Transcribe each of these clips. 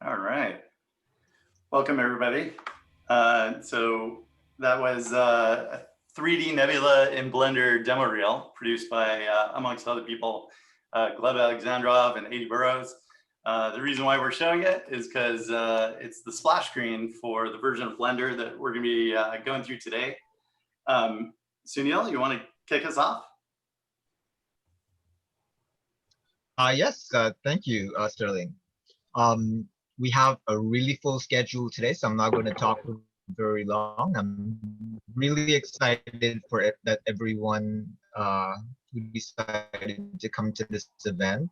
All right. Welcome, everybody. So that was a 3D Nebula in Blender demo reel produced by, amongst other people, Gleb Alexandrov and 80 Burrows. The reason why we're showing it is because it's the splash screen for the version of Blender that we're going to be going through today. Sunil, you want to kick us off? Yes, thank you, Sterling. We have a really full schedule today, so I'm not going to talk very long. I'm really excited for it that everyone who decided to come to this event.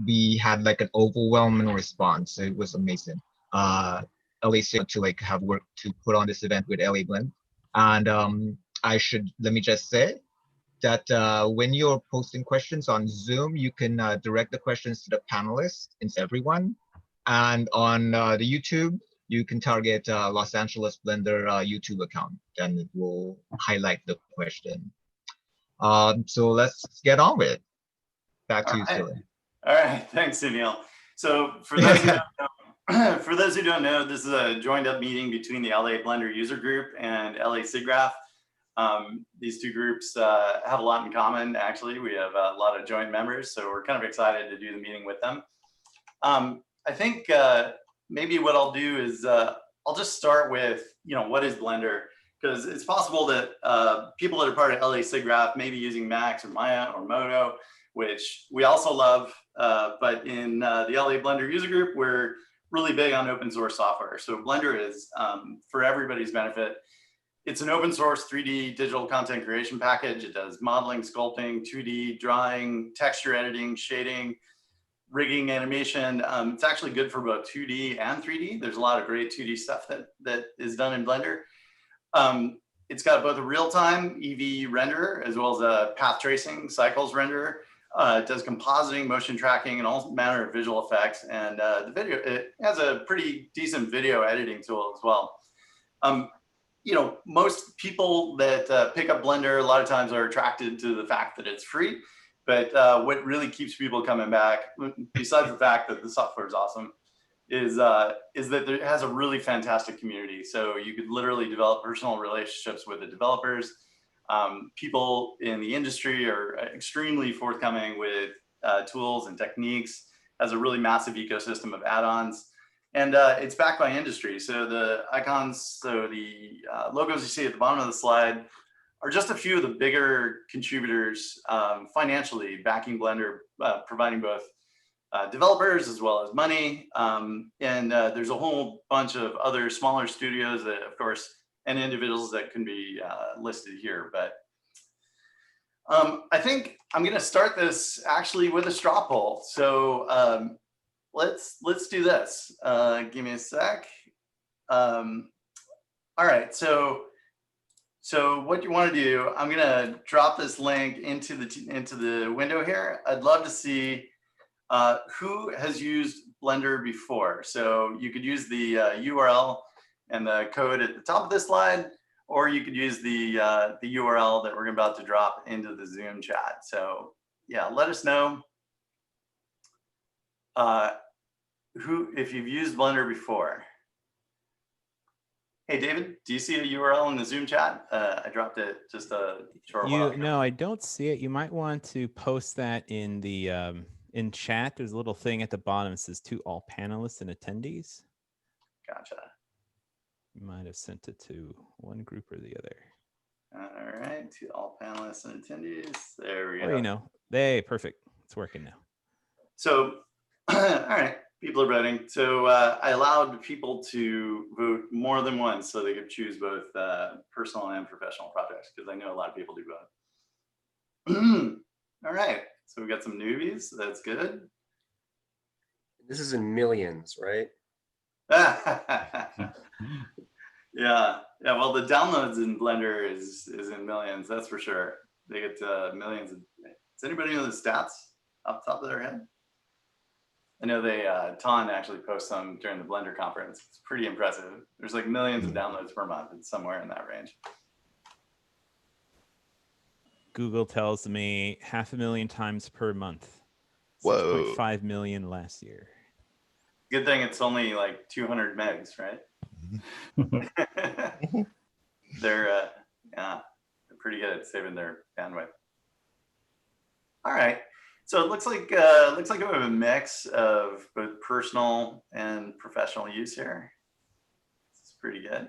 We had like an overwhelming response. It was amazing. LA-SIGGRAPH to have work to put on this event with LA Blend, and let me just say that when you're posting questions on Zoom, you can direct the questions to the panelists and everyone. And on the YouTube, you can target Los Angeles Blender YouTube account, and it will highlight the question. So let's get on with it. Back to you, Sterling. All right, thanks, Sunil. So for those who don't know, this is a joined up meeting between the LA Blender user group and LA-SIGGRAPH. These two groups have a lot in common, actually. We have a lot of joint members, so we're kind of excited to do the meeting with them. I think maybe what I'll do is I'll just start with, what is Blender? Because it's possible that people that are part of LA-SIGGRAPH may be using Max or Maya or Modo, which we also love, but in the LA Blender user group, we're really big on open source software. So Blender is, for everybody's benefit, it's an open source 3D digital content creation package. It does modeling, sculpting, 2D, drawing, texture editing, shading, rigging, animation. It's actually good for both 2D and 3D. There's a lot of great 2D stuff that is done in Blender. It's got both a real-time EV renderer as well as a path tracing cycles renderer. It does compositing, motion tracking, and all manner of visual effects. And it has a pretty decent video editing tool as well. Most people that pick up Blender a lot of times are attracted to the fact that it's free. But what really keeps people coming back, besides the fact that the software is awesome, is that it has a really fantastic community. So you could literally develop personal relationships with the developers. People in the industry are extremely forthcoming with tools and techniques. Has a really massive ecosystem of add-ons. And it's backed by industry. So the icons, so the logos you see at the bottom of the slide are just a few of the bigger contributors financially backing Blender, providing both developers as well as money. And there's a whole bunch of other smaller studios that, of course, and individuals that can be listed here. But I think I'm going to start this actually with a straw poll. So let's do this. Give me a sec. All right, so what you want to do, I'm gonna drop this link into the window here. I'd love to see who has used Blender before. So you could use the URL and the code at the top of this slide, or you could use the URL that we're about to drop into the Zoom chat. So yeah, let us know if you've used Blender before. Hey, David, do you see a URL in the Zoom chat? I dropped it just a short while ago. No, I don't see it. You might want to post that in the in chat. There's a little thing at the bottom that says to all panelists and attendees. Gotcha. You might have sent it to one group or the other. All right, to all panelists and attendees. There we go. Perfect. It's working now. So, all right. People are voting. So I allowed people to vote more than once so they could choose both personal and professional projects, because I know a lot of people do both. All right, so we got some newbies. So that's good. This is in millions, right? Yeah. Well, the downloads in Blender is in millions. That's for sure. They get millions. Does anybody know the stats off the top of their head? I know Ton actually posts some during the Blender conference. It's pretty impressive. There's like millions of downloads per month. It's somewhere in that range. Google tells me 500,000 times per month. Whoa. 6.5 million last year. Good thing it's only like 200 megs, right? They're yeah, they're pretty good at saving their bandwidth. All right, so it looks like we have a mix of both personal and professional use here. It's pretty good.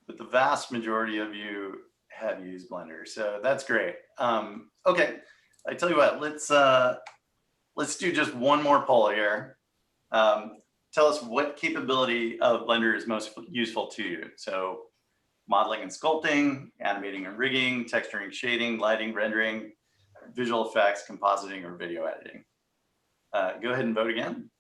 But the vast majority of you have used Blender, so that's great. Okay, I tell you what, let's do just one more poll here. Tell us what capability of Blender is most useful to you. So modeling and sculpting, animating and rigging, texturing, shading, lighting, rendering, visual effects, compositing, or video editing. Go ahead and vote again.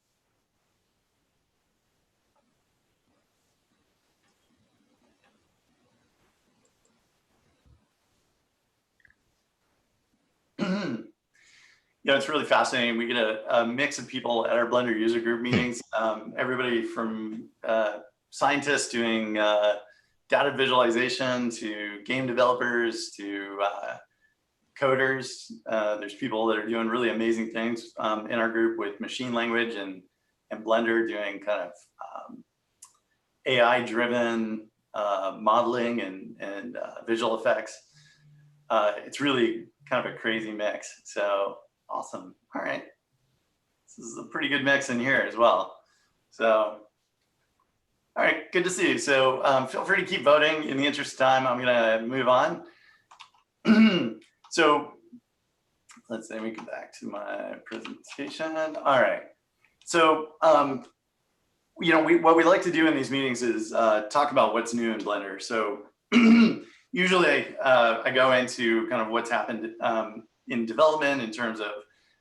Yeah, it's really fascinating. We get a mix of people at our Blender user group meetings. Everybody from scientists doing data visualization to game developers to coders. There's people that are doing really amazing things in our group with machine language and Blender doing kind of AI-driven modeling and visual effects. It's really kind of a crazy mix. So awesome. All right. This is a pretty good mix in here as well. So, all right, good to see you. So feel free to keep voting. In the interest of time, I'm gonna move on. So let's let me get back to my presentation. All right. So, you know, what we like to do in these meetings is talk about what's new in Blender. So usually I go into kind of what's happened in development in terms of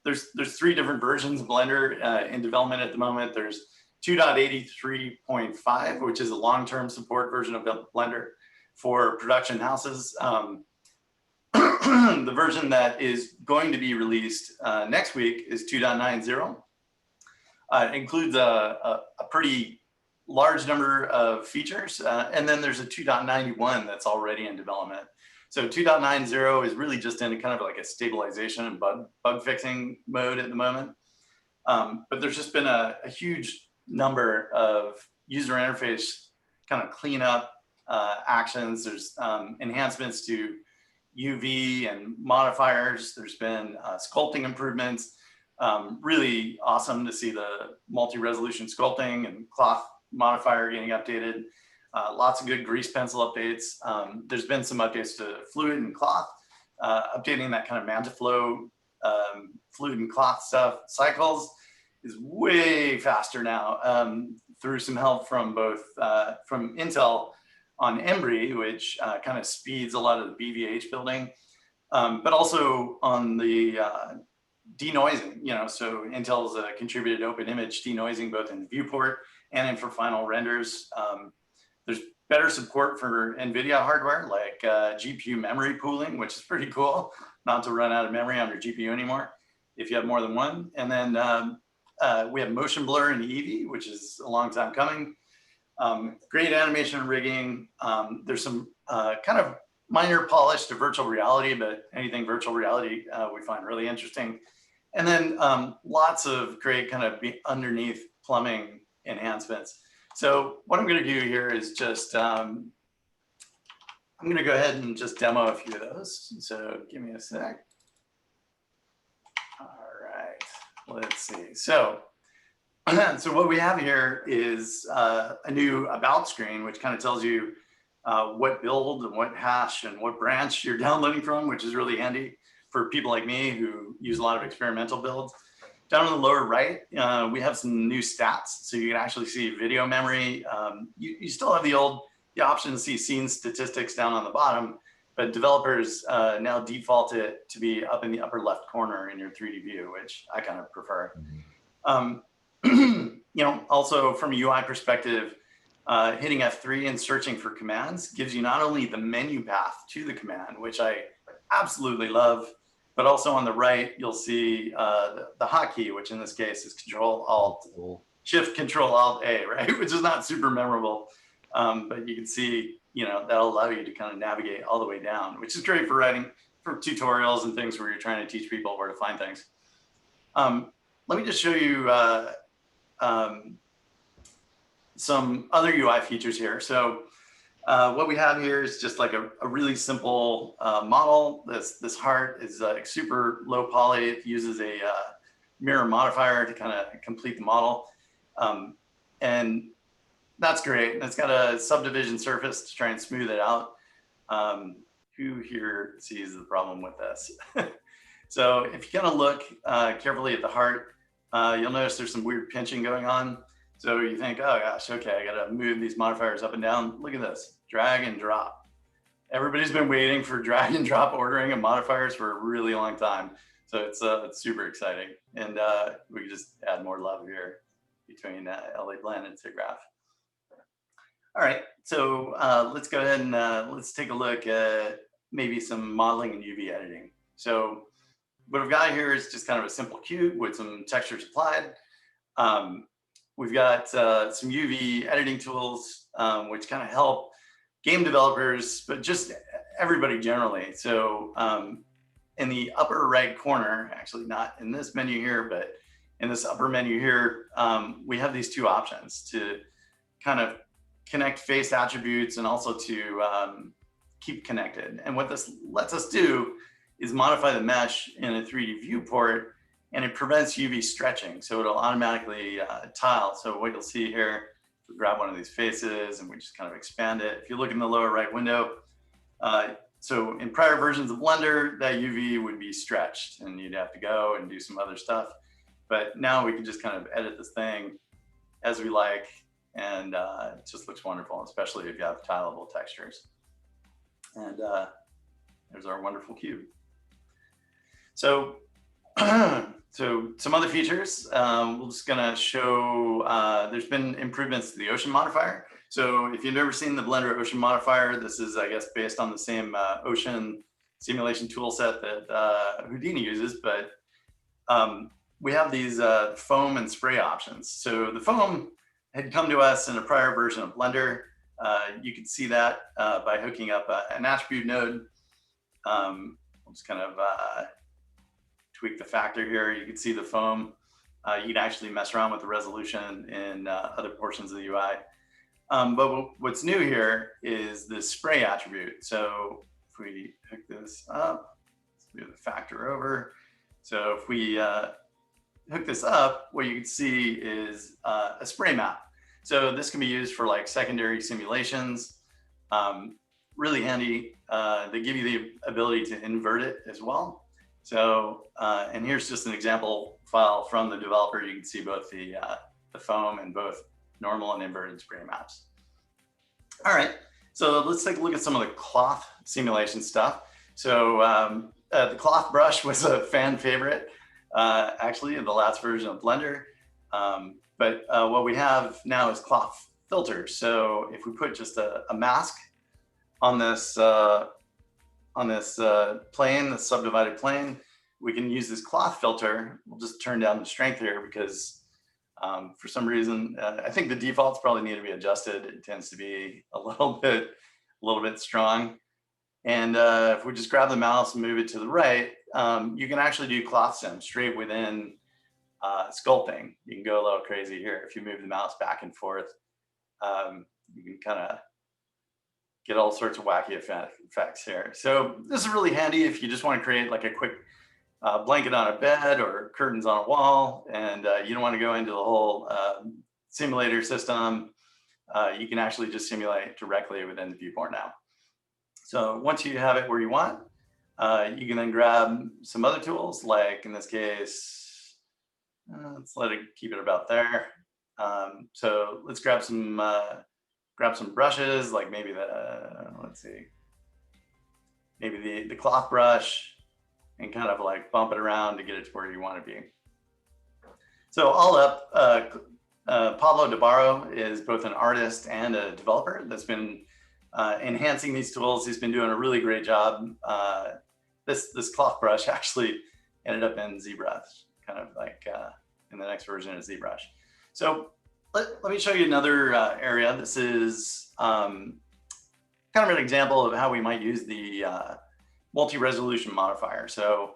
there's 3 different versions of Blender in development at the moment. There's 2.83.5, which is a long-term support version of Blender for production houses. The version that is going to be released next week is 2.90. It includes a pretty large number of features, and then there's a 2.91 that's already in development. So 2.90 is really just in a kind of like a stabilization and bug fixing mode at the moment. But there's just been a huge number of user interface kind of cleanup actions. There's enhancements to UV and modifiers. There's been sculpting improvements. Really awesome to see the multi-resolution sculpting and cloth modifier getting updated. Lots of good grease pencil updates. There's been some updates to fluid and cloth, updating that kind of MantaFlow fluid and cloth stuff. Cycles is way faster now through some help from both from Intel on Embry, which kind of speeds a lot of the BVH building, but also on the denoising, you know, so Intel's contributed open image denoising both in viewport and in for final renders. There's better support for NVIDIA hardware like GPU memory pooling, which is pretty cool, not to run out of memory on your GPU anymore if you have more than one. And then we have motion blur in Eevee, which is a long time coming. Great animation and rigging. There's some kind of minor polish to virtual reality, but anything virtual reality we find really interesting. And then lots of great kind of underneath plumbing enhancements. So what I'm going to do here is just, I'm going to go ahead and just demo a few of those. So give me a sec. All right, let's see. So what we have here is a new about screen, which kind of tells you what build and what hash and what branch you're downloading from, which is really handy for people like me who use a lot of experimental builds. Down in the lower right, we have some new stats. So you can actually see video memory. You still have the option to see scene statistics down on the bottom, but developers now default it to be up in the upper left corner in your 3D view, which I kind of prefer. You know, also from a UI perspective, hitting F3 and searching for commands gives you not only the menu path to the command, which I absolutely love, but also on the right, you'll see the hotkey, which in this case is Shift Control Alt A, right? Which is not super memorable, but you can see, you know, that'll allow you to kind of navigate all the way down, which is great for tutorials and things where you're trying to teach people where to find things. Let me just show you some other UI features here. So what we have here is just like a really simple model. This heart is like super low poly. It uses a mirror modifier to kind of complete the model. And that's great. It's got a subdivision surface to try and smooth it out. Who here sees the problem with this? So if you kind of look carefully at the heart, you'll notice there's some weird pinching going on. So you think, oh gosh, okay, I gotta move these modifiers up and down. Look at this, drag and drop. Everybody's been waiting for drag and drop ordering of modifiers for a really long time. So it's super exciting. And we can just add more love here between LA Blend and SIGGRAPH. All right, so let's go ahead and let's take a look at maybe some modeling and UV editing. So what I've got here is just kind of a simple cube with some textures applied. We've got some UV editing tools, which kind of help game developers, but just everybody generally. So in the upper right corner, actually not in this menu here, but in this upper menu here, we have these two options to kind of connect face attributes and also to keep connected. And what this lets us do is modify the mesh in a 3D viewport, and it prevents UV stretching. So it'll automatically tile. So what you'll see here, if we grab one of these faces and we just kind of expand it. If you look in the lower right window, so in prior versions of Blender, that UV would be stretched and you'd have to go and do some other stuff. But now we can just kind of edit this thing as we like, and it just looks wonderful, especially if you have tileable textures. And there's our wonderful cube. So, so some other features, we're just gonna show, there's been improvements to the ocean modifier. So if you've never seen the Blender ocean modifier, this is, I guess, based on the same ocean simulation tool set that Houdini uses, but we have these foam and spray options. So the foam had come to us in a prior version of Blender. You can see that by hooking up an attribute node. We'll just kind of tweak the factor here. You can see the foam. You can actually mess around with the resolution in other portions of the UI. But what's new here is the spray attribute. So if we hook this up, let's move the factor over. So if we hook this up, what you can see is a spray map. So this can be used for like secondary simulations. Really handy. They give you the ability to invert it as well. So, and here's just an example file from the developer. You can see both the foam and both normal and inverted spray maps. All right, so let's take a look at some of the cloth simulation stuff. So the cloth brush was a fan favorite, actually, in the last version of Blender. But what we have now is cloth filters. So if we put just a mask on this plane, the subdivided plane, we can use this cloth filter. We'll just turn down the strength here because for some reason, I think the defaults probably need to be adjusted. It tends to be a little bit strong. And if we just grab the mouse and move it to the right, you can actually do cloth sim straight within sculpting. You can go a little crazy here. If you move the mouse back and forth, you can kind of get all sorts of wacky effects here. So this is really handy if you just want to create like a quick blanket on a bed or curtains on a wall, and you don't want to go into the whole simulator system. You can actually just simulate directly within the viewport now. So once you have it where you want, you can then grab some other tools, like in this case, let's keep it about there. So let's grab some brushes, like maybe let's see, maybe the cloth brush, and kind of like bump it around to get it to where you want to be. So all up, Pablo DeBarro is both an artist and a developer that's been enhancing these tools. He's been doing a really great job. This cloth brush actually ended up in ZBrush, kind of like in the next version of ZBrush. So let me show you another area. This is kind of an example of how we might use the multi-resolution modifier. So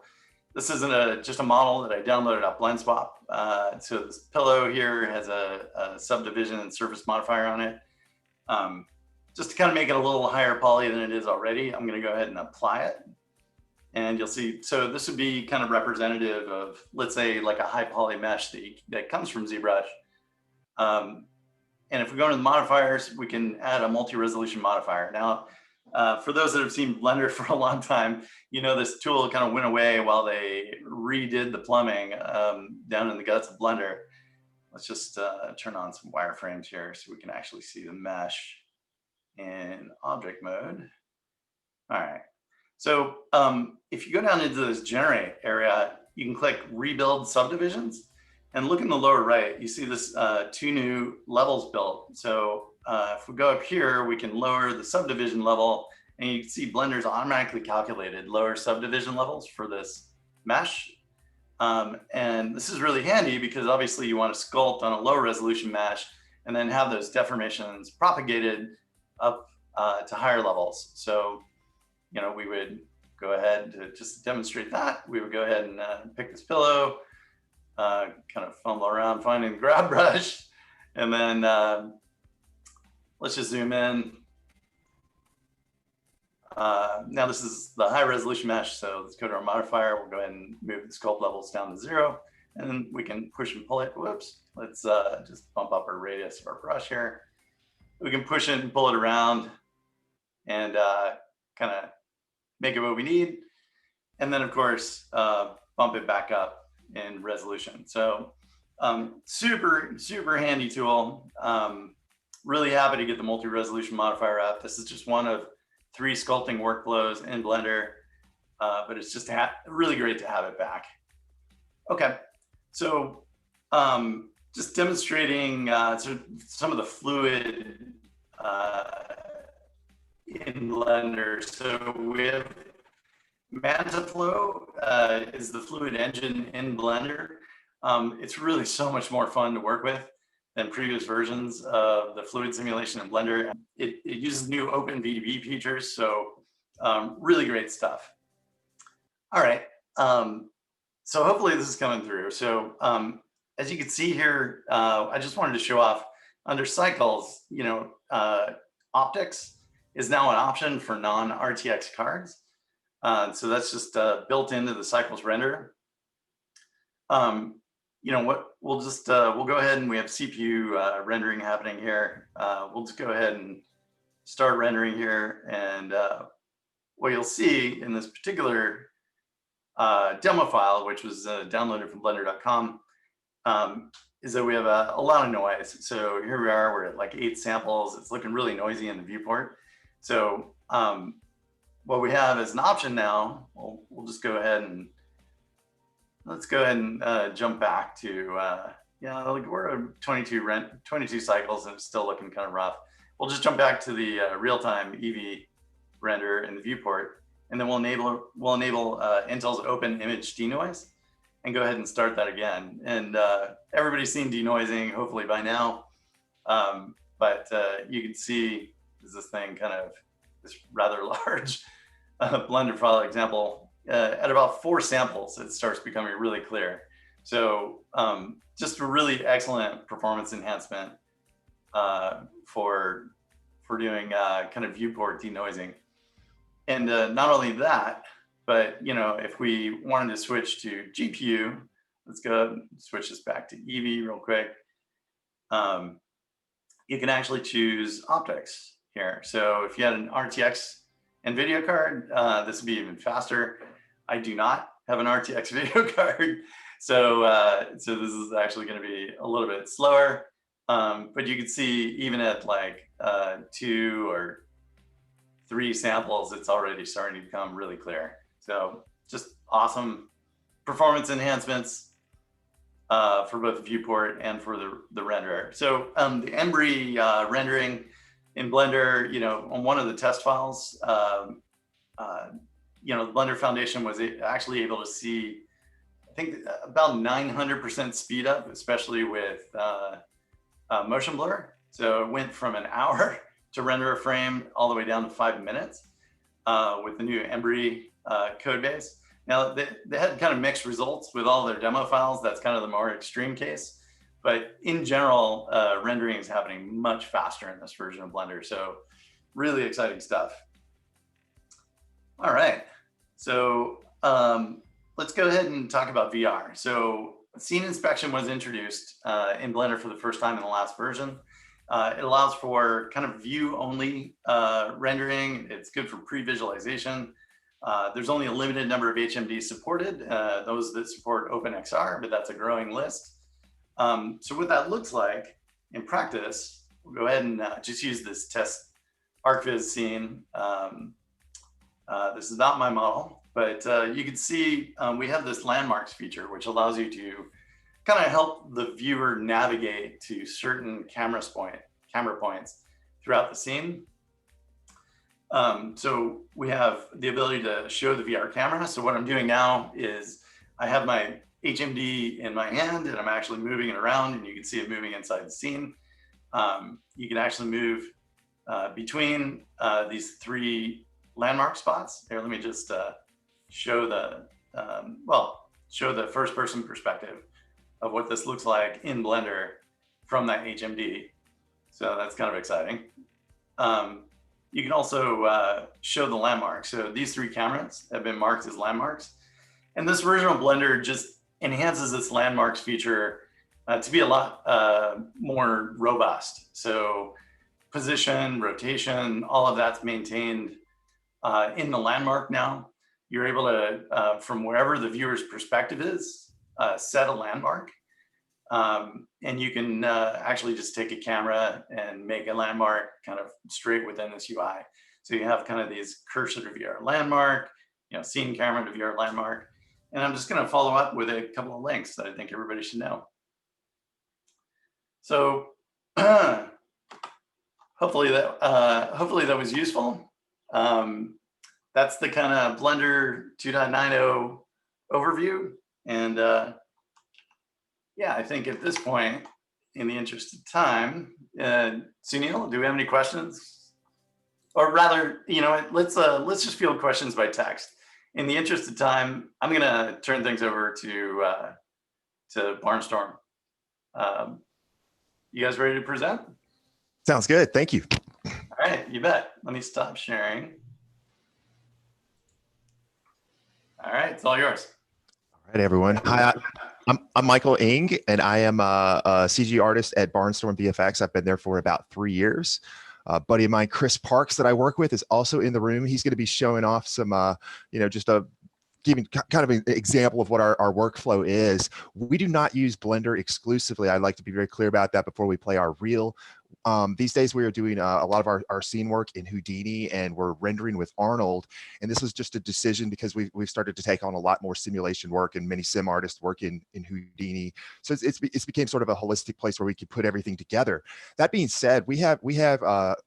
this isn't just a model that I downloaded off BlendSwap. So this pillow here has a subdivision and surface modifier on it. Just to kind of make it a little higher poly than it is already, I'm going to go ahead and apply it. And you'll see, so this would be kind of representative of, let's say, like a high poly mesh that comes from ZBrush. And if we go into the modifiers, we can add a multi-resolution modifier. Now, for those that have seen Blender for a long time, you know this tool kind of went away while they redid the plumbing down in the guts of Blender. Let's just turn on some wireframes here so we can actually see the mesh in object mode. All right. So if you go down into this generate area, you can click rebuild subdivisions and look in the lower right, you see this 2 new levels built. So if we go up here, we can lower the subdivision level and you can see Blender's automatically calculated lower subdivision levels for this mesh. And this is really handy because obviously you want to sculpt on a lower resolution mesh and then have those deformations propagated up to higher levels. So, you know, we would go ahead to just demonstrate that. We would go ahead and pick this pillow, kind of fumble around finding the grab brush, and then let's just zoom in. Now this is the high resolution mesh, so let's go to our modifier. We'll go ahead and move the sculpt levels down to 0, and then we can push and pull it. Whoops, let's just bump up our radius of our brush here. We can push it and pull it around and kind of make it what we need. And then of course, bump it back up in resolution. So super, super handy tool. Really happy to get the multi-resolution modifier up. This is just one of 3 sculpting workflows in Blender, but it's just really great to have it back. Okay, so just demonstrating some of the fluid in Blender. So we have MantaFlow is the fluid engine in Blender. It's really so much more fun to work with than previous versions of the fluid simulation in Blender. It uses new open VDB features, so really great stuff. All right, so hopefully this is coming through. So as you can see here, I just wanted to show off under cycles, you know, optics is now an option for non-RTX cards. So that's just built into the cycles render. You know what, we'll go ahead and we have CPU rendering happening here. We'll just go ahead and start rendering here. And what you'll see in this particular demo file, which was downloaded from blender.com, is that we have a lot of noise. So here we are, we're at like 8 samples. It's looking really noisy in the viewport. So what we have as an option now, we'll just go ahead and let's go ahead and jump back to, yeah, like we're at 22 cycles and it's still looking kind of rough. We'll just jump back to the real-time EV render in the viewport, and then we'll enable Intel's open image denoise and go ahead and start that again. And everybody's seen denoising hopefully by now, but you can see this thing kind of this rather large Blender file example. At about 4 samples, it starts becoming really clear. So just a really excellent performance enhancement for doing kind of viewport denoising. And not only that, but you know, if we wanted to switch to GPU, let's go switch this back to EV real quick. You can actually choose optics here. So if you had an RTX NVIDIA card, this would be even faster. I do not have an RTX video card, so this is actually going to be a little bit slower. But you can see even at like 2 or 3 samples, it's already starting to become really clear. So just awesome performance enhancements for both the viewport and for the renderer. So the Embry rendering in Blender, you know, on one of the test files, you know, the Blender Foundation was actually able to see, I think, about 900% speed up, especially with motion blur. So it went from an hour to render a frame all the way down to 5 minutes with the new Embry code base. Now, they had kind of mixed results with all their demo files. That's kind of the more extreme case. But in general, rendering is happening much faster in this version of Blender. So really exciting stuff. All right. So let's go ahead and talk about VR. So scene inspection was introduced in Blender for the first time in the last version. It allows for kind of view-only rendering. It's good for pre-visualization. There's only a limited number of HMDs supported, those that support OpenXR, but that's a growing list. So what that looks like in practice, we'll go ahead and just use this test ArcViz scene. This is not my model, but you can see we have this landmarks feature, which allows you to kind of help the viewer navigate to certain camera points throughout the scene. So we have the ability to show the VR camera. So what I'm doing now is I have my HMD in my hand and I'm actually moving it around, and you can see it moving inside the scene. You can actually move between these three landmark spots. Here, let me just show the first person perspective of what this looks like in Blender from that HMD. So that's kind of exciting. You can also show the landmarks. So these three cameras have been marked as landmarks. And this version of Blender just enhances this landmarks feature to be a lot more robust. So position, rotation, all of that's maintained in the landmark now. You're able to, from wherever the viewer's perspective is, set a landmark. And you can actually just take a camera and make a landmark kind of straight within this UI. So you have kind of these cursor to VR landmark, scene camera to VR landmark. And I'm just going to follow up with a couple of links that I think everybody should know. So hopefully that was useful. That's the kind of Blender 2.90 overview. And yeah, I think at this point, in the interest of time, Sunil, do we have any questions? Or rather, let's just field questions by text. In the interest of time, I'm going to turn things over to Barnstorm. You guys ready to present? Sounds good. Thank you. All right, you bet. Let me stop sharing. All right, it's all yours. All right, everyone. Hi, I'm Michael Ing, and I am a CG artist at Barnstorm VFX. I've been there for about 3 years. A buddy of mine, Chris Parks, that I work with, is also in the room. He's going to be showing off some, giving kind of an example of what our workflow is. We do not use Blender exclusively. I'd like to be very clear about that before we play our reel. These days we are doing a lot of our scene work in Houdini, and we're rendering with Arnold. And this was just a decision because we've started to take on a lot more simulation work, and many sim artists work in Houdini. So it's became sort of a holistic place where we can put everything together. That being said, we have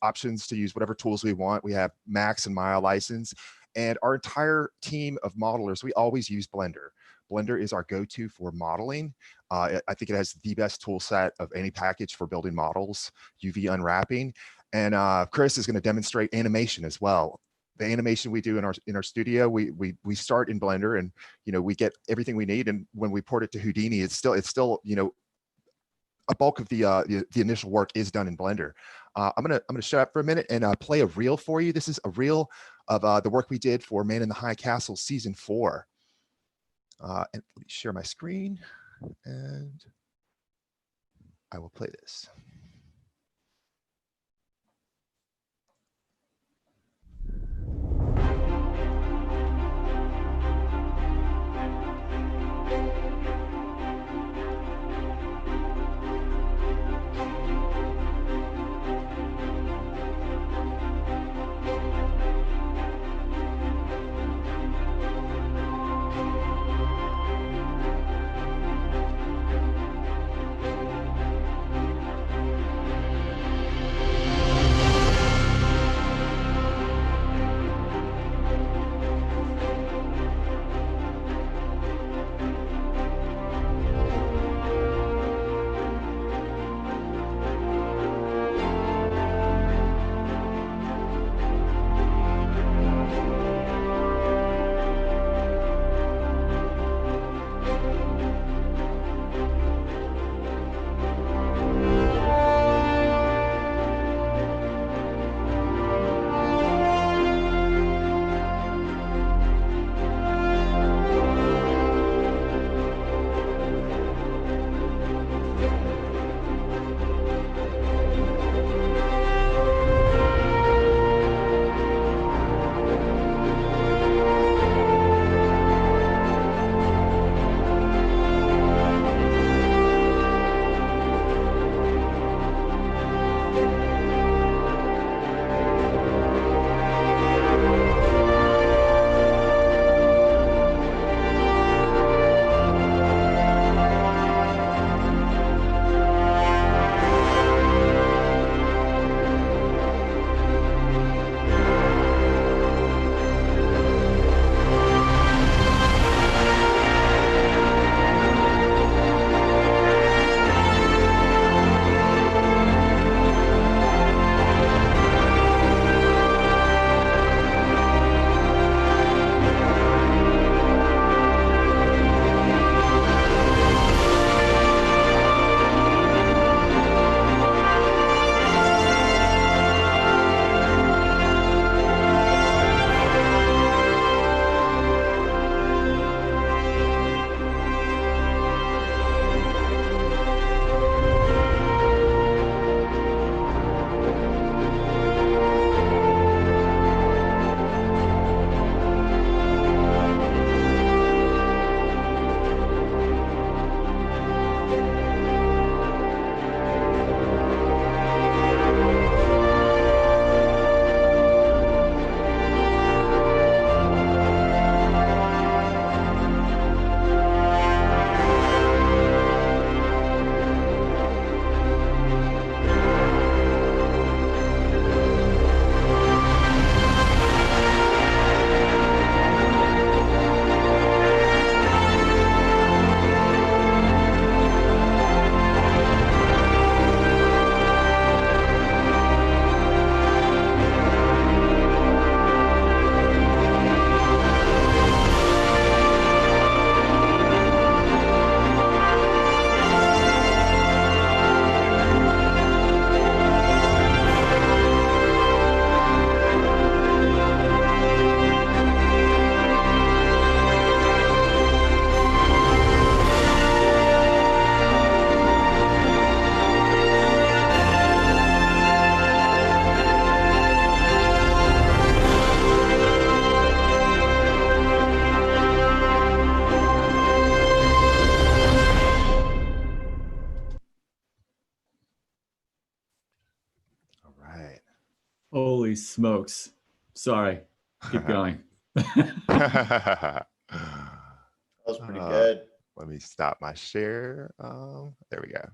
options to use whatever tools we want. We have Max and Maya license, and our entire team of modelers, we always use Blender. Blender is our go-to for modeling. I think it has the best tool set of any package for building models, UV unwrapping. And Chris is going to demonstrate animation as well. The animation we do in our studio, we start in Blender, and we get everything we need. And when we port it to Houdini, it's still a bulk of the initial work is done in Blender. I'm gonna shut up for a minute and play a reel for you. This is a reel of the work we did for Man in the High Castle season 4. And let me share my screen, and I will play this. Holy smokes. Sorry. Keep going. That was pretty good. Let me stop my share. There we go.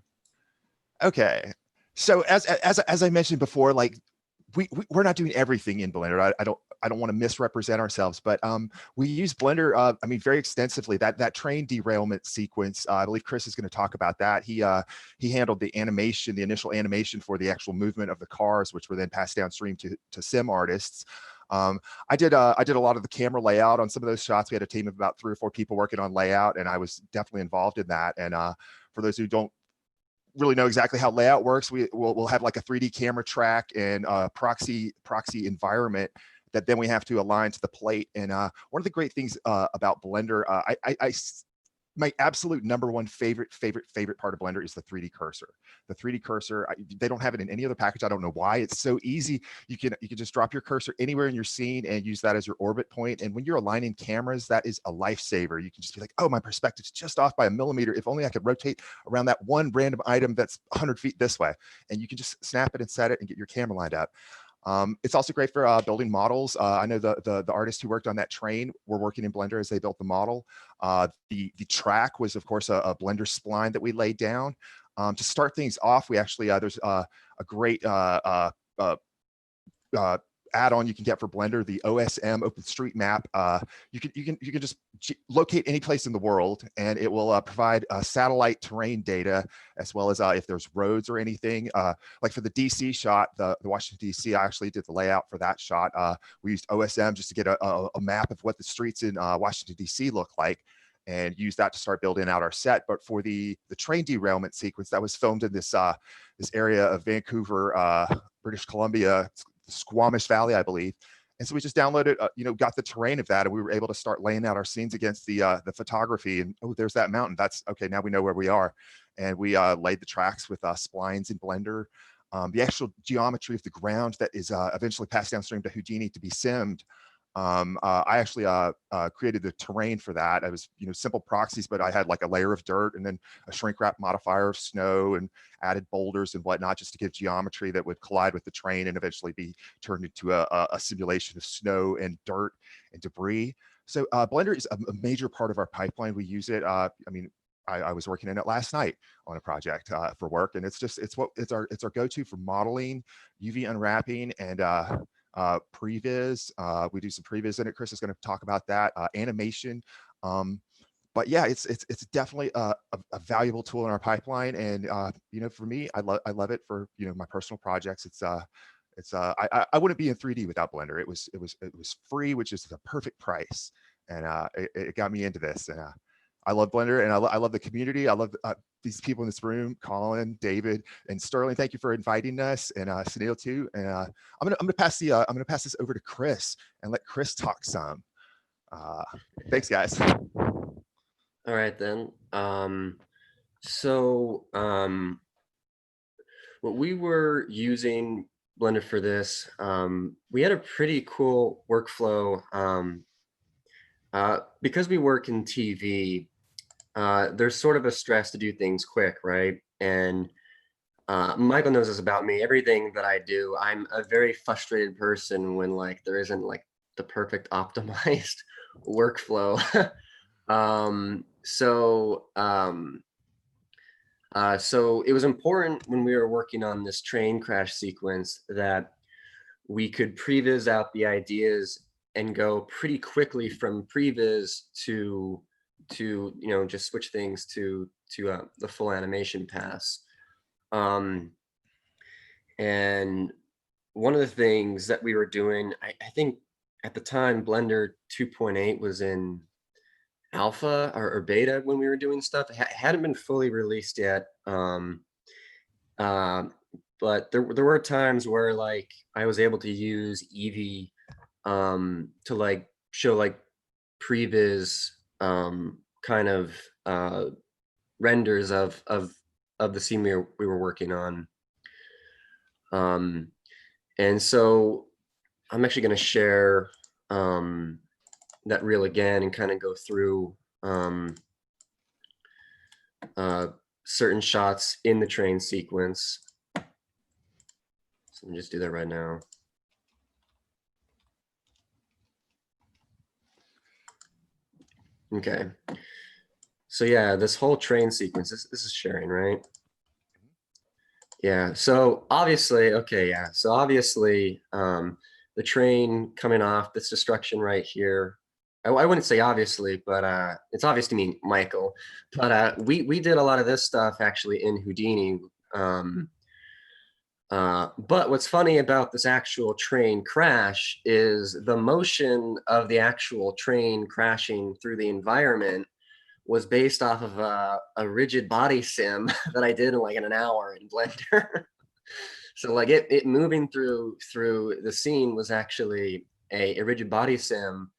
Okay. So as I mentioned before, like we're not doing everything in Blender. I don't want to misrepresent ourselves, but we use Blender, I mean, very extensively. That train derailment sequence, I believe Chris is going to talk about that. He handled the animation, the initial animation for the actual movement of the cars, which were then passed downstream to sim artists. I did a lot of the camera layout on some of those shots. We had a team of about 3 or 4 people working on layout, and I was definitely involved in that. And for those who don't really know exactly how layout works, we'll have like a 3D camera track and proxy environment that then we have to align to the plate. And one of the great things about Blender, my absolute #1 favorite part of Blender is the 3D cursor. The 3D cursor, they don't have it in any other package. I don't know why. It's so easy. You can just drop your cursor anywhere in your scene and use that as your orbit point. And when you're aligning cameras, that is a lifesaver. You can just be like, oh, my perspective's just off by a millimeter. If only I could rotate around that one random item that's 100 feet this way. And you can just snap it and set it and get your camera lined up. It's also great for building models. I know the artists who worked on that train were working in Blender as they built the model. The track was, of course, a Blender spline that we laid down. To start things off, we actually, there's a great add-on you can get for Blender, the OSM OpenStreetMap. You can just locate any place in the world, and it will provide satellite terrain data, as well as if there's roads or anything. Like for the DC shot, the Washington DC, I actually did the layout for that shot. We used OSM just to get a map of what the streets in Washington DC look like, and use that to start building out our set. But for the train derailment sequence, that was filmed in this area of Vancouver, British Columbia, Squamish Valley, I believe. And so we just downloaded, got the terrain of that, and we were able to start laying out our scenes against the photography. And oh, there's that mountain. That's okay. Now we know where we are. And we laid the tracks with splines in Blender. The actual geometry of the ground that is eventually passed downstream to Houdini to be simmed. I actually created the terrain for that. It was, simple proxies, but I had like a layer of dirt and then a shrink wrap modifier of snow and added boulders and whatnot, just to give geometry that would collide with the train and eventually be turned into a simulation of snow and dirt and debris. So Blender is a major part of our pipeline. We use it. I was working in it last night on a project for work, and it's our go-to for modeling, UV unwrapping, and previs. We do some previs in it. Chris is going to talk about that. Animation. But yeah, it's definitely a valuable tool in our pipeline. And for me, I love it for my personal projects. I wouldn't be in 3D without Blender. It was free, which is the perfect price, and it got me into this. And I love Blender, and I love the community. I love these people in this room: Colin, David, and Sterling. Thank you for inviting us, and Sunil too. And I'm gonna pass this over to Chris and let Chris talk some. Thanks, guys. All right then. What we were using Blender for this, we had a pretty cool workflow. Because we work in TV, there's sort of a stress to do things quick, right? And Michael knows this about me. Everything that I do, I'm a very frustrated person when there isn't the perfect optimized workflow. So it was important when we were working on this train crash sequence that we could previs out the ideas and go pretty quickly from previs to just switch things to the full animation pass. And one of the things that we were doing, I think at the time Blender 2.8 was in alpha or beta when we were doing stuff. It hadn't been fully released yet. But there were times where I was able to use Eevee to show previs kind of renders of the scene we were working on. And so I'm actually going to share that reel again and kind of go through certain shots in the train sequence. So let me just do that right now. Okay. So yeah, this whole train sequence, this is sharing, right? Yeah, so obviously, okay, yeah. So obviously, the train coming off, this destruction right here. I wouldn't say obviously, but it's obvious to me, Michael. But we did a lot of this stuff actually in Houdini. But what's funny about this actual train crash is the motion of the actual train crashing through the environment was based off of a rigid body sim that I did in like in an hour in Blender. So like it moving through the scene was actually a rigid body sim,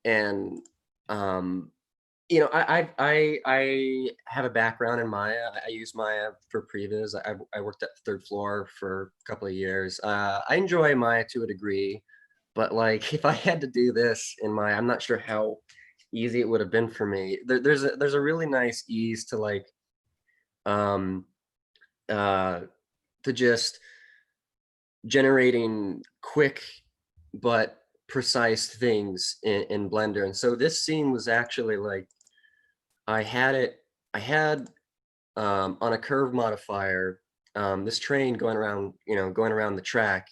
and you know, I have a background in Maya. I use Maya for previs. I worked at Third Floor for a couple of years. I enjoy Maya to a degree, but like if I had to do this in Maya, I'm not sure how easy it would have been for me. There's a really nice ease to like to just generating quick but precise things in Blender. And so this scene was actually like I had on a curve modifier, this train going around, going around the track.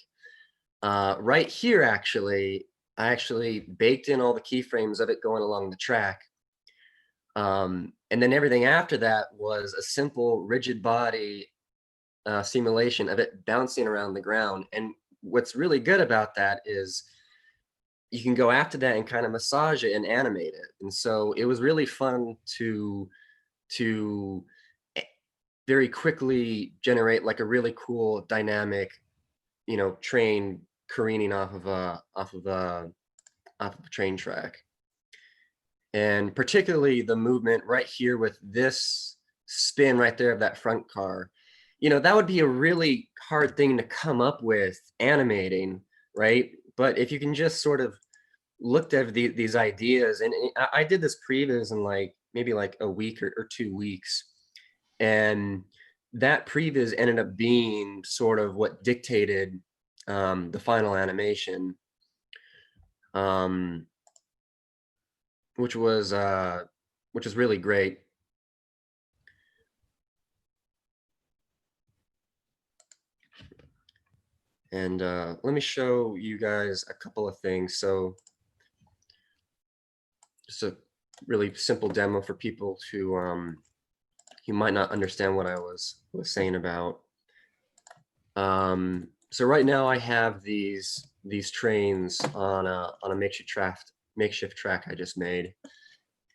Right here, actually, I actually baked in all the keyframes of it going along the track. And then everything after that was a simple rigid body simulation of it bouncing around the ground. And what's really good about that is you can go after that and kind of massage it and animate it. And so it was really fun to very quickly generate like a really cool dynamic, train careening off of a train track. And particularly the movement right here with this spin right there of that front car, that would be a really hard thing to come up with animating, right? But if you can just sort of look at these ideas, and I did this previs in like maybe like a week or 2 weeks, and that previs ended up being sort of what dictated the final animation, which was really great. And let me show you guys a couple of things. So just a really simple demo for people who might not understand what I was saying about. So right now I have these trains on a makeshift track I just made,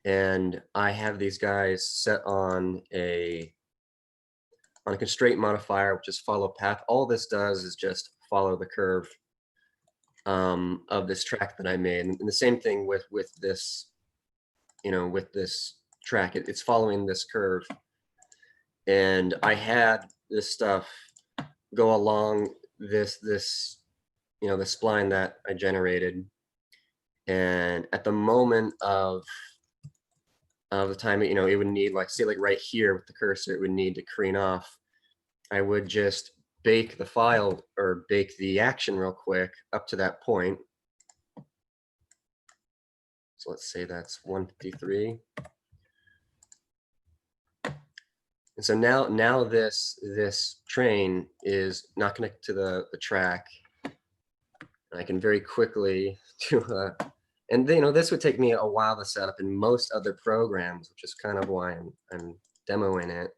and I have these guys set on a constraint modifier, which is follow path. All this does is just follow the curve of this track that I made, and the same thing with this, with this track. It's following this curve, and I had this stuff go along this the spline that I generated, and at the moment of the time, it would need, like, say, like right here with the cursor, it would need to careen off. I would just bake the file or bake the action real quick up to that point. So let's say that's 153. And so now this train is not connected to the track. And I can very quickly do and this would take me a while to set up in most other programs, which is kind of why I'm demoing it.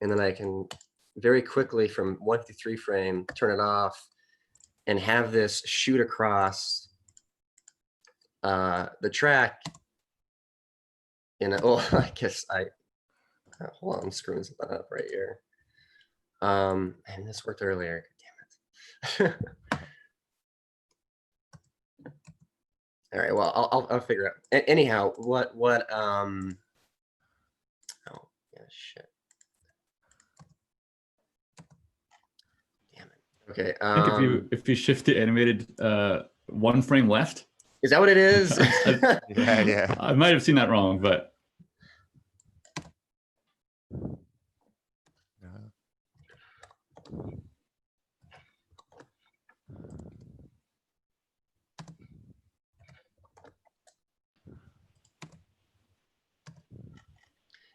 And then I can very quickly from 153 frame turn it off and have this shoot across the track. And I guess hold on, I'm screwing something up right here. And this worked earlier. Damn it. All right. Well, I'll figure out. Anyhow, what? Oh yeah, shit. Damn it. Okay. I think if you shift the animated 1 frame left. Is that what it is? Yeah. I might have seen that wrong, but.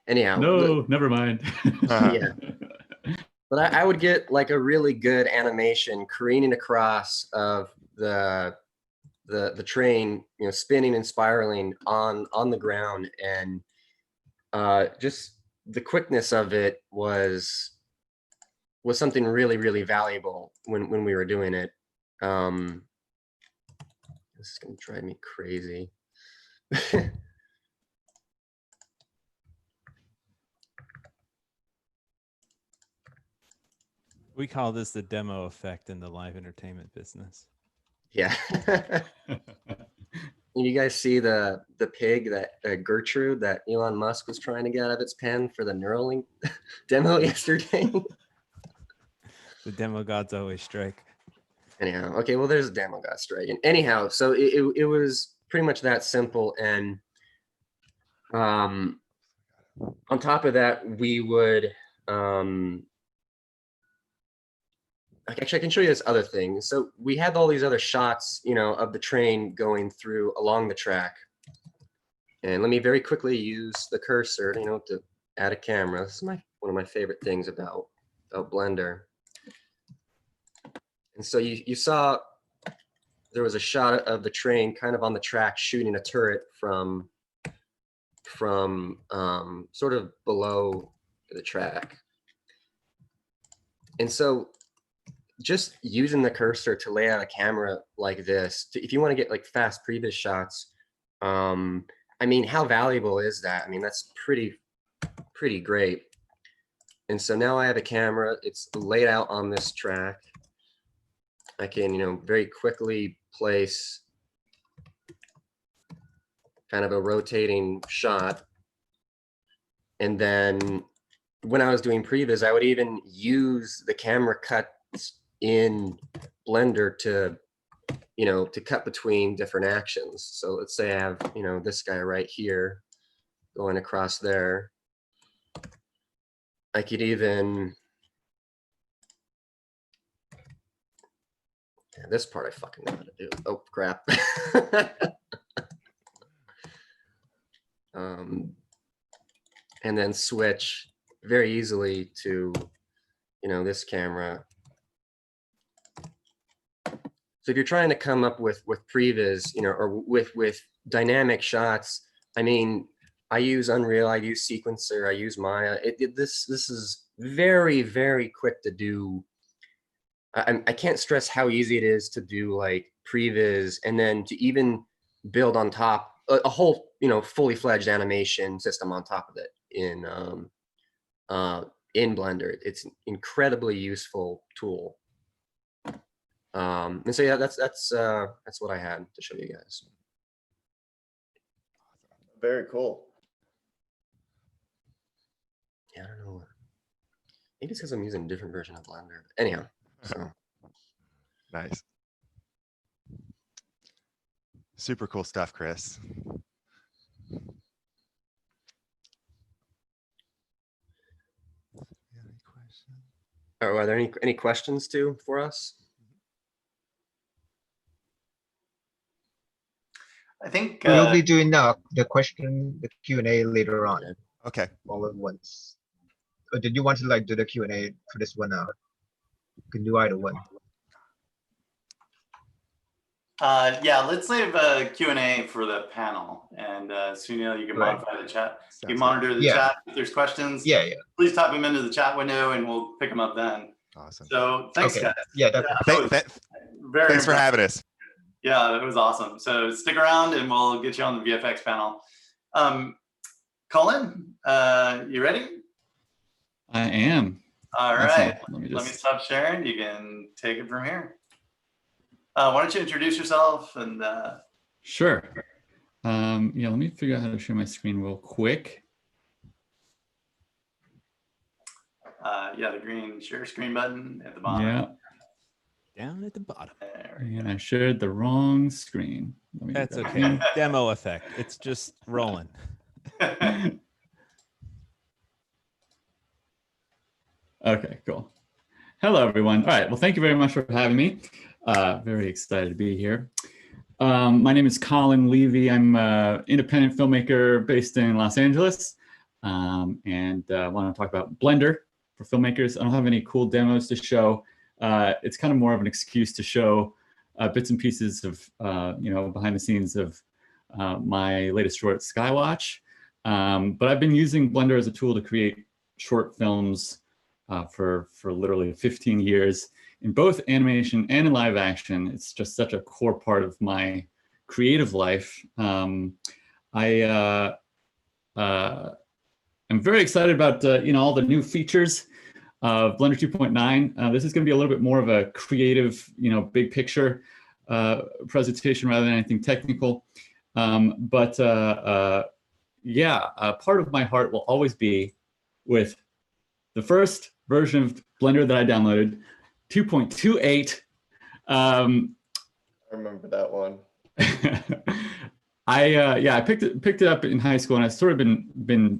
Anyhow, No, never mind. yeah. But I would get like a really good animation careening across of the train, you know, spinning and spiraling on the ground, and just the quickness of it was something really, really valuable when we were doing it. This is gonna drive me crazy. We call this the demo effect in the live entertainment business. Yeah. You guys see the pig that Gertrude that Elon Musk was trying to get out of its pen for the Neuralink demo yesterday? The demo gods always strike. Anyhow, okay, well, there's a demo god striking. Anyhow, so it was pretty much that simple. And on top of that, we would actually, I can show you this other thing. So we had all these other shots, you know, of the train going through along the track. And let me very quickly use the cursor, you know, to add a camera. This is one of my favorite things about Blender. And so you saw there was a shot of the train kind of on the track shooting a turret from sort of below the track. And so just using the cursor to lay out a camera like this, if you want to get like fast previs shots, I mean, how valuable is that? I mean, that's pretty great. And so now I have a camera, it's laid out on this track. I can, you know, very quickly place kind of a rotating shot. And then when I was doing previs, I would even use the camera cuts in Blender to, you know, to cut between different actions. So let's say I have, you know, this guy right here going across there. I could even, yeah, this part I fucking know how to do. Oh, crap. And then switch very easily to, you know, this camera. So if you're trying to come up with previs, you know, or with dynamic shots, I mean, I use Unreal, I use Sequencer, I use Maya. This is very, very quick to do. I can't stress how easy it is to do like previs, and then to even build on top a whole, you know, fully fledged animation system on top of it in Blender. It's an incredibly useful tool. And so yeah, that's what I had to show you guys. Very cool. Yeah, I don't know. Maybe it's because I'm using a different version of Blender. Anyhow, so Nice. Super cool stuff, Chris. oh, are there any questions too for us? I think We'll be doing the Q&A later on, Okay. all at once. Or did you want to like do the Q&A for this one now? You can do either one. yeah, let's save a Q&A for the panel. And Sunil, you can modify the chat. You can monitor the chat. If there's questions, Yeah. please type them into the chat window and we'll pick them up then. Awesome. So thanks, guys. Yeah, definitely. Very Thanks for having us. Yeah, it was awesome. So stick around and we'll get you on the VFX panel. Colin, you ready? I am. All Awesome. right. Let me stop sharing. You can take it from here. Why don't you introduce yourself and Sure. Yeah, let me figure out how to share my screen real quick. yeah, the green share screen button at the bottom. Yeah. Down at the bottom. And I shared the wrong screen. Let me That's get that okay. again. Demo effect. It's just rolling. Okay, cool. Hello, everyone. All right. Well, thank you very much for having me. Very excited to be here. My name is Colin Levy. I'm an independent filmmaker based in Los Angeles. and I want to talk about Blender for filmmakers. I don't have any cool demos to show. It's kind of more of an excuse to show bits and pieces of, behind the scenes of my latest short, Skywatch. But I've been using Blender as a tool to create short films for literally 15 years in both animation and in live action. It's just such a core part of my creative life. I'm very excited about all the new features of Blender 2.9. This is going to be a little bit more of a creative, big picture presentation rather than anything technical. Part of my heart will always be with the first version of Blender that I downloaded, 2.28. I remember that one. I picked it up in high school, and I've sort of been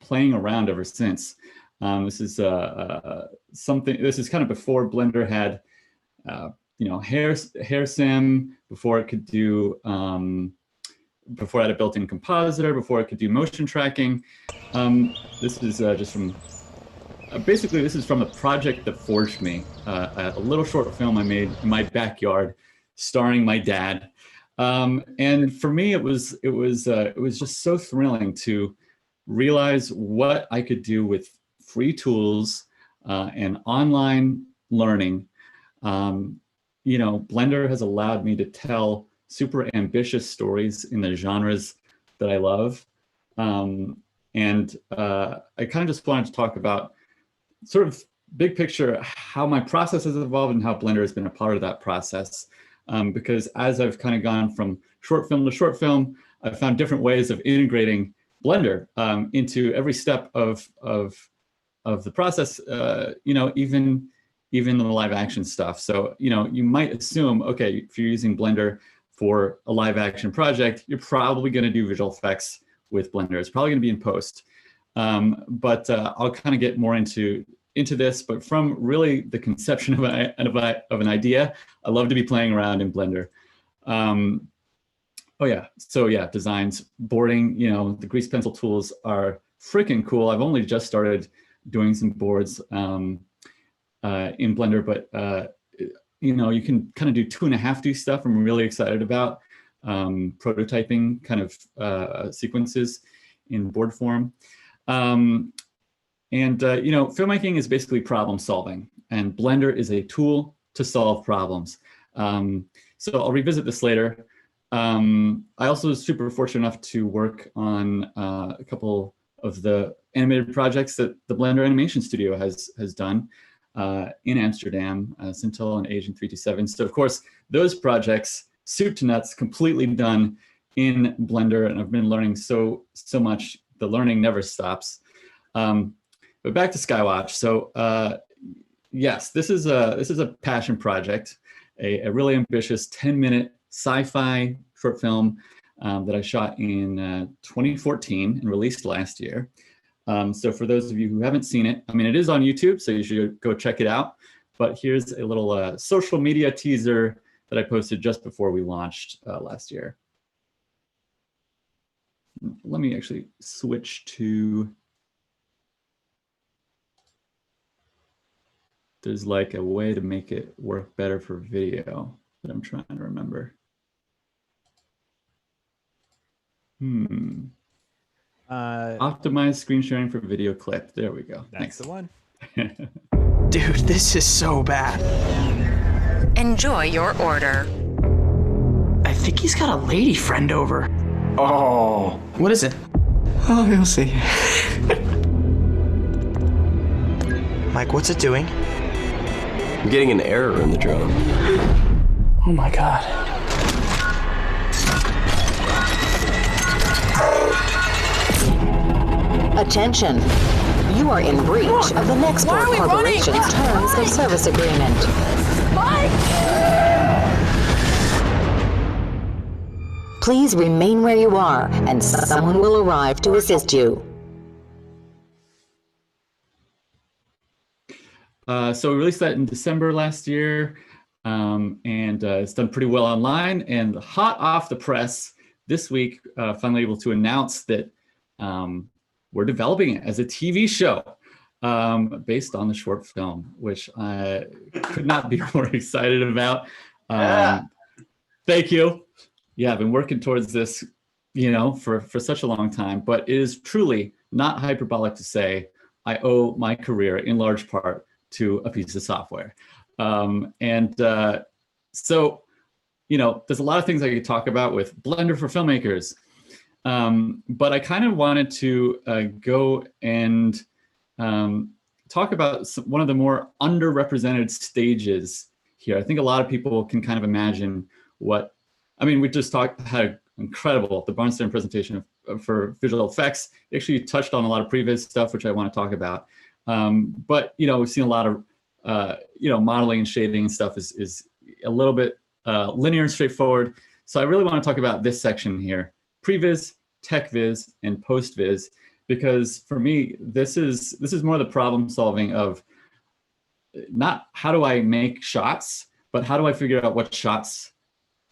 playing around ever since. This is something. This is kind of before Blender had hair sim, before it could do before it had a built-in compositor, before it could do motion tracking. This is just from basically, this is from the project that forged me, a little short film I made in my backyard starring my dad. And for me, it was just so thrilling to realize what I could do with free tools and online learning. Blender has allowed me to tell super ambitious stories in the genres that I love. I kind of just wanted to talk about sort of big picture, how my process has evolved and how Blender has been a part of that process. Because as I've kind of gone from short film to short film, I've found different ways of integrating Blender into every step of the process, even the live action stuff. So, you might assume, okay, if you're using Blender for a live action project, you're probably going to do visual effects with Blender. It's probably going to be in post. But I'll kind of get more into this, but from really the conception of an idea, I love to be playing around in Blender. Designs, boarding, the grease pencil tools are freaking cool. I've only just started doing some boards in Blender, but you can kind of do 2.5D stuff I'm really excited about, prototyping kind of sequences in board form. Filmmaking is basically problem solving, and Blender is a tool to solve problems. So I'll revisit this later. I also was super fortunate enough to work on a couple of the animated projects that the Blender Animation Studio has done in Amsterdam, Sunil and Agent 327. So of course, those projects, soup to nuts, completely done in Blender, and I've been learning so much. The learning never stops. But back to Skywatch. So yes, this is a passion project, a really ambitious 10-minute sci-fi short film that I shot in 2014 and released last year. So for those of you who haven't seen it, it is on YouTube, so you should go check it out. But here's a little social media teaser that I posted just before we launched last year. Let me actually switch to, there's like a way to make it work better for video that I'm trying to remember. Optimize screen sharing for video clip. There we go. That's the one. Dude, this is so bad. Enjoy your order. I think he's got a lady friend over. Oh, what is it? Oh, you'll see. Mike, what's it doing? I'm getting an error in the drone. Oh my God. Attention. You are in breach of the Nextdoor Corporation's Terms of Service Agreement. Please remain where you are, and someone will arrive to assist you. So we released that in December last year, and it's done pretty well online. And hot off the press this week, finally able to announce that we're developing it as a TV show based on the short film, which I could not be more excited about. Thank you. Yeah, I've been working towards this, for such a long time, but it is truly not hyperbolic to say I owe my career in large part to a piece of software. So, there's a lot of things I could talk about with Blender for filmmakers, but I kind of wanted to go and talk about one of the more underrepresented stages here. I think a lot of people can kind of imagine we just had incredible, the Barnstorm presentation for visual effects. It actually touched on a lot of previous stuff, which I want to talk about. But, we've seen a lot of, modeling and shading and stuff is a little bit linear and straightforward. So I really want to talk about this section here, previs, tech viz, and post viz, because for me, this is more the problem solving of not how do I make shots, but how do I figure out what shots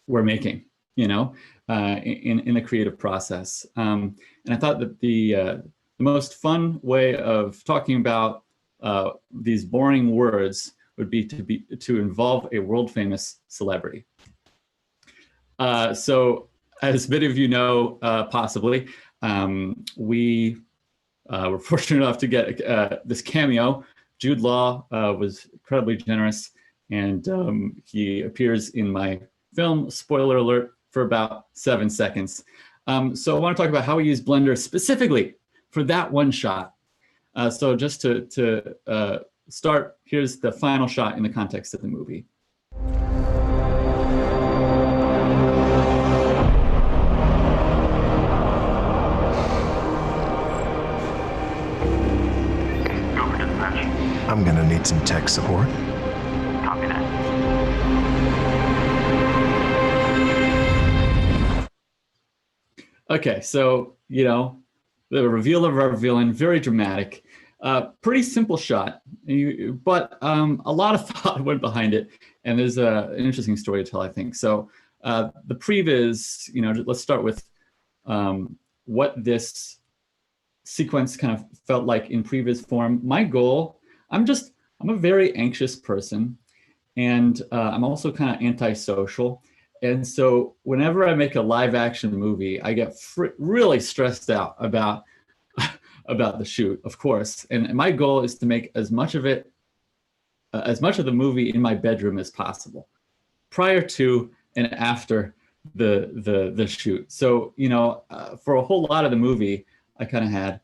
we're making, in the creative process. And I thought that the most fun way of talking about these boring words would be to involve a world famous celebrity. So as many of you know, possibly, we were fortunate enough to get this cameo. Jude Law was incredibly generous, and he appears in my film, spoiler alert, for about 7 seconds. So I want to talk about how we use Blender specifically for that one shot. So just to start, here's the final shot in the context of the movie. I'm gonna need some tech support. Copy that. Okay, so, the reveal of our villain, very dramatic. Pretty simple shot, but a lot of thought went behind it, and there's an interesting story to tell, I think. So the previs, let's start with what this sequence kind of felt like in previs form. My goal, I'm a very anxious person, and I'm also kind of antisocial. And so whenever I make a live action movie, I get really stressed out about the shoot, of course. And my goal is to make as much of the movie in my bedroom as possible, prior to and after the shoot. So, for a whole lot of the movie, I kind of had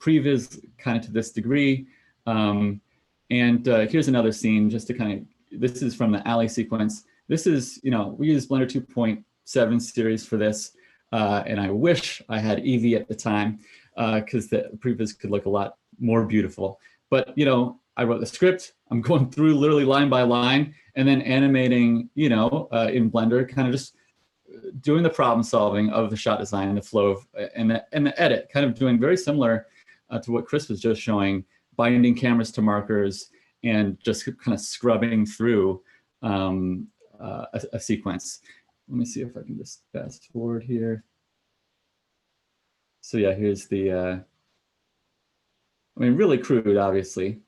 previs kind of to this degree. And here's another scene just to kind of, this is from the alley sequence. This is, we use Blender 2.7 series for this. And I wish I had Eevee at the time, because the previs could look a lot more beautiful. But, I wrote the script, I'm going through literally line by line, and then animating, in Blender, kind of just doing the problem solving of the shot design, the flow of, and the edit, kind of doing very similar to what Chris was just showing, binding cameras to markers and just kind of scrubbing through a sequence. Let me see if I can just fast forward here. So yeah, here's the, really crude, obviously,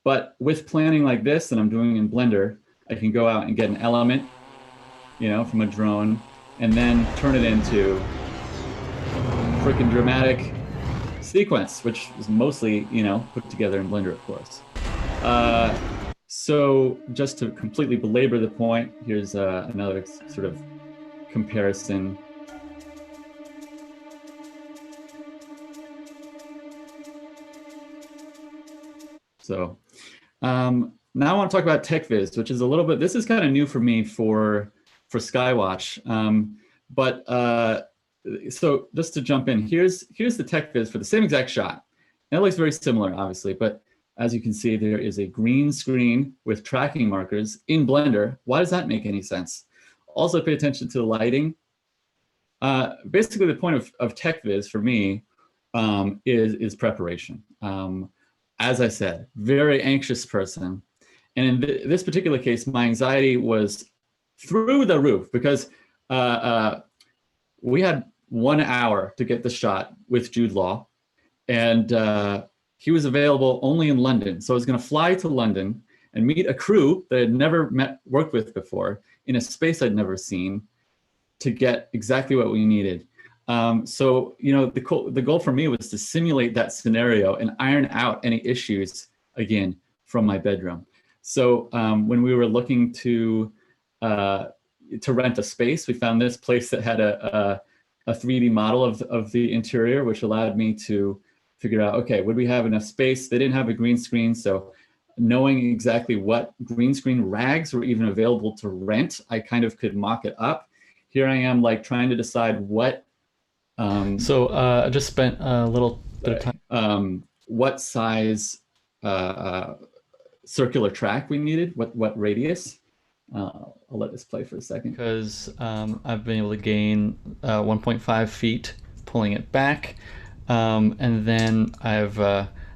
but with planning like this that I'm doing in Blender, I can go out and get an element, from a drone, and then turn it into a freaking dramatic sequence, which is mostly, put together in Blender, of course. So just to completely belabor the point, here's another sort of comparison. So now I want to talk about tech viz, which is a little bit, this is kind of new for me for Skywatch. So just to jump in, here's the tech viz for the same exact shot. And it looks very similar, obviously, but as you can see, there is a green screen with tracking markers in Blender. Why does that make any sense? Also pay attention to the lighting. Basically, the point of tech viz for me is preparation. As I said, very anxious person. And in this particular case, my anxiety was through the roof because we had 1 hour to get the shot with Jude Law. and he was available only in London. So I was going to fly to London and meet a crew that I'd never worked with before in a space I'd never seen to get exactly what we needed. So, you know, the goal for me was to simulate that scenario and iron out any issues, again, from my bedroom. So when we were looking to rent a space, we found this place that had a 3D model of the interior, which allowed me to figure out, okay, would we have enough space? They didn't have a green screen, so knowing exactly what green screen rags were even available to rent, I kind of could mock it up. Here I am, like, trying to decide what. I just spent a little bit of time. What size circular track we needed, what radius. I'll let this play for a second. Because I've been able to gain 1.5 feet, pulling it back. And then I've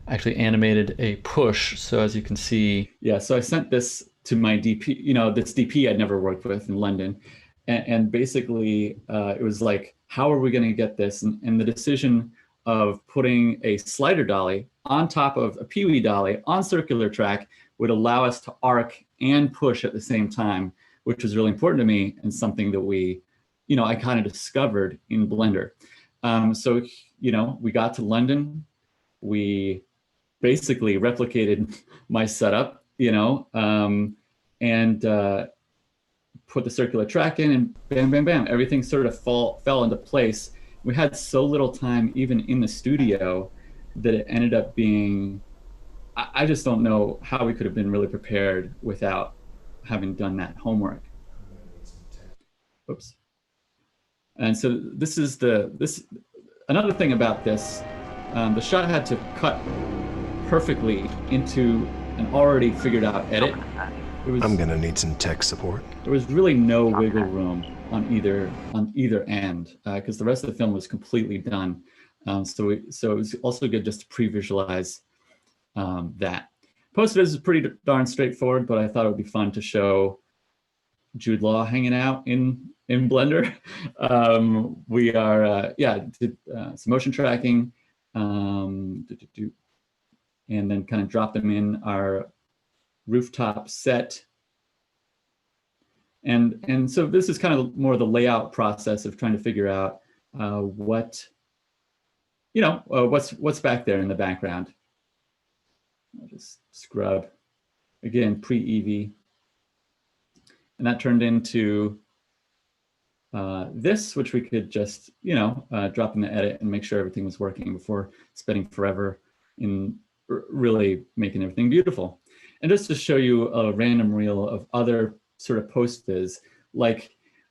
actually animated a push. So as you can see. Yeah, so I sent this to my DP, you know, this DP I'd never worked with in London. And basically it was like, how are we going to get this? And the decision of putting a slider dolly on top of a Pee-wee dolly on circular track would allow us to arc and push at the same time, which was really important to me and something that we, you know, I kind of discovered in Blender. So, you know, we got to London, we basically replicated my setup, you know, and put the circular track in, and bam, bam, bam, everything sort of fell into place. We had so little time even in the studio that it ended up being, I just don't know how we could have been really prepared without having done that homework. Oops. And so this is another thing about this, the shot had to cut perfectly into an already figured out edit. I'm gonna need some tech support. There was really no wiggle room on either end because the rest of the film was completely done. So it was also good just to pre-visualize that. Post-viz is pretty darn straightforward, but I thought it would be fun to show Jude Law hanging out in Blender. We are did some motion tracking, and then kind of drop them in our rooftop set. And so this is kind of more the layout process of trying to figure out what's back there in the background. I'll just scrub again, pre-EV, and that turned into this, which we could just drop in the edit and make sure everything was working before spending forever in really making everything beautiful. And just to show you a random reel of other sort of post-viz, like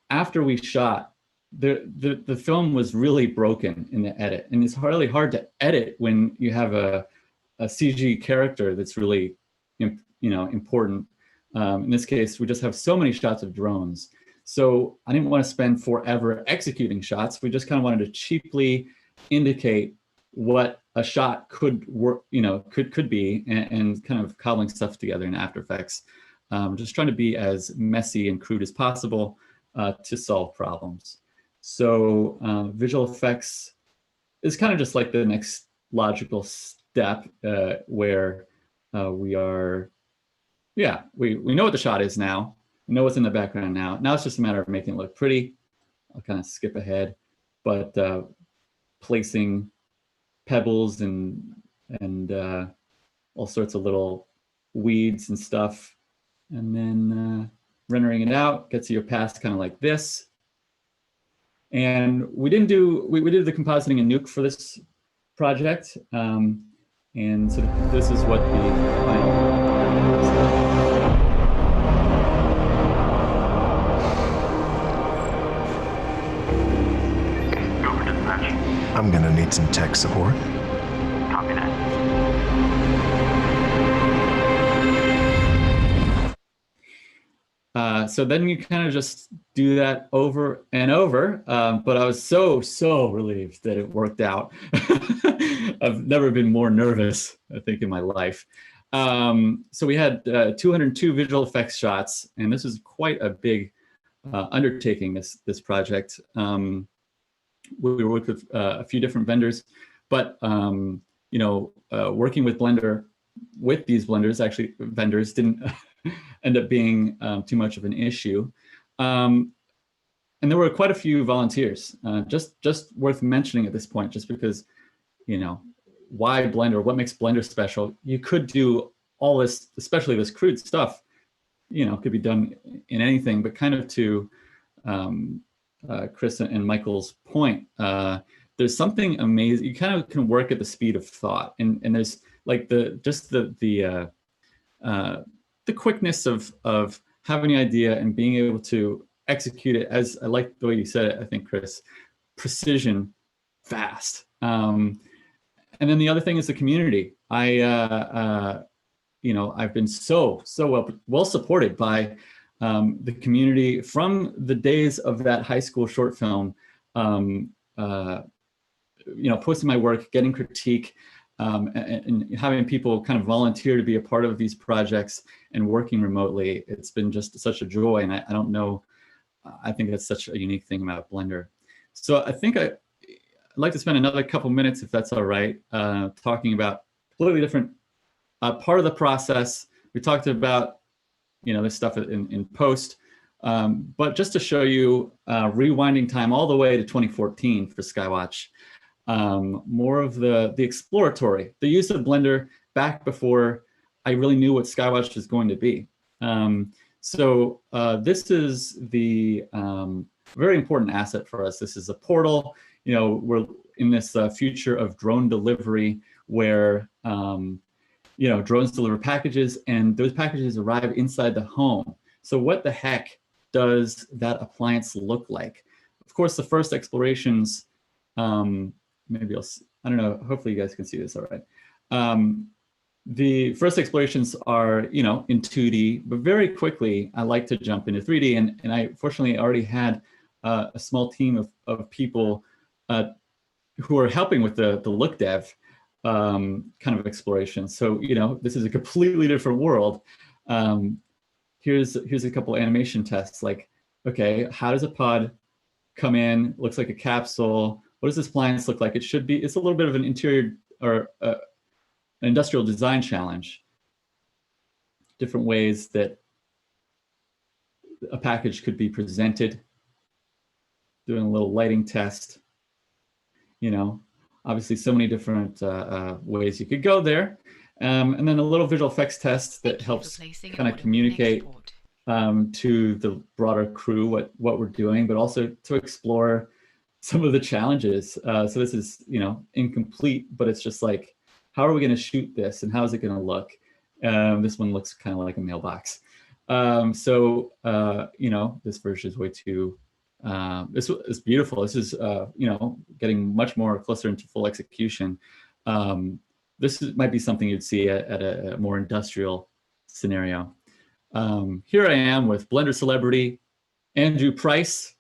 after we shot, the film was really broken in the edit, and it's really hard to edit when you have a CG character that's really important. In this case, we just have so many shots of drones, so I didn't want to spend forever executing shots. We just kind of wanted to cheaply indicate what a shot could work, could be, and kind of cobbling stuff together in After Effects. Just trying to be as messy and crude as possible to solve problems. So visual effects is kind of just like the next logical step where we are, we know what the shot is now, we know what's in the background now. Now it's just a matter of making it look pretty. I'll kind of skip ahead, but placing pebbles and all sorts of little weeds and stuff, and then rendering it out gets you a path kind of like this. And we didn't do, we did the compositing in Nuke for this project, and so this is what the final. I'm gonna need some tech support. Copy that. So then you kind of just do that over and over, but I was so relieved that it worked out. I've never been more nervous, I think, in my life. So we had 202 visual effects shots, and this is quite a big undertaking, this project. We worked with a few different vendors, but working with Blender, with these blenders, actually vendors, didn't end up being too much of an issue. And there were quite a few volunteers, just worth mentioning at this point, just because, why Blender? What makes Blender special? You could do all this, especially this crude stuff, could be done in anything, but kind of to Chris and Michael's point, there's something amazing. You kind of can work at the speed of thought, and there's like the quickness of having an idea and being able to execute it, as I like the way you said it, I think, Chris, precision, fast. And then the other thing is the community. I've been so well supported by the community from the days of that high school short film, posting my work, getting critique, and having people kind of volunteer to be a part of these projects and working remotely. It's been just such a joy, and I don't know, I think that's such a unique thing about Blender. So I think I'd like to spend another couple minutes, if that's all right, talking about a completely different part of the process. We talked about, this stuff in post, but just to show you rewinding time all the way to 2014 for Skywatch, more of the exploratory, the use of Blender back before I really knew what Skywatch was going to be. So this is the very important asset for us. This is a portal. We're in this future of drone delivery where drones deliver packages, and those packages arrive inside the home. So what the heck does that appliance look like? Of course, the first explorations, maybe I don't know, hopefully you guys can see this all right. The first explorations are, in 2D, but very quickly I like to jump into 3D, and I fortunately already had a small team of people who are helping with the look dev kind of exploration. So, this is a completely different world. Here's a couple animation tests, like, okay, how does a pod come in? Looks like a capsule. What does this appliance look like? It's a little bit of an interior or an industrial design challenge. Different ways that a package could be presented. Doing a little lighting test. Obviously so many different ways you could go there. And then a little visual effects test that helps kind of communicate to the broader crew what we're doing, but also to explore some of the challenges. So this is, incomplete, but it's just like, how are we going to shoot this and how is it going to look? This one looks kind of like a mailbox. This version is way too, this is beautiful. This is, getting much more closer into full execution. Might be something you'd see at a more industrial scenario. Here I am with Blender celebrity Andrew Price,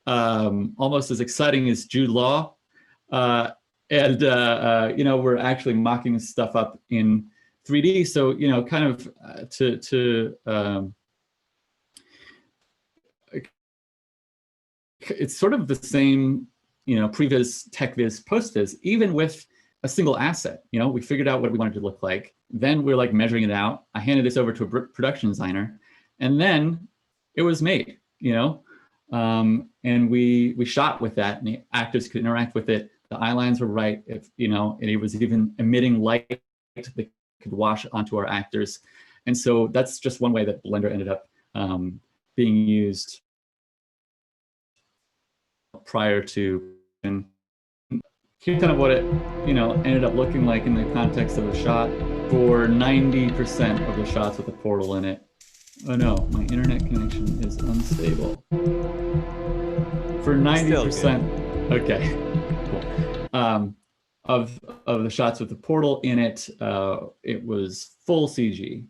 almost as exciting as Jude Law. We're actually mocking this stuff up in 3D. So, kind of it's sort of the same, previs, tech-viz, post-viz, even with a single asset. We figured out what we wanted to look like. Then we're like measuring it out. I handed this over to a production designer, and then it was made, and we shot with that, and the actors could interact with it. The eye lines were right. And it was even emitting light that could wash onto our actors. And so that's just one way that Blender ended up being used prior to. And here's kind of what it, ended up looking like in the context of a shot for 90% of the shots with the portal in it. Oh no, my internet connection is unstable. For 90%, okay, cool. Of the shots with the portal in it, it was full CG.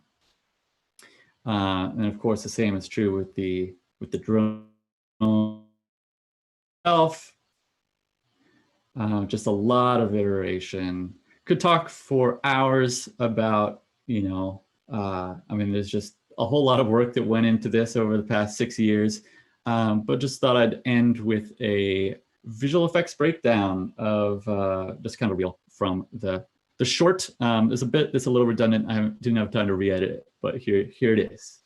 And of course, the same is true with the drone itself. Just a lot of iteration. Could talk for hours about, there's just a whole lot of work that went into this over the past 6 years. But just thought I'd end with a visual effects breakdown of just kind of real from the The short is it's a little redundant. I didn't have time to re-edit it, but here it is.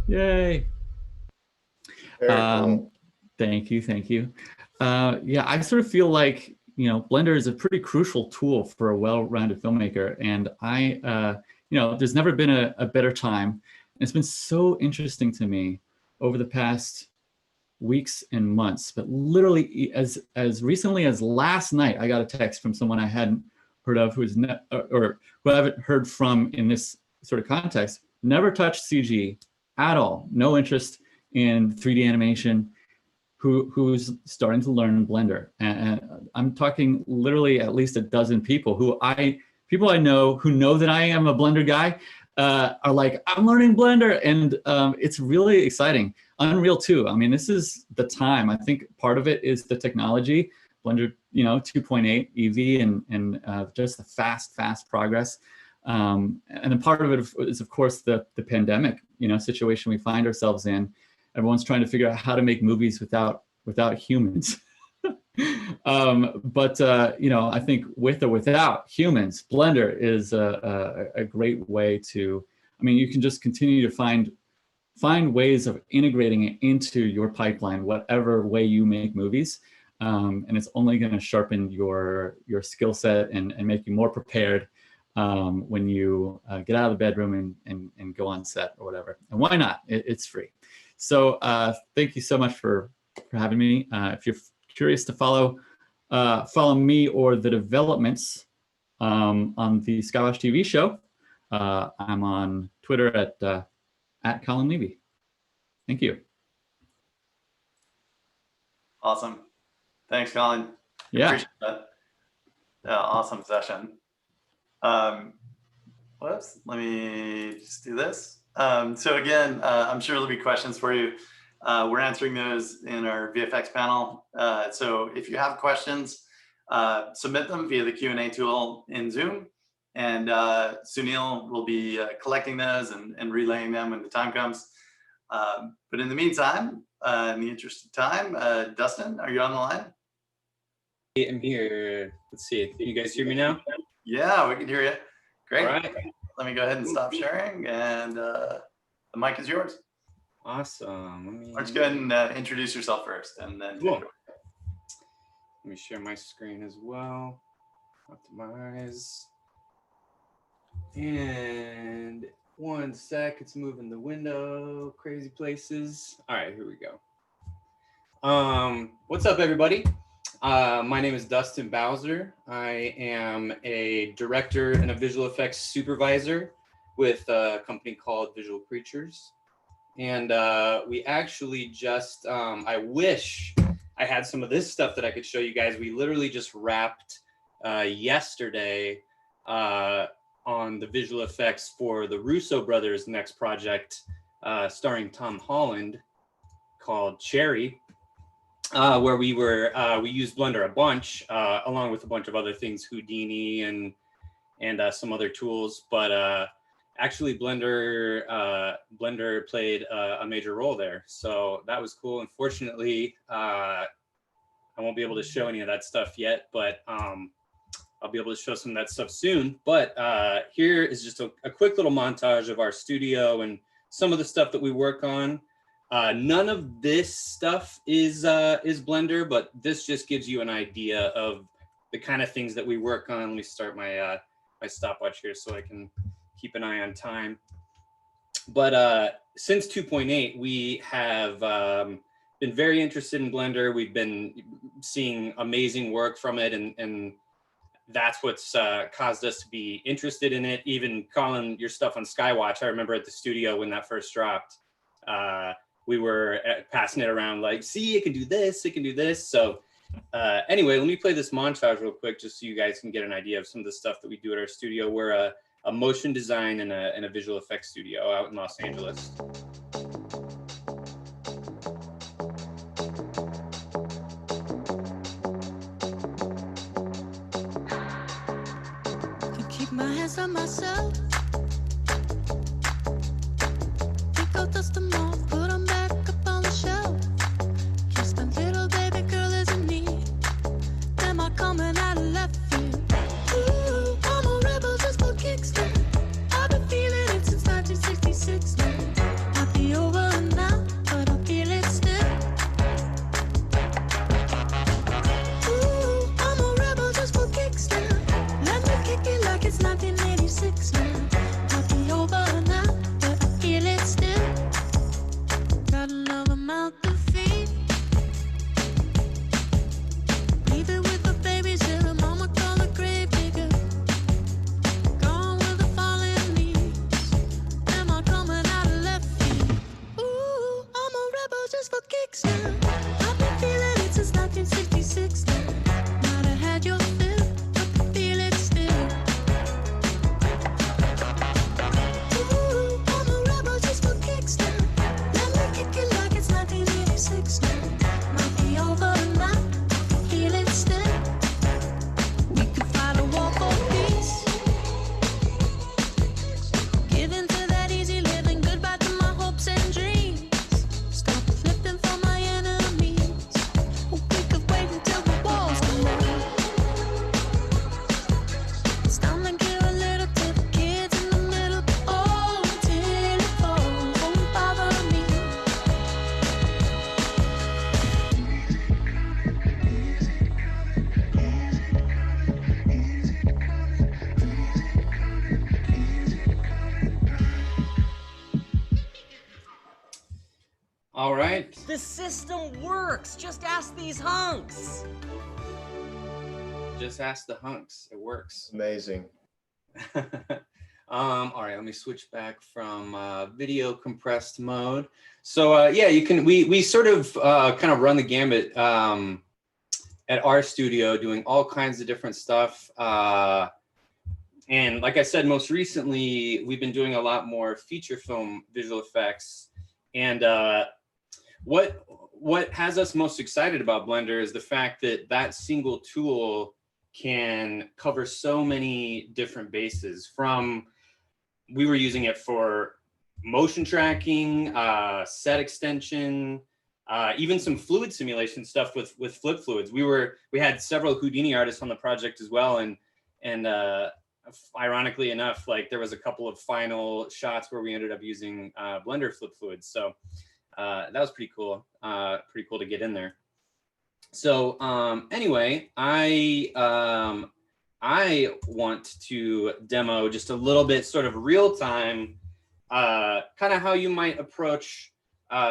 Yay. Cool. Thank you. Yeah, I sort of feel like, Blender is a pretty crucial tool for a well-rounded filmmaker. And there's never been a better time. And it's been so interesting to me over the past weeks and months, but literally as recently as last night, I got a text from someone I hadn't heard of, or who I haven't heard from in this sort of context, never touched CG at all, no interest in 3D animation, who's starting to learn Blender. And I'm talking literally at least a dozen people people I know who know that I am a Blender guy, are like, I'm learning Blender. And it's really exciting. Unreal too. I mean, this is the time. I think part of it is the technology, Blender, 2.8 EV and just the fast progress. And then part of it is, of course, the pandemic, situation we find ourselves in. Everyone's trying to figure out how to make movies without humans. But I think with or without humans, Blender is a great way to. I mean, you can just continue to find ways of integrating it into your pipeline, whatever way you make movies, and it's only going to sharpen your skill set and make you more prepared when you get out of the bedroom and go on set or whatever. And why not? It's free. So thank you so much for having me. If you're curious to follow me or the developments on the SIGGRAPH TV show, I'm on Twitter at Colin Levy. Thank you. Awesome. Thanks, Colin. Yeah. Appreciate that. Awesome session. Whoops, let me just do this. So again, I'm sure there'll be questions for you. We're answering those in our VFX panel. So if you have questions, submit them via the Q&A tool in Zoom. And Sunil will be collecting those and relaying them when the time comes. But in the meantime, in the interest of time, Dustin, are you on the line? I'm here. Let's see. Can you guys hear me now? Yeah, we can hear you. Great. All right. Let me go ahead and stop sharing, and the mic is yours. Awesome. Let's go ahead and introduce yourself first, and then. Cool. Let me share my screen as well. Optimize. And 1 sec, it's moving the window, crazy places. All right, here we go. What's up, everybody? My name is Dustin Bowser. I am a director and a visual effects supervisor with a company called Visual Creatures. And we actually just, I wish I had some of this stuff that I could show you guys. We literally just wrapped yesterday on the visual effects for the Russo brothers' next project, starring Tom Holland, called Cherry, where we used Blender a bunch, along with a bunch of other things, Houdini and some other tools. But actually, Blender played a major role there, so that was cool. Unfortunately, I won't be able to show any of that stuff yet, but I'll be able to show some of that stuff soon. But here is just a quick little montage of our studio and some of the stuff that we work on. None of this stuff is Blender, but this just gives you an idea of the kind of things that we work on. Let me start my my stopwatch here so I can keep an eye on time. But since 2.8, we have been very interested in Blender. We've been seeing amazing work from it, and that's what's caused us to be interested in it. Even Colin, your stuff on Skywatch, I remember at the studio when that first dropped, we were passing it around like, see, it can do this, it can do this. So anyway, let me play this montage real quick just so you guys can get an idea of some of the stuff that we do at our studio. We're a motion design and a visual effects studio out in Los Angeles. Can keep my hands on myself. Pick out dust them off, put them back up on the shelf. Yes, my little baby girl is in need. Am I coming out of left field? Ooh, I'm a rebel just for kicks now. I've been feeling it since 1966 now. Might be over now, but I feel it still. Ooh, I'm a rebel just for kicks now. Let me kick it like it's 1986 now. Might be over now, but I feel it still. Got another mouth to feed. Leaving with the babies till the mama call a grave digger. Gone with the fallen leaves. Am I coming out of left field? Ooh, I'm a rebel just for kicks now. I've been feeling it since 1966 now. Might have had your fill, but I feel it still. Ooh, I'm a rebel just for kicks now. Let me kick it like it's 1986 now. Might be over now, I feel it still. We could fight a war for peace. Give in to that easy living, goodbye to my hopes and dreams. Stop flipping for my enemies. We could wait until the walls come down. It's time to give a little to the kids in the middle. Oh, until it falls, won't bother me. All right. The system works. Just ask these hunks. Just ask the hunks. It works. Amazing. All right, let me switch back from video compressed mode. So yeah, you can. We sort of kind of run the gambit at our studio, doing all kinds of different stuff. And like I said, most recently we've been doing a lot more feature film visual effects. And what has us most excited about Blender is the fact that that single tool can cover so many different bases. From, we were using it for motion tracking, set extension, even some fluid simulation stuff with flip fluids. We had several Houdini artists on the project as well, and ironically enough, like there was a couple of final shots where we ended up using Blender flip fluids. So that was pretty cool. Pretty cool to get in there. So anyway, I want to demo just a little bit, sort of real time, kind of how you might approach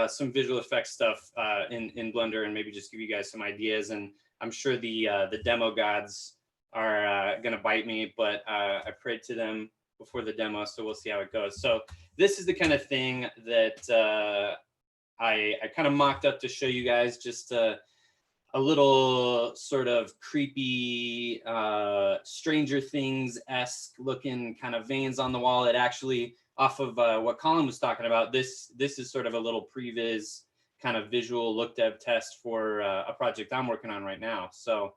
some visual effects stuff in Blender, and maybe just give you guys some ideas. And I'm sure the demo gods are gonna bite me, but I prayed to them before the demo, so we'll see how it goes. So this is the kind of thing that I kind of mocked up to show you guys, just a little sort of creepy Stranger Things-esque looking kind of veins on the wall. It actually, off of what Colin was talking about, this is sort of a little previs kind of visual look dev test for a project I'm working on right now. So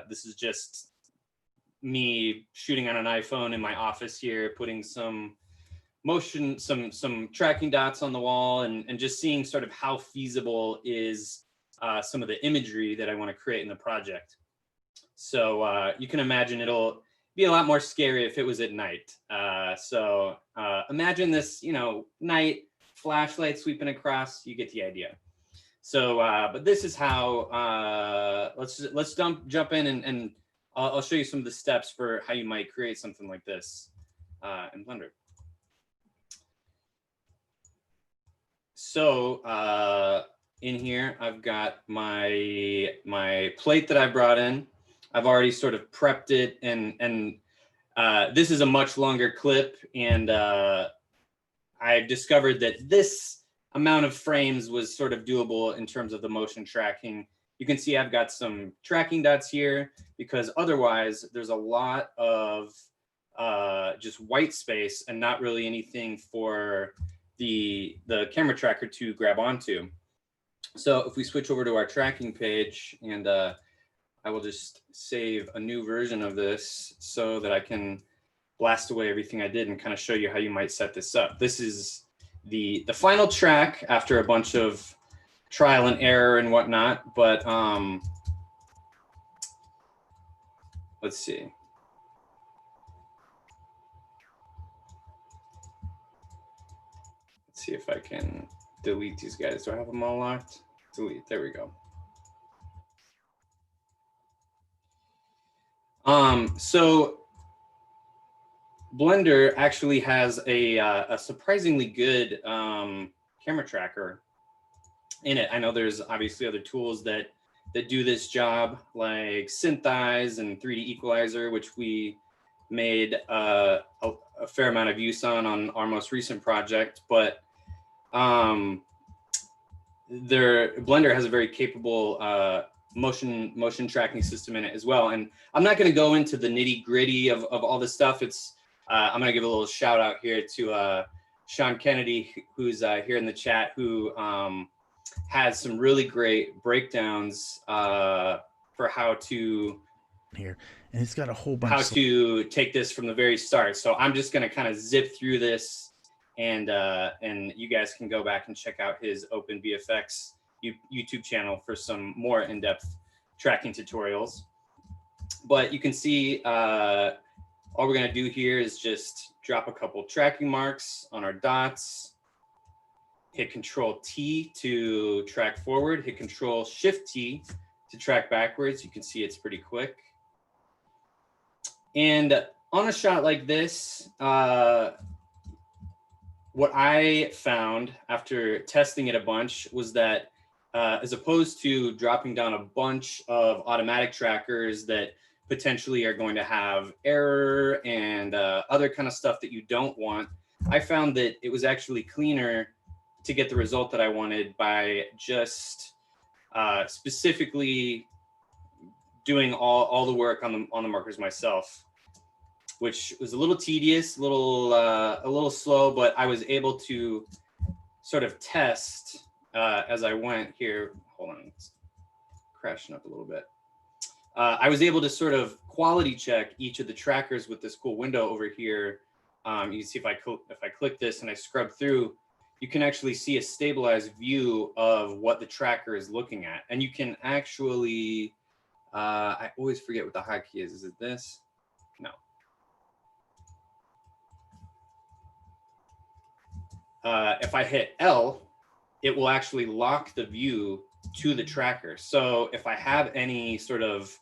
this is just me shooting on an iPhone in my office here, putting some motion, some tracking dots on the wall, and just seeing sort of how feasible is some of the imagery that I want to create in the project. So you can imagine it'll be a lot more scary if it was at night. So imagine this, you know, night, flashlight sweeping across, you get the idea. So, but this is how, let's jump in and I'll show you some of the steps for how you might create something like this in Blender. So in here, I've got my plate that I brought in. I've already sort of prepped it, and this is a much longer clip, and I've discovered that this amount of frames was sort of doable in terms of the motion tracking. You can see I've got some tracking dots here because otherwise there's a lot of just white space and not really anything for the camera tracker to grab onto. So if we switch over to our tracking page, and I will just save a new version of this so that I can blast away everything I did and kind of show you how you might set this up. This is the final track after a bunch of trial and error and whatnot, but let's see. Let's see if I can delete these guys. Do I have them all locked? Delete, there we go. So Blender actually has a surprisingly good camera tracker in it. I know there's obviously other tools that do this job, like Synthesize and 3D Equalizer, which we made a fair amount of use on our most recent project. But Blender has a very capable motion tracking system in it as well. And I'm not going to go into the nitty gritty of all this stuff. It's I'm going to give a little shout out here to Sean Kennedy, who's here in the chat, who has some really great breakdowns for how to here, and it's got a whole bunch how to take this from the very start. So I'm just going to kind of zip through this, and you guys can go back and check out his OpenVFX YouTube channel for some more in-depth tracking tutorials. But you can see all we're going to do here is just drop a couple tracking marks on our dots, hit Control-T to track forward, hit Control-Shift-T to track backwards. You can see it's pretty quick. And on a shot like this, what I found after testing it a bunch was that as opposed to dropping down a bunch of automatic trackers that potentially are going to have error and other kind of stuff that you don't want, I found that it was actually cleaner to get the result that I wanted by just specifically doing all the work on the markers myself, which was a little tedious, a little slow, but I was able to sort of test as I went here. Hold on, it's crashing up a little bit. I was able to sort of quality check each of the trackers with this cool window over here. You can see if I click this and I scrub through, you can actually see a stabilized view of what the tracker is looking at. And you can actually, I always forget what the hotkey is. Is it this? No. If I hit L, it will actually lock the view to the tracker. So if I have any sort of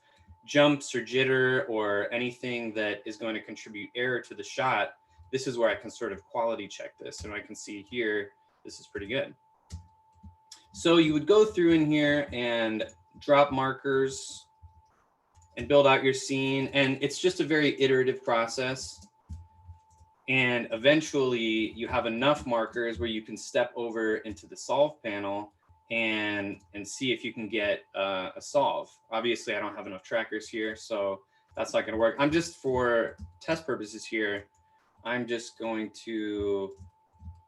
jumps or jitter or anything that is going to contribute error to the shot, this is where I can sort of quality check this. And I can see here, this is pretty good. So you would go through in here and drop markers and build out your scene. And it's just a very iterative process. And eventually you have enough markers where you can step over into the solve panel and see if you can get a solve. Obviously I don't have enough trackers here, so that's not gonna work. I'm just, for test purposes here, I'm just going to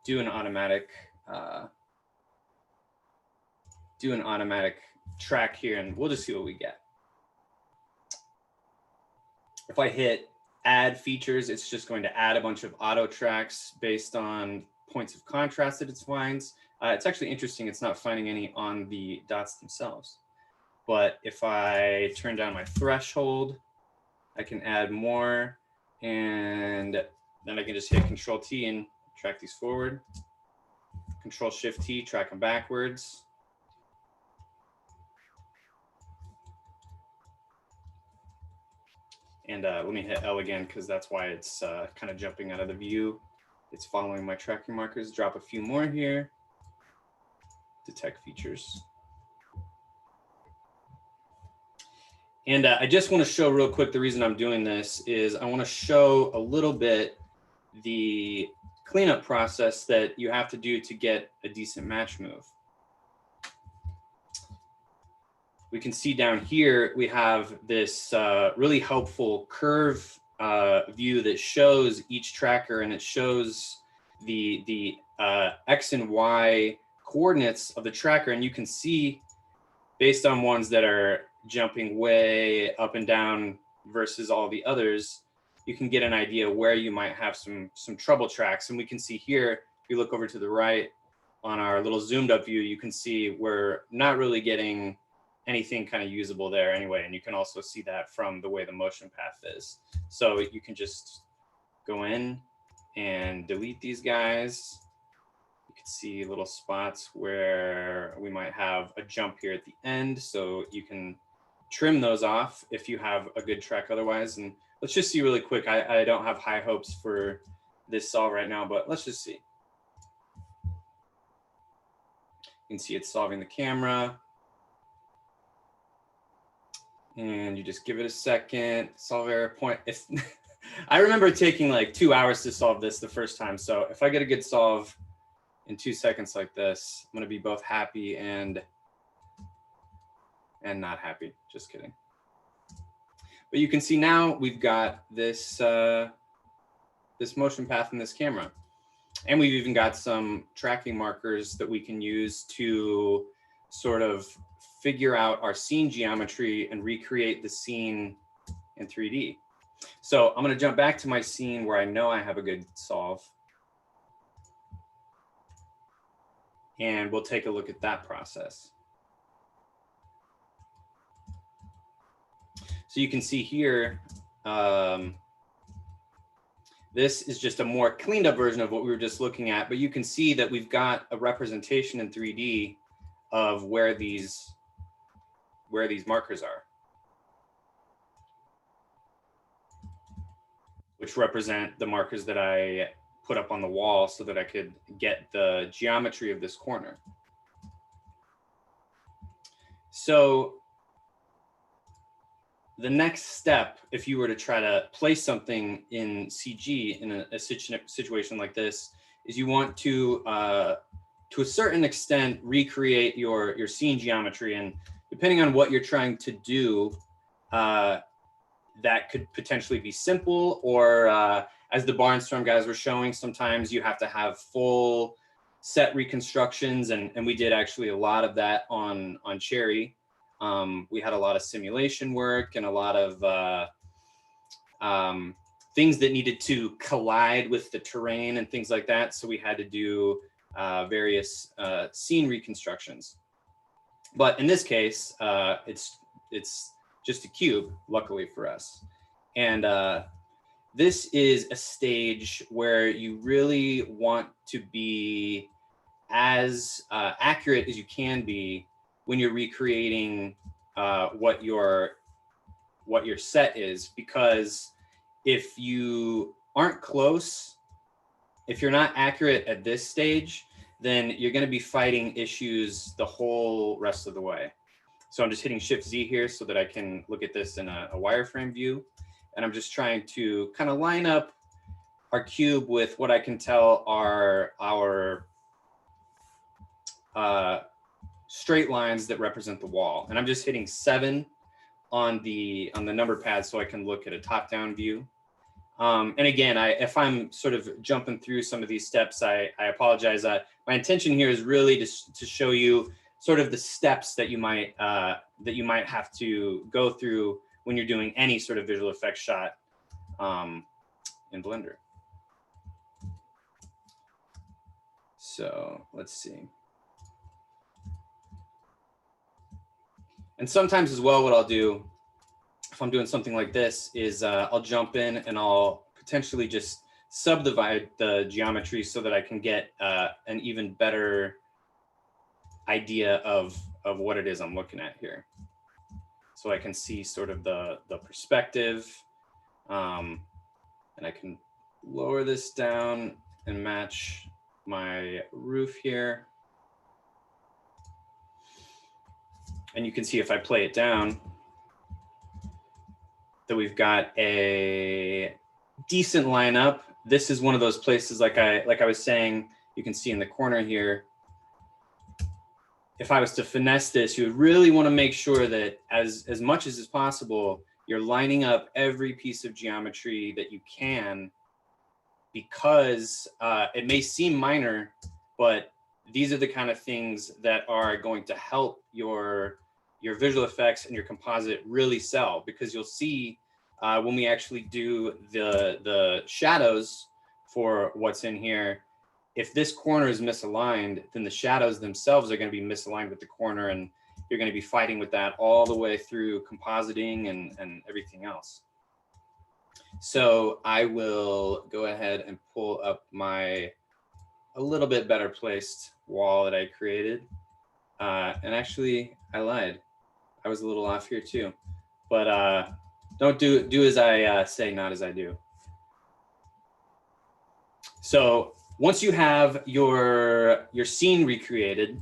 do an automatic track here, and we'll just see what we get. If I hit add features, it's just going to add a bunch of auto tracks based on points of contrast that it finds. It's actually interesting, it's not finding any on the dots themselves. but if I turn down my threshold, I can add more, and then I can just hit Control T and track these forward. Control Shift T, track them backwards. And let me hit L again, because that's why it's kind of jumping out of the view. It's following my tracking markers. Drop a few more here. Detect features. And I just want to show real quick, the reason I'm doing this is I want to show a little bit the cleanup process that you have to do to get a decent match move. We can see down here, we have this really helpful curve view that shows each tracker, and it shows the X and Y coordinates of the tracker. And you can see, based on ones that are jumping way up and down versus all the others, you can get an idea where you might have some trouble tracks. And we can see here, if you look over to the right on our little zoomed up view, you can see we're not really getting anything kind of usable there anyway. And you can also see that from the way the motion path is. So you can just go in and delete these guys. You can see little spots where we might have a jump here at the end. So you can trim those off if you have a good track otherwise. And let's just see really quick. I don't have high hopes for this solve right now, but let's just see. You can see it's solving the camera. And you just give it a second, solve error point. If I remember taking like 2 hours to solve this the first time. So if I get a good solve in 2 seconds like this, I'm gonna be both happy and not happy, just kidding. But you can see now we've got this, this motion path in this camera. And we've even got some tracking markers that we can use to sort of figure out our scene geometry and recreate the scene in 3D. So I'm going to jump back to my scene where I know I have a good solve. And we'll take a look at that process. So you can see here, this is just a more cleaned up version of what we were just looking at, but you can see that we've got a representation in 3D of where these markers are, which represent the markers that I put up on the wall so that I could get the geometry of this corner. So the next step, if you were to try to place something in CG in a situation like this, is you want to a certain extent, recreate your scene geometry. And depending on what you're trying to do, that could potentially be simple, or as the Barnstorm guys were showing, sometimes you have to have full set reconstructions. And we did actually a lot of that on Cherry. We had a lot of simulation work and a lot of things that needed to collide with the terrain and things like that. So we had to do various scene reconstructions. But in this case, it's just a cube, luckily for us. And this is a stage where you really want to be as accurate as you can be when you're recreating what your set is, because if you aren't close, if you're not accurate at this stage, then you're going to be fighting issues the whole rest of the way. So I'm just hitting Shift Z here so that I can look at this in a wireframe view. And I'm just trying to kind of line up our cube with what I can tell are our straight lines that represent the wall. And I'm just hitting 7 on the number pad so I can look at a top-down view. And again, if I'm sort of jumping through some of these steps, I apologize. My intention here is really to show you sort of the steps that you might have to go through when you're doing any sort of visual effects shot in Blender. So let's see. And sometimes as well, what I'll do if I'm doing something like this is I'll jump in and I'll potentially just subdivide the geometry so that I can get an even better idea of what it is I'm looking at here. So I can see sort of the perspective, and I can lower this down and match my roof here. And you can see if I play it down that we've got a decent lineup. This is one of those places, like I was saying, you can see in the corner here. If I was to finesse this, you would really want to make sure that as much as is possible, you're lining up every piece of geometry that you can, because it may seem minor, but these are the kind of things that are going to help your visual effects and your composite really sell, because you'll see when we actually do the shadows for what's in here, if this corner is misaligned, then the shadows themselves are going to be misaligned with the corner, and you're going to be fighting with that all the way through compositing and everything else. So I will go ahead and pull up a little bit better placed wall that I created. And actually, I lied. I was a little off here too. But don't do as I say, not as I do. So once you have your scene recreated,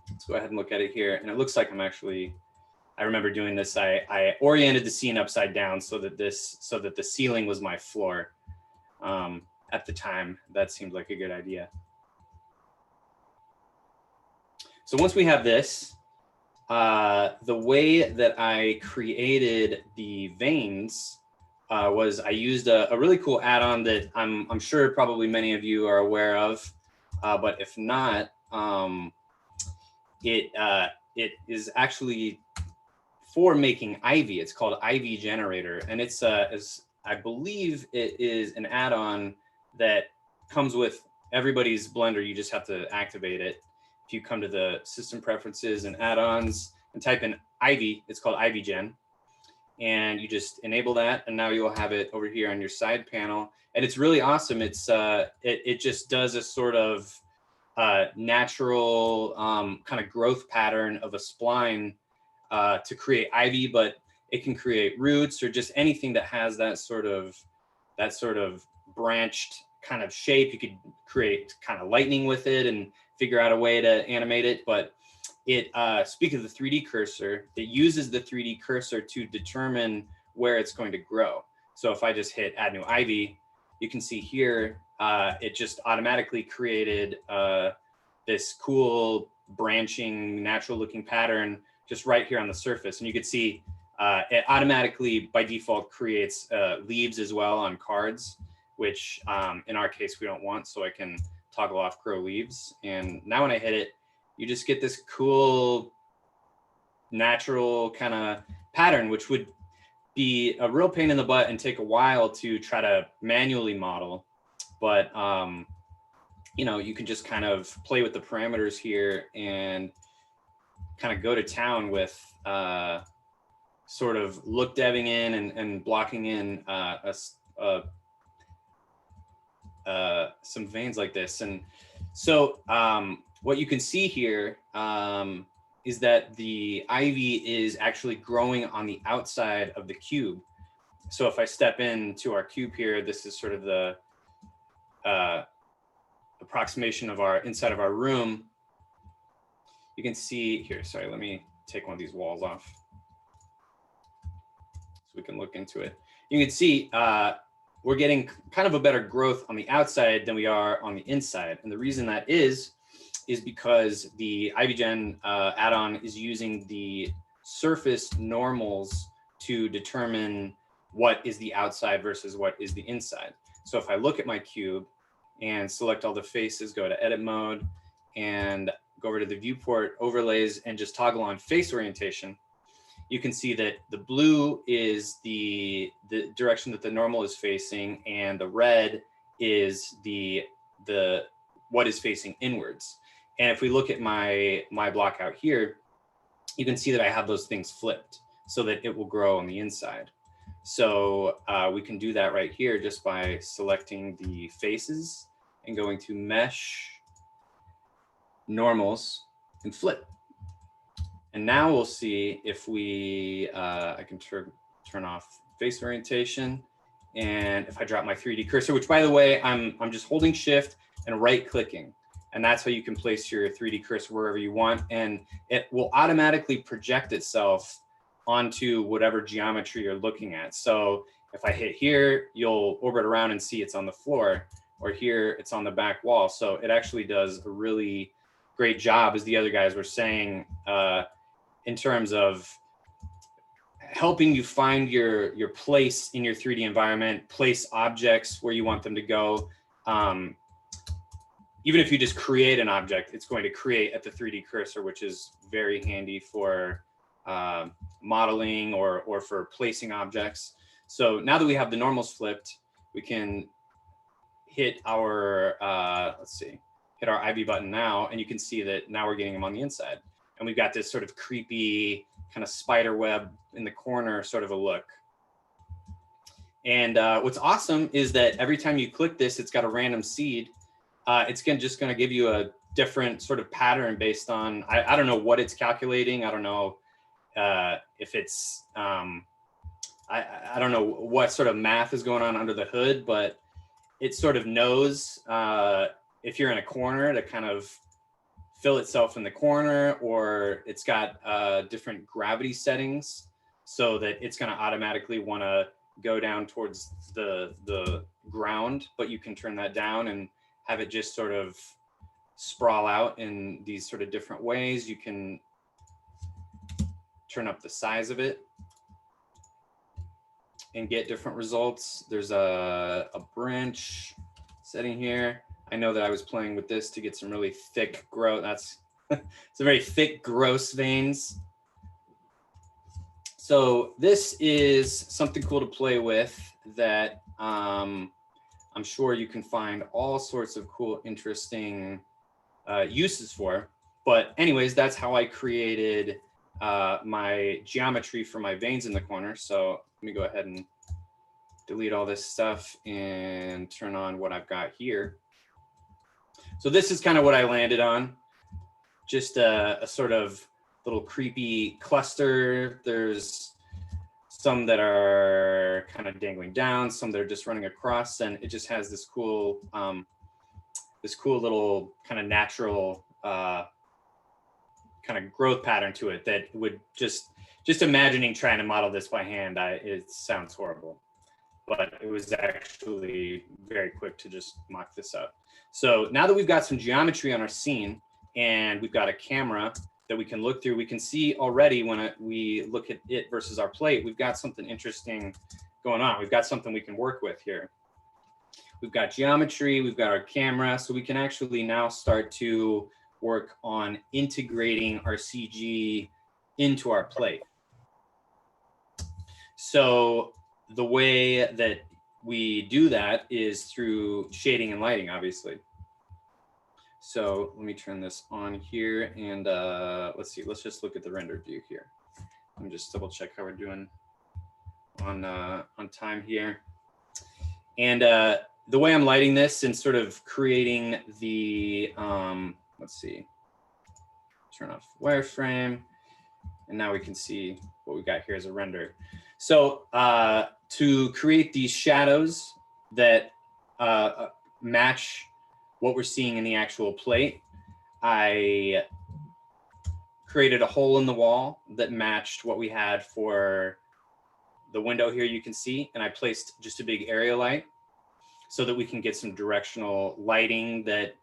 let's go ahead and look at it here. And it looks like I remember doing this. I oriented the scene upside down so that the ceiling was my floor. At the time, that seemed like a good idea. So once we have this, the way that I created the veins was I used a really cool add-on that I'm sure probably many of you are aware of, but if not, it is actually for making Ivy. It's called Ivy Generator, and it's I believe it is an add-on that comes with everybody's Blender. You just have to activate it. If you come to the system preferences and add-ons and type in Ivy, it's called Ivy Gen, and you just enable that, and now you'll have it over here on your side panel. And it's really awesome. It's it just does a sort of natural kind of growth pattern of a spline to create ivy, but it can create roots or just anything that has that sort of branched kind of shape. You could create kind of lightning with it and figure out a way to animate it. But it, speaking of the 3D cursor, it uses the 3D cursor to determine where it's going to grow. So if I just hit add new ivy, you can see here, it just automatically created this cool branching, natural looking pattern just right here on the surface. And you can see it automatically by default creates leaves as well on cards, which in our case we don't want. So I can toggle off grow leaves. And now when I hit it, you just get this cool natural kind of pattern, which would be a real pain in the butt and take a while to try to manually model. But you know, you can just kind of play with the parameters here and kind of go to town with sort of look deving in and blocking in some veins like this. And so what you can see here is that the ivy is actually growing on the outside of the cube. So if I step into our cube here, this is sort of the approximation of our inside of our room. You can see here, sorry, let me take one of these walls off so we can look into it. You can see we're getting kind of a better growth on the outside than we are on the inside. And the reason that is because the IvyGen add-on is using the surface normals to determine what is the outside versus what is the inside. So if I look at my cube and select all the faces, go to edit mode and go over to the viewport overlays and just toggle on face orientation, you can see that the blue is the direction that the normal is facing, and the red is the what is facing inwards. And if we look at my block out here, you can see that I have those things flipped so that it will grow on the inside. So we can do that right here just by selecting the faces and going to mesh, normals, and flip. And now we'll see if we, I can turn off face orientation. And if I drop my 3D cursor, which by the way, I'm just holding shift and right clicking. And that's how you can place your 3D cursor wherever you want. And it will automatically project itself onto whatever geometry you're looking at. So if I hit here, you'll orbit around and see it's on the floor, or here it's on the back wall. So it actually does a really great job, as the other guys were saying, in terms of helping you find your place in your 3D environment, place objects where you want them to go. Even if you just create an object, it's going to create at the 3D cursor, which is very handy for modeling or for placing objects. So now that we have the normals flipped, we can hit our, hit our IV button now, and you can see that now we're getting them on the inside. And we've got this sort of creepy kind of spider web in the corner sort of a look. And what's awesome is that every time you click this, it's got a random seed. It's just going to give you a different sort of pattern based on, I don't know what it's calculating. I don't know if it's, I don't know what sort of math is going on under the hood, but it sort of knows if you're in a corner to kind of fill itself in the corner, or it's got different gravity settings so that it's going to automatically want to go down towards the ground, but you can turn that down and have it just sort of sprawl out in these sort of different ways. You can turn up the size of it and get different results. There's a branch setting here. I know that I was playing with this to get some really thick growth. That's some very thick, gross veins. So this is something cool to play with that I'm sure you can find all sorts of cool, interesting uses for. But anyways, that's how I created my geometry for my veins in the corner. So let me go ahead and delete all this stuff and turn on what I've got here. So this is kind of what I landed on. Just a sort of little creepy cluster. There's some that are kind of dangling down, some that are just running across, and it just has this cool little kind of natural kind of growth pattern to it that would just imagining trying to model this by hand, it sounds horrible, but it was actually very quick to just mock this up. So now that we've got some geometry on our scene and we've got a camera that we can look through, we can see already when we look at it versus our plate, we've got something interesting going on. We've got something we can work with here. We've got geometry, we've got our camera, so we can actually now start to work on integrating our CG into our plate. So the way that we do that is through shading and lighting, obviously. So let me turn this on here and let's see, let's just look at the render view here. Let me just double check how we're doing on time here. And the way I'm lighting this and sort of creating the, let's see, turn off wireframe. And now we can see what we got here as a render. So to create these shadows that match what we're seeing in the actual plate, I created a hole in the wall that matched what we had for the window here you can see, and I placed just a big area light so that we can get some directional lighting that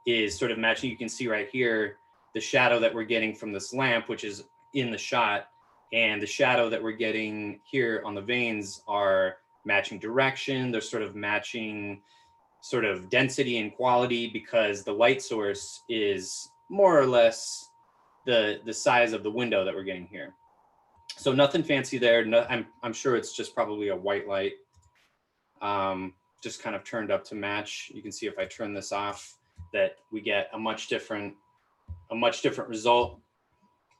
is sort of matching. You can see right here the shadow that we're getting from this lamp, which is in the shot, and the shadow that we're getting here on the veins are matching direction. They're sort of matching sort of density and quality because the light source is more or less the size of the window that we're getting here. So nothing fancy there. No, I'm sure it's just probably a white light, just kind of turned up to match. You can see if I turn this off that we get a much different result.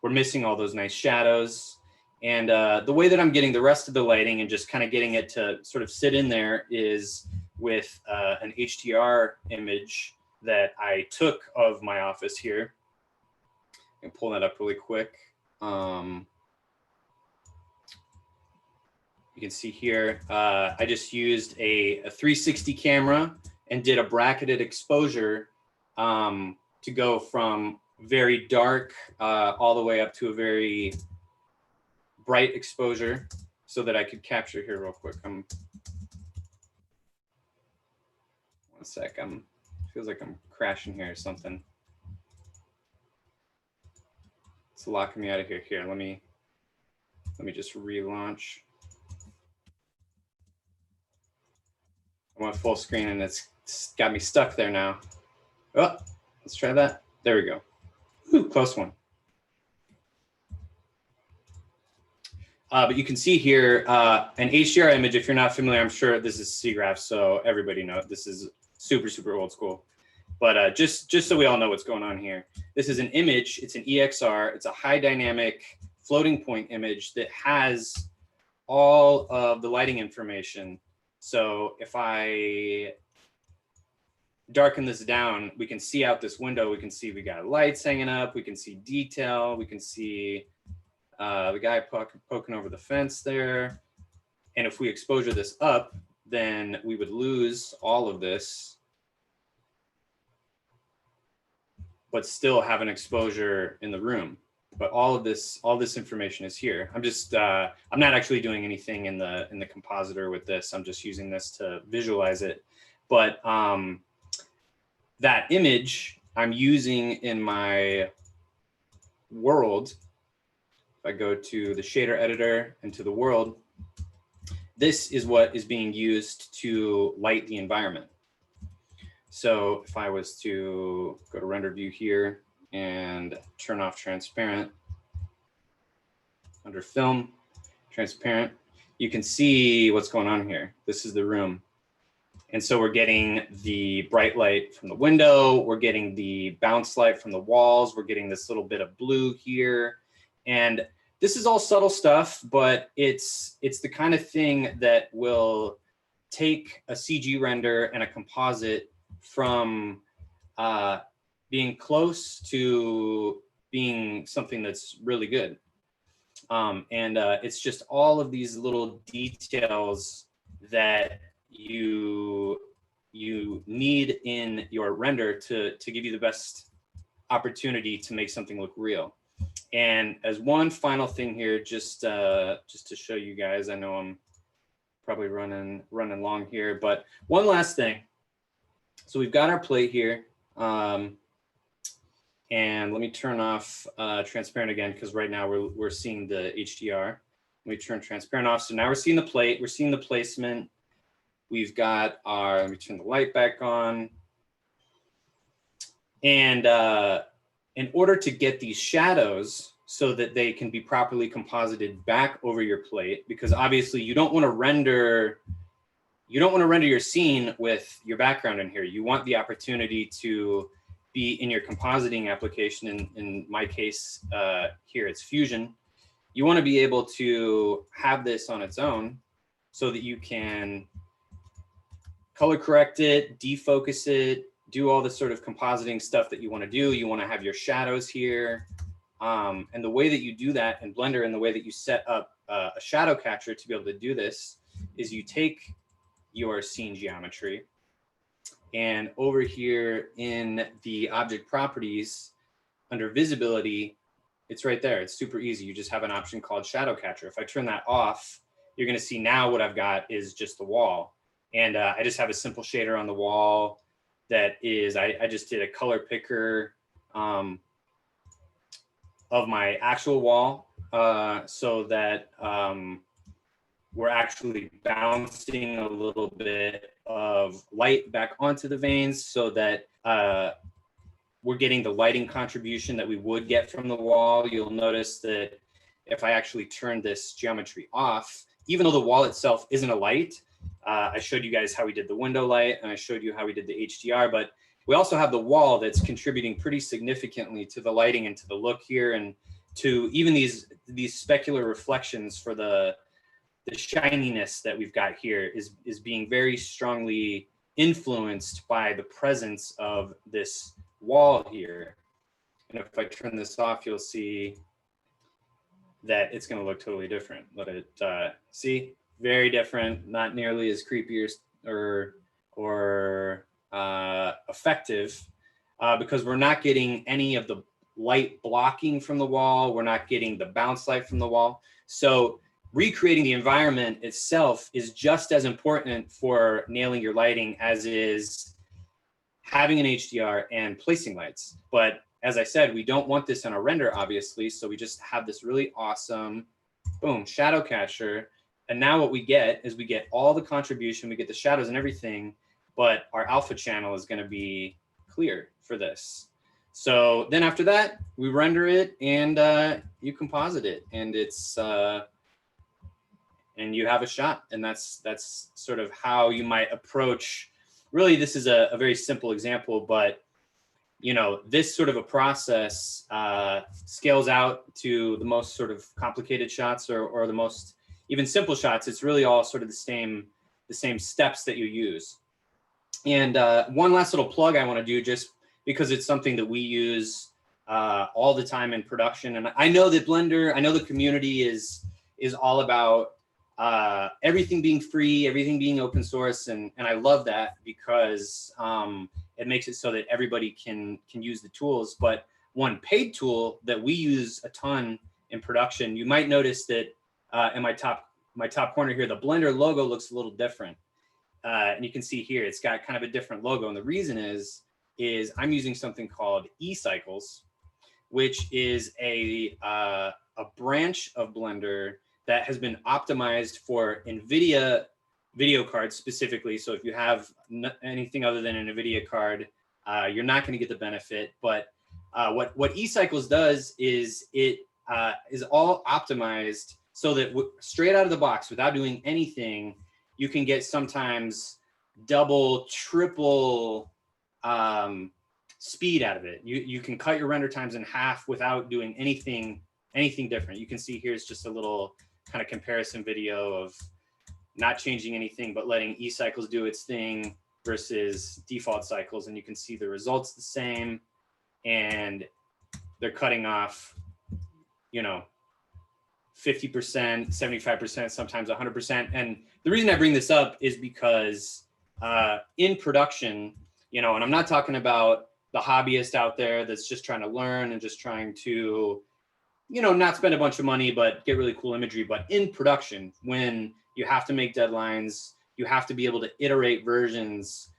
we're missing all those nice shadows. And the way that I'm getting the rest of the lighting and just kind of getting it to sort of sit in there is with an HDR image that I took of my office here. I can pull that up really quick. You can see here, I just used a 360 camera and did a bracketed exposure to go from very dark all the way up to a very bright exposure so that I could capture here real quick. One sec, feels like I'm crashing here or something. It's locking me out of here. Here, let me just relaunch. I went full screen and it's got me stuck there now. Oh, let's try that. There we go. Ooh, close one. But you can see here an HDR image. If you're not familiar, I'm sure this is SIGGRAPH, so everybody knows this is super, super old school. But just so we all know what's going on here, this is an image. It's an EXR. It's a high dynamic floating point image that has all of the lighting information. So if I darken this down, we can see out this window. We can see we got lights hanging up. We can see detail. We can see the guy poking over the fence there. And if we exposure this up, then we would lose all of this, but still have an exposure in the room. But all this information is here. I'm just, I'm not actually doing anything in the compositor with this. I'm just using this to visualize it. But that image I'm using in my world. If I go to the shader editor and to the world, this is what is being used to light the environment. So if I was to go to render view here and turn off transparent, under film, transparent, you can see what's going on here. This is the room. And so we're getting the bright light from the window, we're getting the bounce light from the walls, we're getting this little bit of blue here. And this is all subtle stuff, but it's the kind of thing that will take a CG render and a composite from being close to being something that's really good. It's just all of these little details that you need in your render to give you the best opportunity to make something look real. And as one final thing here, just to show you guys, I know I'm probably running long here, but one last thing. So we've got our plate here. And let me turn off transparent again, because right now we're seeing the HDR. Let me turn transparent off. So now we're seeing the plate, we're seeing the placement. We've got our, let me turn the light back on. And in order to get these shadows so that they can be properly composited back over your plate, because obviously you don't want to render your scene with your background in here. You want the opportunity to be in your compositing application. In my case, here it's Fusion. You want to be able to have this on its own so that you can color correct it, defocus it, do all the sort of compositing stuff that you want to do. You want to have your shadows here. And the way that you do that in Blender and the way that you set up a shadow catcher to be able to do this is you take your scene geometry, and over here in the object properties under visibility, it's right there. It's super easy. You just have an option called shadow catcher. If I turn that off, you're going to see now what I've got is just the wall. And I just have a simple shader on the wall that is, I just did a color picker of my actual wall so that we're actually bouncing a little bit of light back onto the veins so that we're getting the lighting contribution that we would get from the wall. You'll notice that if I actually turn this geometry off, even though the wall itself isn't a light, I showed you guys how we did the window light and I showed you how we did the HDR, but we also have the wall that's contributing pretty significantly to the lighting and to the look here. And to even these specular reflections for the shininess that we've got here is being very strongly influenced by the presence of this wall here. And if I turn this off, you'll see that it's going to look totally different. Let it see, very different, not nearly as creepy or effective, because we're not getting any of the light blocking from the wall. We're not getting the bounce light from the wall. So recreating the environment itself is just as important for nailing your lighting as is having an HDR and placing lights. But as I said, we don't want this in our render, obviously. So we just have this really awesome, boom, shadow catcher. And now what we get is we get all the contribution, we get the shadows and everything, but our alpha channel is going to be clear for this. So then after that, we render it and you composite it, and it's and you have a shot. And that's sort of how you might approach. Really, this is a very simple example, but you know, this sort of a process scales out to the most sort of complicated shots or the most even simple shots. It's really all sort of the same steps that you use. And one last little plug I want to do, just because it's something that we use all the time in production. And I know that Blender, I know the community is all about everything being free, everything being open source. And I love that because it makes it so that everybody can use the tools. But one paid tool that we use a ton in production, you might notice that in my top corner here, the Blender logo looks a little different. And you can see here, it's got kind of a different logo. And the reason is I'm using something called eCycles, which is a branch of Blender that has been optimized for NVIDIA video cards specifically. So if you have anything other than an NVIDIA card, you're not going to get the benefit. But what eCycles does is it is all optimized so that straight out of the box, without doing anything, you can get sometimes double, triple speed out of it. You can cut your render times in half without doing anything different. You can see here's just a little kind of comparison video of not changing anything, but letting eCycles do its thing versus default cycles. And you can see the results the same, and they're cutting off, 50%, 75%, sometimes 100%. And the reason I bring this up is because in production, and I'm not talking about the hobbyist out there that's just trying to learn and just trying to, not spend a bunch of money, but get really cool imagery. But in production, when you have to make deadlines, you have to be able to iterate versions.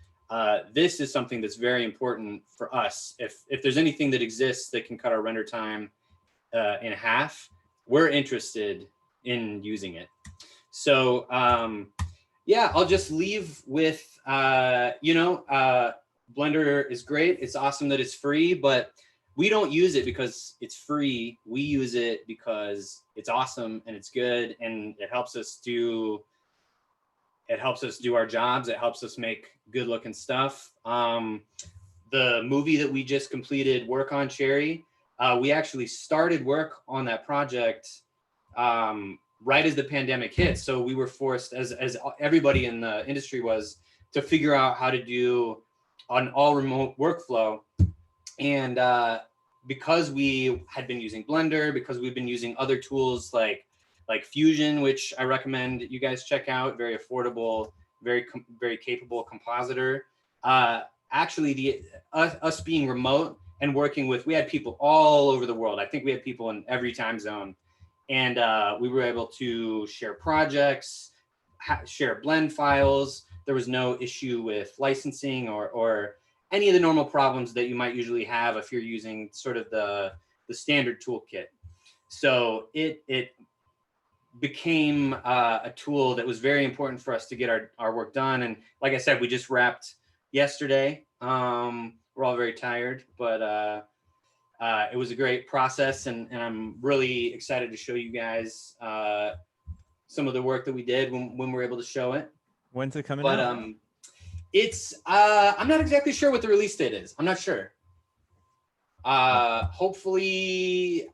This is something that's very important for us. If there's anything that exists that can cut our render time in half, we're interested in using it. So yeah, I'll just leave with, Blender is great. It's awesome that it's free, but we don't use it because it's free. We use it because it's awesome and it's good, and it helps us do our jobs. It helps us make good looking stuff. The movie that we just completed work on, Cherry, we actually started work on that project right as the pandemic hit. So we were forced, as everybody in the industry was, to figure out how to do an all remote workflow. And because we had been using Blender, because we've been using other tools like Fusion, which I recommend you guys check out, very affordable, very capable compositor. Actually, us being remote and working with, we had people all over the world. I think we had people in every time zone. And we were able to share projects, share blend files. There was no issue with licensing or any of the normal problems that you might usually have if you're using sort of the standard toolkit. So it became a tool that was very important for us to get our work done. And like I said, we just wrapped yesterday. We're all very tired, but it was a great process, and I'm really excited to show you guys some of the work that we did when we were able to show it. When's it coming out? It's I'm not exactly sure what the release date is. I'm not sure. Hopefully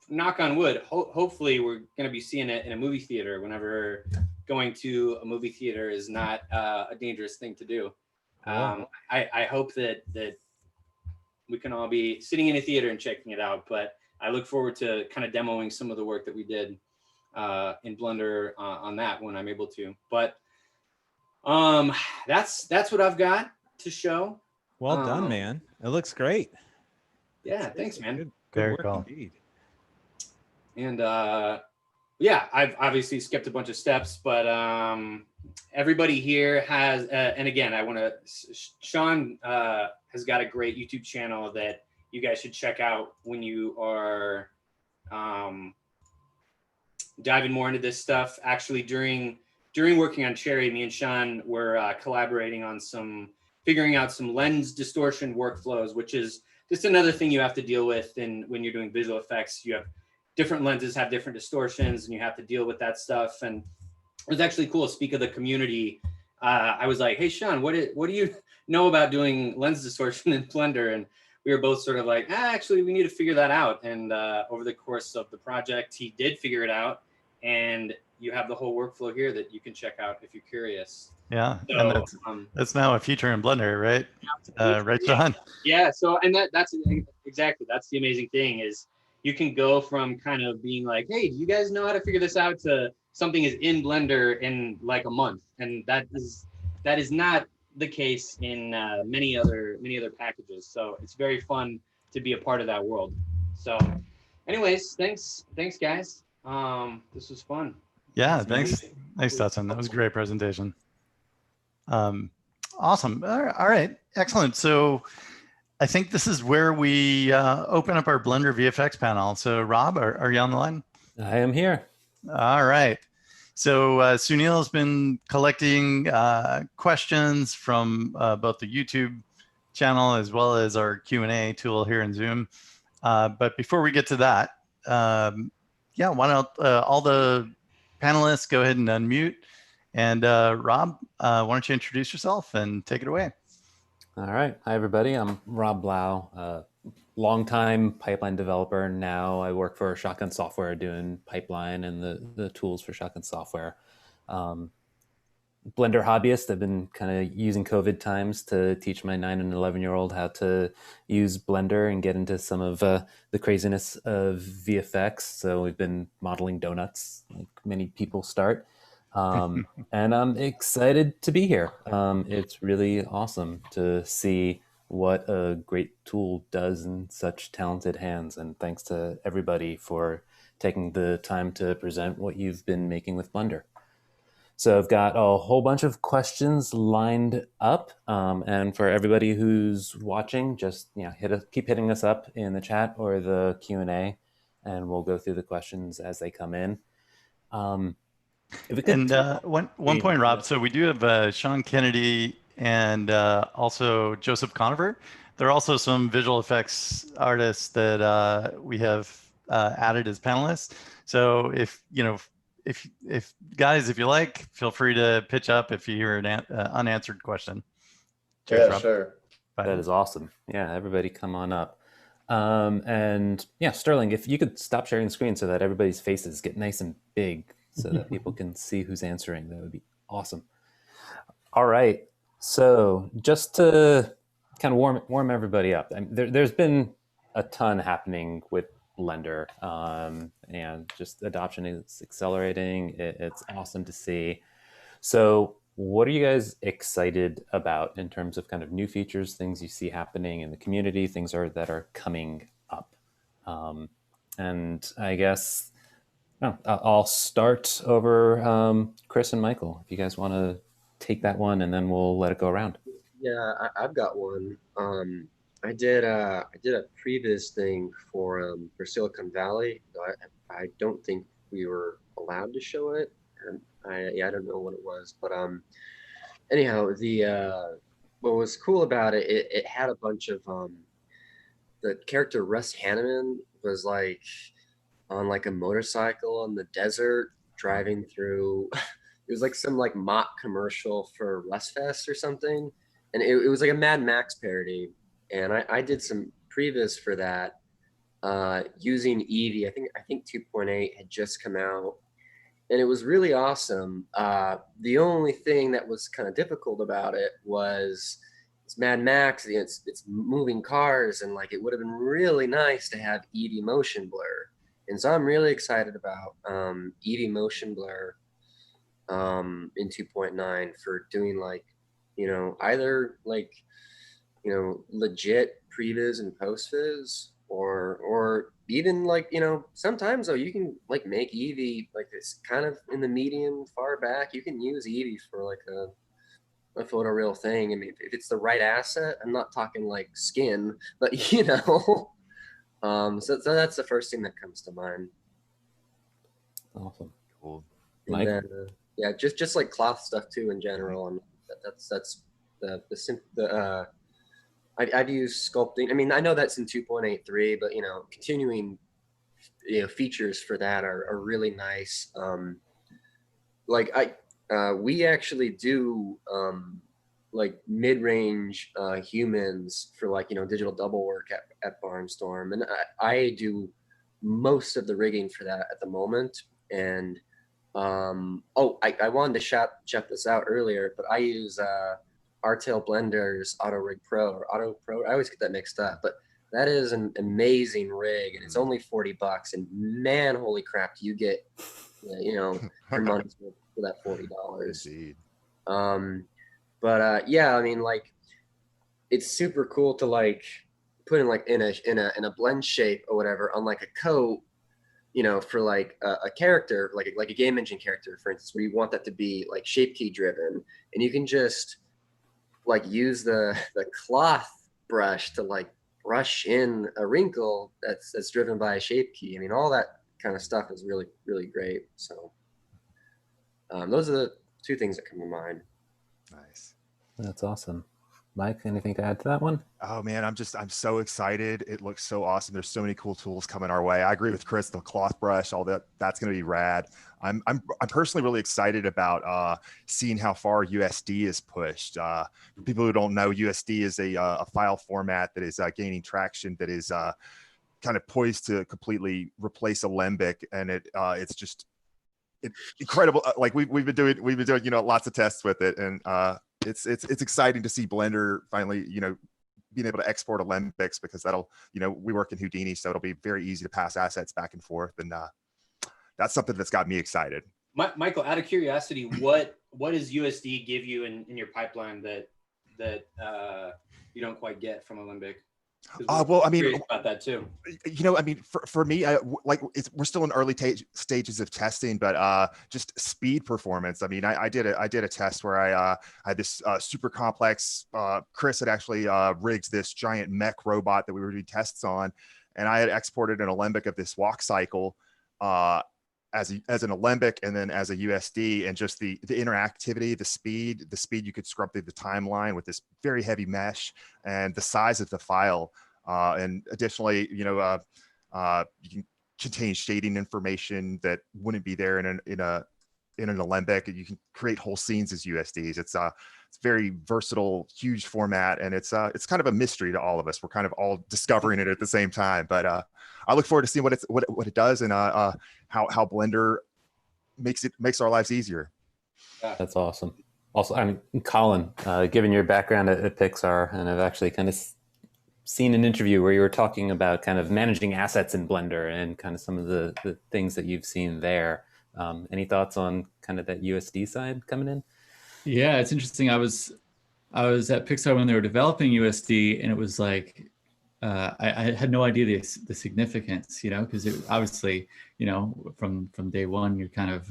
knock on wood, hopefully we're going to be seeing it in a movie theater whenever going to a movie theater is not a dangerous thing to do. I hope that we can all be sitting in a theater and checking it out, but I look forward to kind of demoing some of the work that we did in Blender on that when I'm able to. But that's what I've got to show. Well done, man. It looks great. Yeah, thanks, man. Good Very work cool. indeed. And yeah, I've obviously skipped a bunch of steps, but everybody here has, and again, I want to, Sean has got a great YouTube channel that you guys should check out when you are diving more into this stuff. Actually, during working on Cherry, me and Sean were collaborating on figuring out some lens distortion workflows, which is just another thing you have to deal with when you're doing visual effects. You have different lenses have different distortions and you have to deal with that stuff. And it was actually cool. Speak of the community. I was like, hey, Sean, what do you know about doing lens distortion in Blender? And we were both sort of like, actually, we need to figure that out. And over the course of the project, he did figure it out. And you have the whole workflow here that you can check out if you're curious. Yeah, So, and that's now a feature in Blender, right? Right, Sean? Yeah. So, and that's exactly, that's the amazing thing is you can go from kind of being like, hey, do you guys know how to figure this out, to something is in Blender in like a month. And that is not the case in many other packages. So it's very fun to be a part of that world. So anyways, thanks guys. This was fun. Yeah, thanks, Dustin. That was a great presentation. Awesome. All right, excellent. So I think this is where we open up our Blender VFX panel. So Rob, are you on the line? I am here. All right. So Sunil has been collecting questions from both the YouTube channel as well as our Q&A tool here in Zoom. But before we get to that, yeah, why don't all the panelists go ahead and unmute. And Rob, why don't you introduce yourself and take it away? All right. Hi, everybody. I'm Rob Blau, longtime pipeline developer. Now I work for Shotgun Software doing pipeline and the tools for Shotgun Software. Blender hobbyist. I've been kind of using COVID times to teach my 9 and 11-year-old how to use Blender and get into some of the craziness of VFX. So we've been modeling donuts, like many people start. And I'm excited to be here. It's really awesome to see what a great tool does in such talented hands. And thanks to everybody for taking the time to present what you've been making with Blender. So I've got a whole bunch of questions lined up. And for everybody who's watching, just keep hitting us up in the chat or the Q&A, and we'll go through the questions as they come in. And one point, Rob, so we do have Sean Kennedy and also Joseph Conover. There are also some visual effects artists that we have added as panelists. So if guys, if you like, feel free to pitch up if you hear an unanswered question. Cheers, Yeah, Rob. sure. That is awesome. Yeah, everybody come on up. And yeah, Sterling, if you could stop sharing the screen so that everybody's faces get nice and big so that people can see who's answering, that would be awesome. All right. So just to kind of warm everybody up, there's been a ton happening with Blender, and just adoption is accelerating. It's awesome to see. So what are you guys excited about in terms of kind of new features, things you see happening in the community, things that are coming up? And I guess I'll start over Chris and Michael, if you guys want to take that one, and then we'll let it go around. Yeah, I've got one. I did a previous thing for Silicon Valley. I don't think we were allowed to show it. I don't know what it was, but anyhow, what was cool about it, it had a bunch of the character Russ Hanneman was like on like a motorcycle in the desert driving through. It was like some like mock commercial for Rustfest or something, and it was like a Mad Max parody. And I did some previs for that, using Eevee. I think 2.8 had just come out, and it was really awesome. The only thing that was kind of difficult about it was it's Mad Max. It's moving cars, and like it would have been really nice to have Eevee motion blur. And so I'm really excited about Eevee motion blur in 2.9 for doing like, you know, either like, you know, legit previs and post-viz, or even like, you know, sometimes though you can like make Eevee like this kind of in the medium far back. You can use Eevee for like a photoreal thing. I mean, if it's the right asset, I'm not talking like skin, but you know, so that's the first thing that comes to mind. Awesome. Cool. And Mike? then, yeah, just like cloth stuff too in general, and that's I've used sculpting. I mean, I know that's in 2.83, but you know, continuing, you know, features for that are really nice. Like we actually do like mid-range humans for like, you know, digital double work at Barnstorm, and I do most of the rigging for that at the moment. And I wanted to check this out earlier, but I use Artail Blender's Auto Rig Pro or Auto Pro. I always get that mixed up, but that is an amazing rig, and it's only $40. And man, holy crap, do you get, you know, your money's worth for that $40. Indeed. But yeah, I mean, like, it's super cool to like put in like in a blend shape or whatever on like a coat, you know, for like a character, like a game engine character, for instance, where you want that to be like shape key driven, and you can just like use the cloth brush to like brush in a wrinkle that's driven by a shape key. I mean, all that kind of stuff is really, really great. So those are the two things that come to mind. Nice. That's awesome. Mike, anything to add to that one? Oh man, I'm so excited. It looks so awesome. There's so many cool tools coming our way. I agree with Chris, the cloth brush, all that's going to be rad. I'm personally really excited about seeing how far USD is pushed. For people who don't know, USD is a file format that is gaining traction, that is kind of poised to completely replace Alembic, and it's just incredible. Like we've been doing, you know, lots of tests with it, and it's exciting to see Blender finally, you know, being able to export Alembics, because that'll, you know, we work in Houdini, so it'll be very easy to pass assets back and forth, and that's something that's got me excited. Michael, out of curiosity, what does USD give you in your pipeline that you don't quite get from Alembic? Well, I mean, about that too. You know, I mean, for me, we're still in early stages of testing, but just speed performance. I mean, I did a test where I had this super complex. Chris had actually rigged this giant mech robot that we were doing tests on, and I had exported an Alembic of this walk cycle as an Alembic and then as a USD, and just the interactivity, the speed you could scrub through the timeline with this very heavy mesh, and the size of the file. And additionally, you know, you can contain shading information that wouldn't be there in an Alembic, and you can create whole scenes as USDs. It's very versatile, huge format, and it's kind of a mystery to all of us. We're kind of all discovering it at the same time, but I look forward to seeing what it does, and how Blender makes our lives easier. That's awesome. Also, I mean, Colin, given your background at Pixar, and I've actually kind of seen an interview where you were talking about kind of managing assets in Blender and kind of some of the things that you've seen there. Any thoughts on kind of that USD side coming in? Yeah, it's interesting. I was at Pixar when they were developing USD, and it was like I had no idea the significance, you know, because it obviously, you know, from day one you're kind of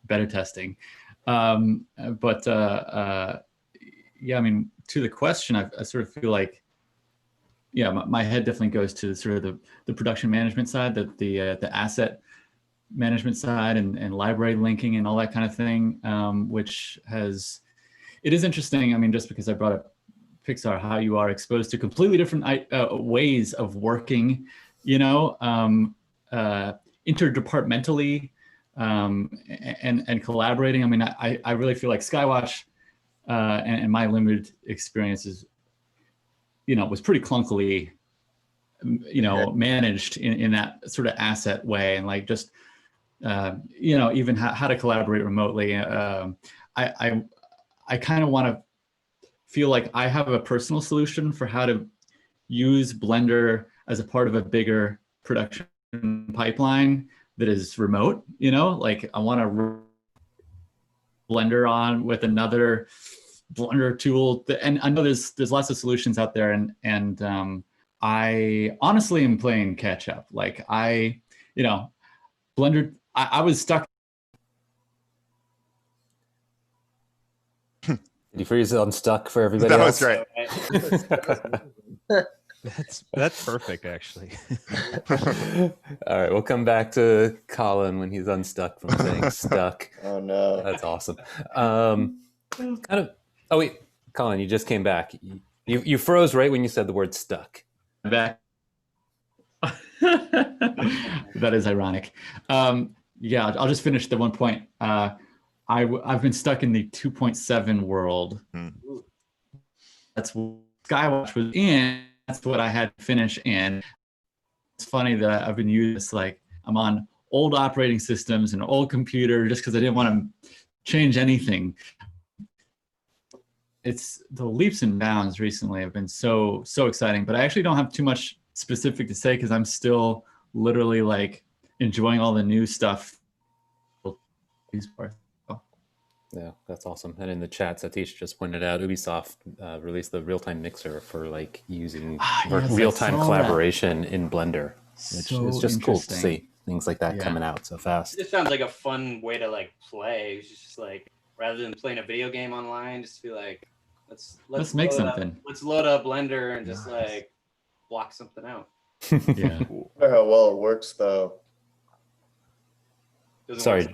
beta testing, but yeah, I mean, to the question, I sort of feel like, yeah, my head definitely goes to sort of the production management side, the asset management side, and library linking and all that kind of thing, which it is interesting. I mean, just because I brought up Pixar, how you are exposed to completely different ways of working, you know, interdepartmentally, and collaborating. I mean, I really feel like Skywatch and my limited experiences, you know, was pretty clunkily managed in that sort of asset way, and like just even how to collaborate remotely. I kind of want to feel like I have a personal solution for how to use Blender as a part of a bigger production pipeline that is remote. Like I want to Blender on with another Blender tool, and I know there's lots of solutions out there, and I honestly am playing catch up. Like Blender, I was stuck. Did you freeze unstuck for everybody That else? was great. That's perfect, actually. All right, we'll come back to Colin when he's unstuck from saying stuck. Oh no, that's awesome. Oh wait, Colin, you just came back. You froze right when you said the word stuck. Back. That is ironic. Yeah, I'll just finish the one point. I've been stuck in the 2.7 world. That's what Skywatch was in. That's what I had to finish in. It's funny that I've been using this, like I'm on old operating systems and an old computer just because I didn't want to change anything. It's the leaps and bounds recently have been so exciting, but I actually don't have too much specific to say because I'm still literally like enjoying all the new stuff. Yeah, that's awesome. And in the chat, Satish just pointed out Ubisoft released the real-time mixer for like using real-time collaboration in Blender, which is just cool to see things like that coming out so fast. It just sounds like a fun way to like play. It's just like rather than playing a video game online, just be like, let's make something. Let's load up Blender and just like block something out. Yeah. I wonder how well it works though. Sorry.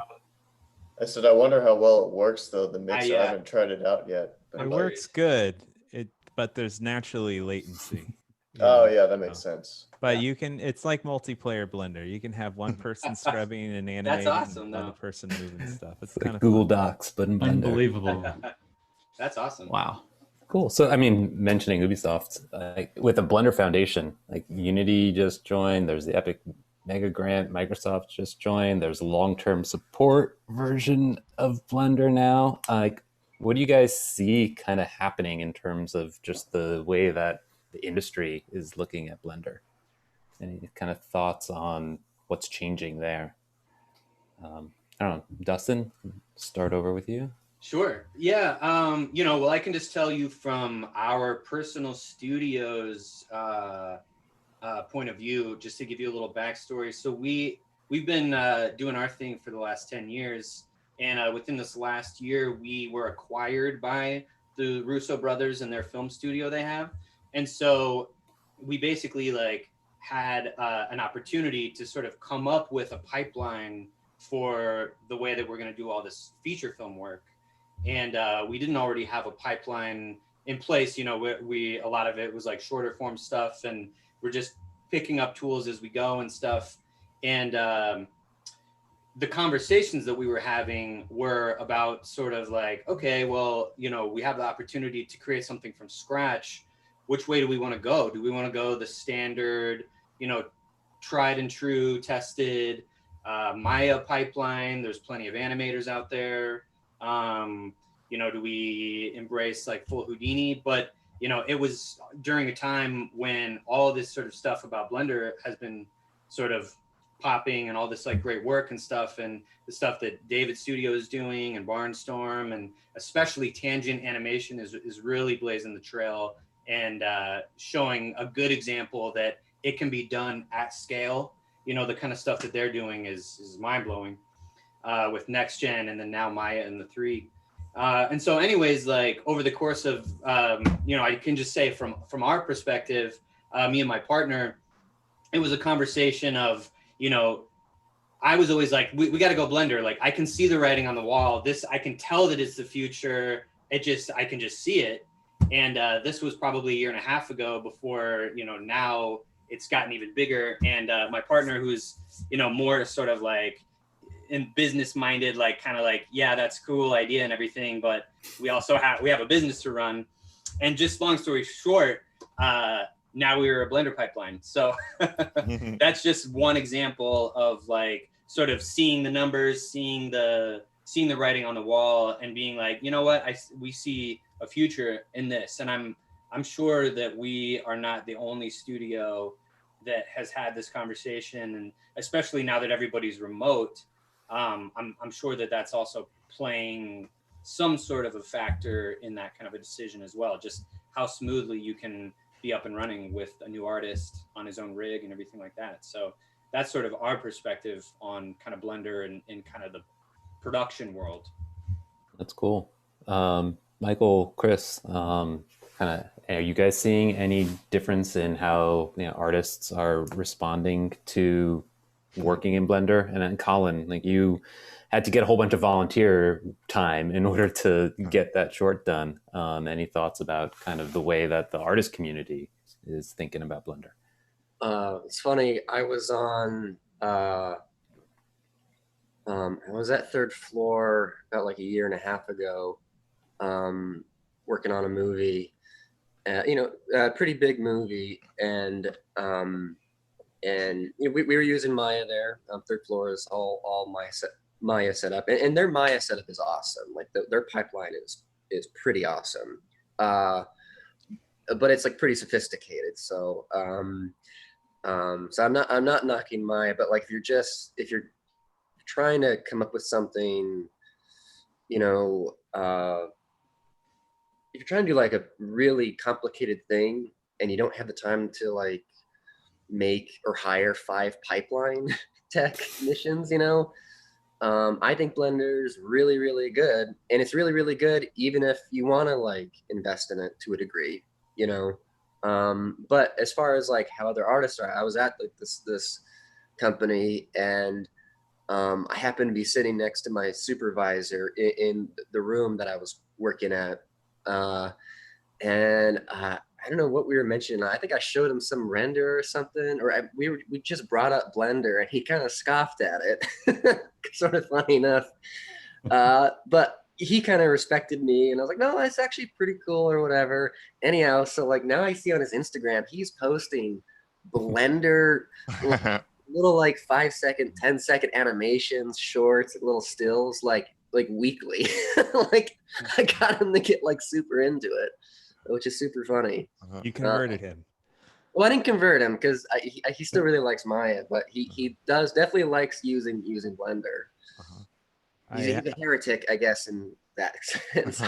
I said, I wonder how well it works though, the mixer. I haven't tried it out yet. It works good, but there's naturally latency. Oh yeah, that makes sense. But you can, it's like multiplayer Blender. You can have one person scrubbing and animating, That's awesome, and though. another person moving stuff. It's Like kind of Google fun. Docs, but in Blender. Unbelievable. That's awesome. Wow. Cool. So, I mean, mentioning Ubisoft, with the Blender Foundation, like Unity just joined, there's the Epic Mega Grant, Microsoft just joined, there's a long-term support version of Blender now. What do you guys see kind of happening in terms of just the way that the industry is looking at Blender? Any kind of thoughts on what's changing there? I don't know, Dustin, start over with you. Sure. Yeah. Well, I can just tell you from our personal studios point of view, just to give you a little backstory. So we've been doing our thing for the last 10 years. And within this last year, we were acquired by the Russo brothers and their film studio they have. And so we basically like had an opportunity to sort of come up with a pipeline for the way that we're going to do all this feature film work. And we didn't already have a pipeline in place. We a lot of it was like shorter form stuff, and we're just picking up tools as we go and stuff. And the conversations that we were having were about sort of like, okay, well, we have the opportunity to create something from scratch. Which way do we want to go? Do we want to go the standard, tried and true, tested Maya pipeline? There's plenty of animators out there. Do we embrace like full Houdini? But, it was during a time when all this sort of stuff about Blender has been sort of popping, and all this like great work and stuff, and the stuff that David Studio is doing, and Barnstorm, and especially Tangent Animation is really blazing the trail and showing a good example that it can be done at scale. The kind of stuff that they're doing is mind-blowing with Next Gen, and then now Maya and the 3. And so anyways, like over the course of, I can just say from our perspective, me and my partner, it was a conversation of, I was always like, we got to go Blender. Like I can see the writing on the wall. I can tell that it's the future. I can just see it. And this was probably a year and a half ago before, now it's gotten even bigger. And my partner, who's, more sort of like in business minded, like kind of like, yeah, that's cool idea and everything, but we have a business to run. And just long story short, now we were a Blender pipeline. So that's just one example of like sort of seeing the numbers, seeing the writing on the wall, and being like, you know what, we see a future in this. And I'm sure that we are not the only studio that has had this conversation, and especially now that everybody's remote, I'm sure that that's also playing some sort of a factor in that kind of a decision as well. Just how smoothly you can be up and running with a new artist on his own rig and everything like that. So that's sort of our perspective on kind of Blender and in kind of the production world. That's cool. Michael, Chris, kind of, are you guys seeing any difference in how artists are responding to working in Blender? And then Colin, like you had to get a whole bunch of volunteer time in order to get that short done. Any thoughts about kind of the way that the artist community is thinking about Blender? It's funny. I was on. I was at Third Floor about like a year and a half ago, working on a movie. A pretty big movie, and we were using Maya there. Third Floor is all Maya setup, and their Maya setup is awesome. Like their pipeline is pretty awesome, but it's like pretty sophisticated. So so I'm not knocking Maya, but like if you're trying to come up with something, if you're trying to do like a really complicated thing and you don't have the time to like make or hire 5 pipeline technicians, I think Blender's really, really good. And it's really, really good even if you want to like invest in it to a degree, but as far as like how other artists are, I was at like this company, and I happened to be sitting next to my supervisor in the room that I was working at. And I don't know what we were mentioning. I think I showed him some render or something, or we just brought up Blender, and he kind of scoffed at it. Sort of funny enough. But he kind of respected me, and I was like, no, that's actually pretty cool or whatever. Anyhow, so like now I see on his Instagram, he's posting Blender little like 5-second, 10-second animations, shorts, little stills, like weekly. Like I got him to get like super into it, which is super funny. You converted him. Well, I didn't convert him because he still really likes Maya, but he definitely likes using Blender. He's a heretic, I guess, in that sense.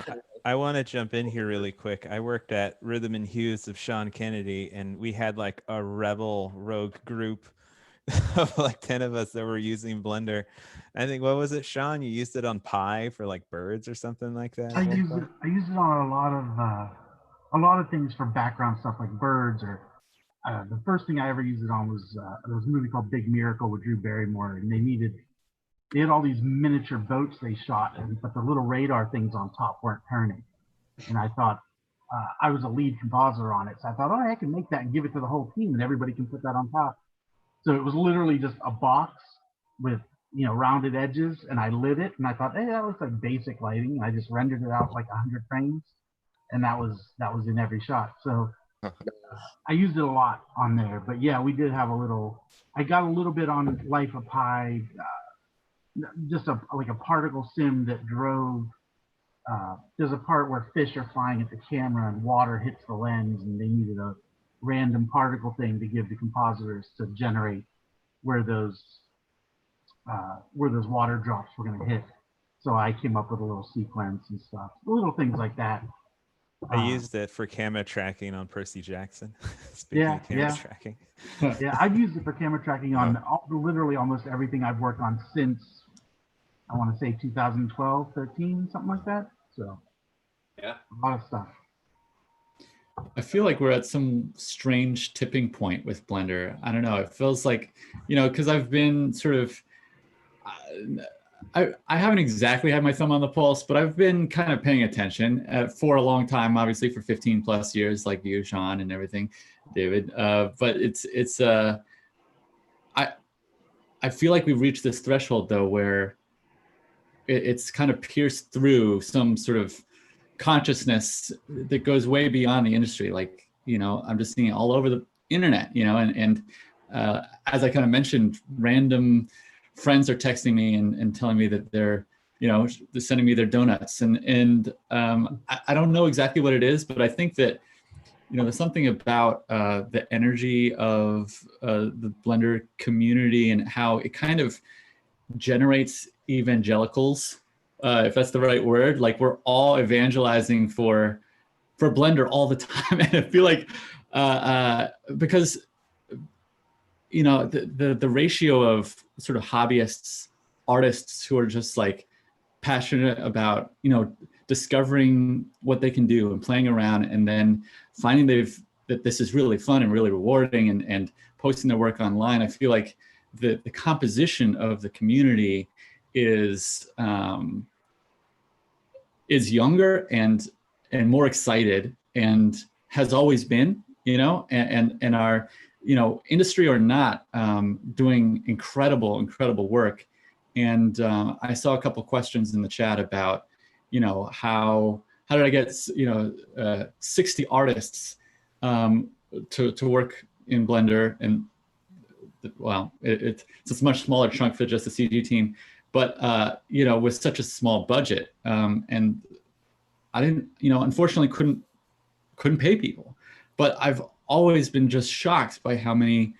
I want to jump in here really quick. I worked at Rhythm and Hues of Sean Kennedy, and we had like a rebel rogue group of like 10 of us that were using Blender. I think, what was it, Sean? You used it on Pi for like birds or something like that? I used it on a lot of things for background stuff like birds, or the first thing I ever used it on was there was a movie called Big Miracle with Drew Barrymore, and they had all these miniature boats they shot, but the little radar things on top weren't turning. And I thought, I was a lead compositor on it, so I thought, I can make that and give it to the whole team, and everybody can put that on top. So it was literally just a box with rounded edges, and I lit it, and I thought, hey, that looks like basic lighting. And I just rendered it out like 100 frames, and that was in every shot. So I used it a lot on there. But yeah, we did have I got a little bit on Life of Pi, just like a particle sim that drove. There's a part where fish are flying at the camera and water hits the lens, and they needed a random particle thing to give the compositors to generate where those water drops were going to hit. So I came up with a little sequence and stuff, little things like that. I used it for camera tracking on Percy Jackson. Speaking of camera tracking. Yeah, I've used it for camera tracking on literally almost everything I've worked on since, I want to say 2012, 13, something like that. So yeah, a lot of stuff. I feel like we're at some strange tipping point with Blender. I don't know. It feels like, because I've been sort of, I haven't exactly had my thumb on the pulse, but I've been kind of paying attention for a long time, obviously for 15 plus years, like you, Sean, and everything, David. But I feel like we've reached this threshold though, where it's kind of pierced through some sort of consciousness that goes way beyond the industry. Like I'm just seeing it all over the internet, and as I kind of mentioned, random friends are texting me and telling me that they're sending me their donuts, and I don't know exactly what it is, but I think that there's something about the energy of the Blender community and how it kind of generates evangelicals, if that's the right word. Like, we're all evangelizing for Blender all the time, and I feel like because the ratio of sort of hobbyists, artists who are just like passionate about discovering what they can do and playing around, and then finding that this is really fun and really rewarding, and posting their work online. I feel like the composition of the community is younger and more excited, and has always been, and our industry or not, doing incredible work. And I saw a couple questions in the chat about how did I get 60 artists to work in Blender, and well, it's a much smaller chunk for just the CG team, but with such a small budget, and I didn't, unfortunately couldn't pay people. But I've always been just shocked by how many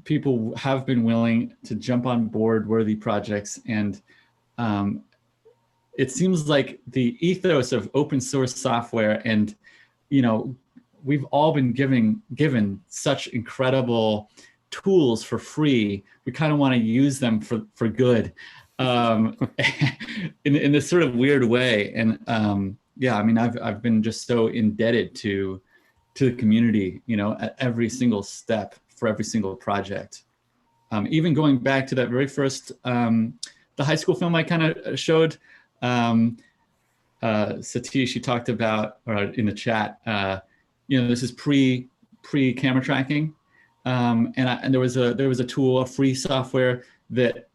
people have been willing to jump on board worthy projects. And it seems like the ethos of open source software, and we've all been given such incredible tools for free. We kind of want to use them for good, in this sort of weird way. And yeah, I mean, I've been just so indebted to the community, at every single step for every single project. Even going back to that very first, the high school film I kind of showed, Satish, you talked about, or in the chat, this is pre camera tracking. And there was a tool, a free software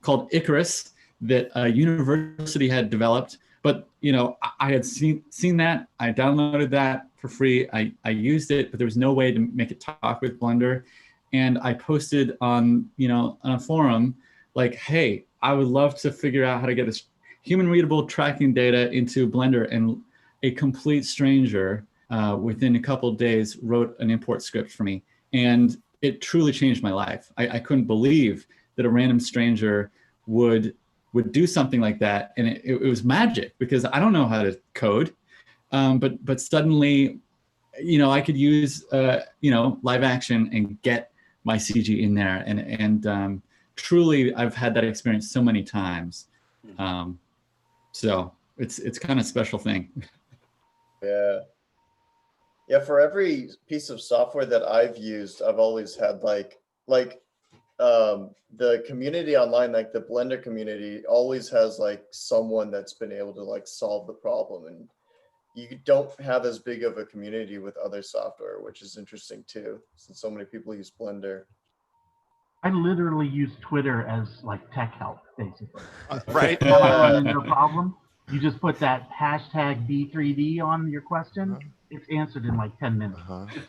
called Icarus, that a university had developed. But I had seen that, I downloaded that for free. I used it, but there was no way to make it talk with Blender. And I posted on on a forum like, hey, I would love to figure out how to get this human readable tracking data into Blender. And a complete stranger within a couple of days wrote an import script for me. And it truly changed my life. I couldn't believe that a random stranger would do something like that. And it was magic, because I don't know how to code. But suddenly, I could use, live action and get my CG in there. And truly, I've had that experience so many times. So it's kind of a special thing. Yeah. Yeah, for every piece of software that I've used, I've always had the community online, like the Blender community, always has like someone that's been able to like solve the problem. And you don't have as big of a community with other software, which is interesting too, since so many people use Blender. I literally use Twitter as like tech help, basically. Right. If I run into a problem, you just put that hashtag B3D on your question. It's answered in like 10 minutes.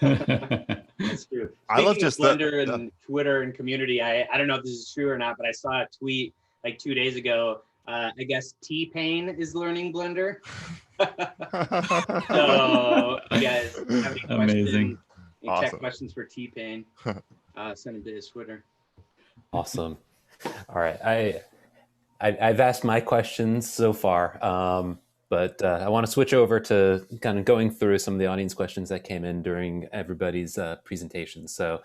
That's true. I love Speaking just of Blender and Twitter and community, I don't know if this is true or not, but I saw a tweet like 2 days ago. I guess T-Pain is learning Blender. So you guys have any questions? Amazing. Any Awesome. tech questions for T-Pain? Send it to his Twitter. Awesome. All right. I've asked my questions so far, but I want to switch over to kind of going through some of the audience questions that came in during everybody's presentation. So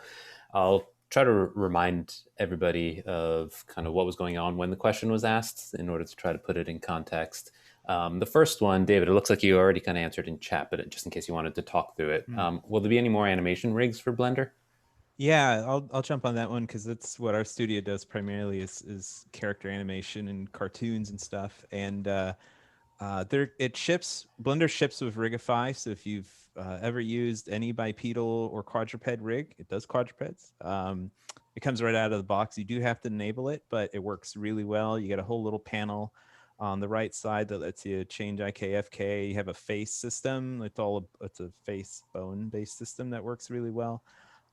I'll try to remind everybody of kind of what was going on when the question was asked in order to try to put it in context. The first one, David, it looks like you already kind of answered in chat, but just in case you wanted to talk through it, will there be any more animation rigs for Blender? Yeah, I'll jump on that one, because that's what our studio does primarily is character animation and cartoons and stuff. And it ships, Blender ships with Rigify. So if you've ever used any bipedal or quadruped rig, it does quadrupeds. It comes right out of the box. You do have to enable it, but it works really well. You get a whole little panel on the right side that lets you change IKFK. You have a face system. It's a face bone based system that works really well.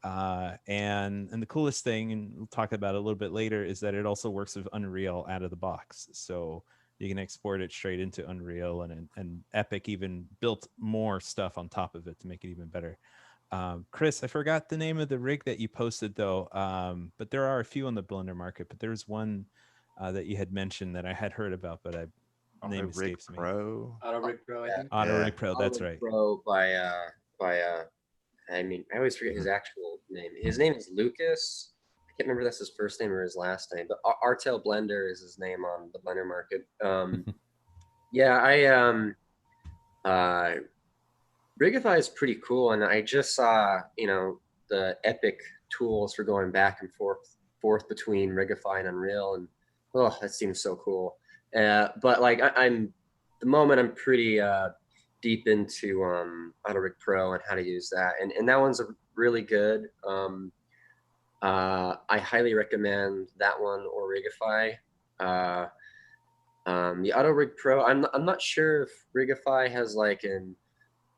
And the coolest thing, and we'll talk about it a little bit later, is that it also works with Unreal out of the box. So you can export it straight into Unreal, and Epic even built more stuff on top of it to make it even better. Chris, I forgot the name of the rig that you posted though, but there are a few on the Blender market, but there's one that you had mentioned that I had heard about, but name escapes me. Auto Rig Pro, I think. Auto Rig Pro, that's Auto Rig right. Pro I mean, I always forget his actual name. His name is Lucas. I can't remember if that's his first name or his last name, but Artel Blender is his name on the Blender market. Yeah, Rigify is pretty cool, and I just saw, you know, the Epic tools for going back and forth between Rigify and Unreal, and oh, that seems so cool. But like I'm pretty deep into Auto Rig Pro and how to use that, and that one's really good. I highly recommend that one or Rigify. The Auto Rig Pro, I'm not sure if Rigify has like an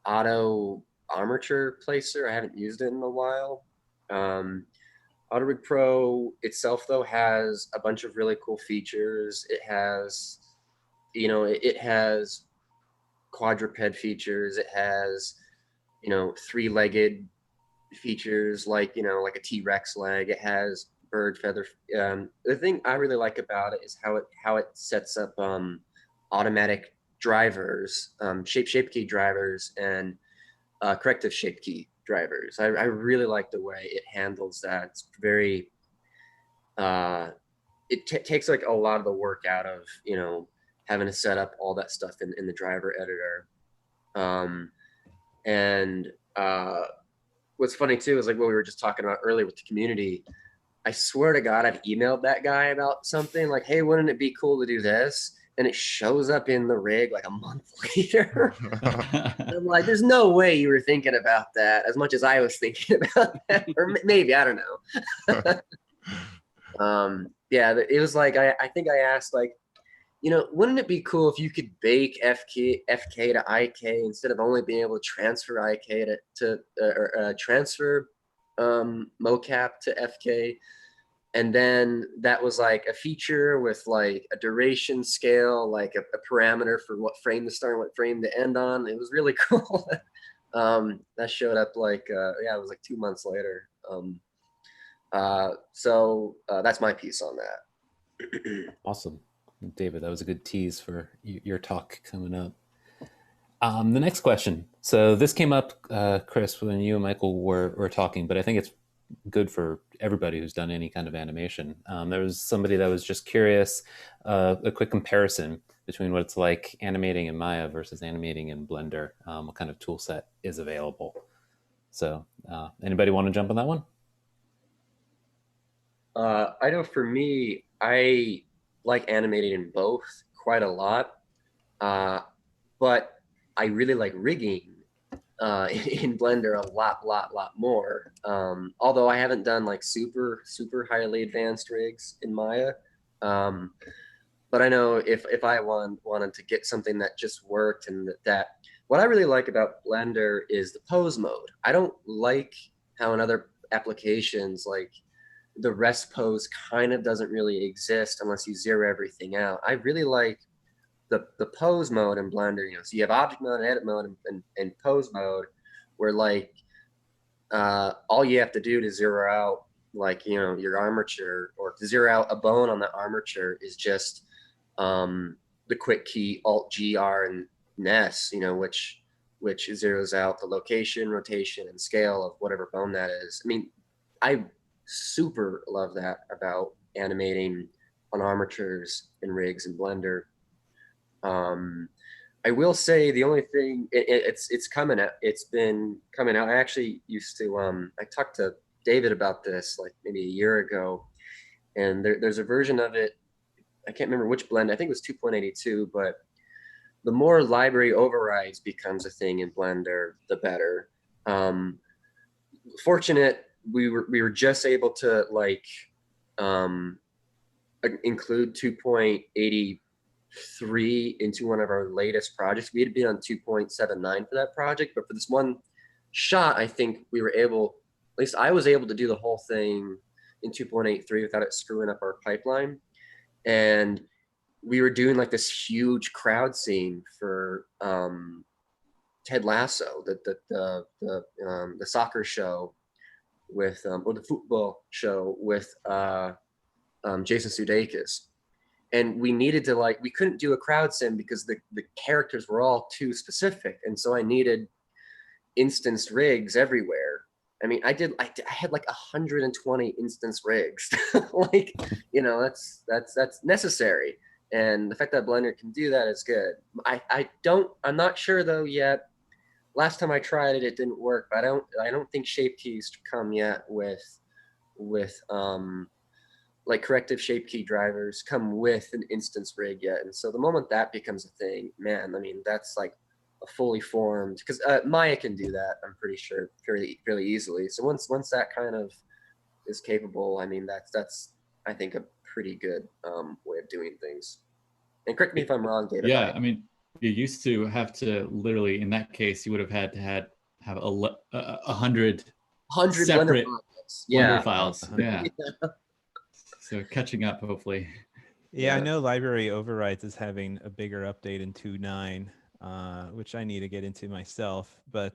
auto armature placer. I haven't used it in a while. Auto Rig Pro itself though has a bunch of really cool features. It has, you know, it has quadruped features. It has, you know, three-legged features like, you know, like a T-Rex leg. It has bird feather. The thing I really like about it is how it sets up automatic drivers, shape key drivers, and corrective shape key drivers. I really like the way it handles that. It's very it takes like a lot of the work out of, you know, having to set up all that stuff in the driver editor. What's funny too is like what we were just talking about earlier with the community. I swear to God, I've emailed that guy about something like, hey, wouldn't it be cool to do this? And it shows up in the rig like a month later. I'm like, there's no way you were thinking about that as much as I was thinking about that. Or maybe, I don't know. Yeah, it was like, I think I asked like, you know, wouldn't it be cool if you could bake FK to IK instead of only being able to transfer IK to transfer mocap to FK? And then that was like a feature with like a duration scale, like a parameter for what frame to start and what frame to end on. It was really cool. That showed up like, yeah, it was like 2 months later. So that's my piece on that. Awesome. David, that was a good tease for your talk coming up. The next question. So this came up, Chris, when you and Michael were talking, but I think it's good for everybody who's done any kind of animation. There was somebody that was just curious, a quick comparison between what it's like animating in Maya versus animating in Blender. What kind of tool set is available? So anybody want to jump on that one? I know for me, I like animating in both quite a lot, but I really like rigging in Blender a lot more. Although I haven't done like super highly advanced rigs in Maya, but I know if I wanted to get something that just worked, and that what I really like about Blender is the pose mode. I don't like how in other applications like the rest pose kind of doesn't really exist unless you zero everything out. I really like the pose mode in Blender, you know, so you have object mode, edit mode, and pose mode, where like all you have to do to zero out, like, you know, your armature, or to zero out a bone on the armature, is just the quick key Alt G R and S, you know, which zeroes out the location, rotation, and scale of whatever bone that is. I mean, I super love that about animating on armatures and rigs in Blender. I will say the only thing, it's coming out. It's been coming out. I actually used to I talked to David about this like maybe a year ago, and there's a version of it. I can't remember which blend. I think it was 2.82, but the more library overrides becomes a thing in Blender, the better. Fortunate, we were just able to like include 2.80 3 into one of our latest projects. We had been on 2.79 for that project, but for this one shot, I think we were able, at least I was able to do the whole thing in 2.83 without it screwing up our pipeline. And we were doing like this huge crowd scene for Ted Lasso, the soccer show with, or the football show with Jason Sudeikis. And we needed to we couldn't do a crowd sim because the characters were all too specific. And so I needed instanced rigs everywhere. I mean, I had like 120 instance rigs. Like, you know, that's necessary. And the fact that Blender can do that is good. I'm not sure though yet. Last time I tried it, it didn't work, but I don't think shape keys come yet with like corrective shape key drivers come with an instance rig yet. And so the moment that becomes a thing, man, I mean, that's like a fully formed, because Maya can do that, I'm pretty sure, fairly easily. So once that kind of is capable, I mean, that's I think a pretty good way of doing things. And correct me if I'm wrong, David. Yeah, I mean, you used to have to literally, in that case, you would have had to have 100 separate Blender files. Yeah. So catching up, hopefully. Yeah, I know Library Overrides is having a bigger update in 2.9, which I need to get into myself. But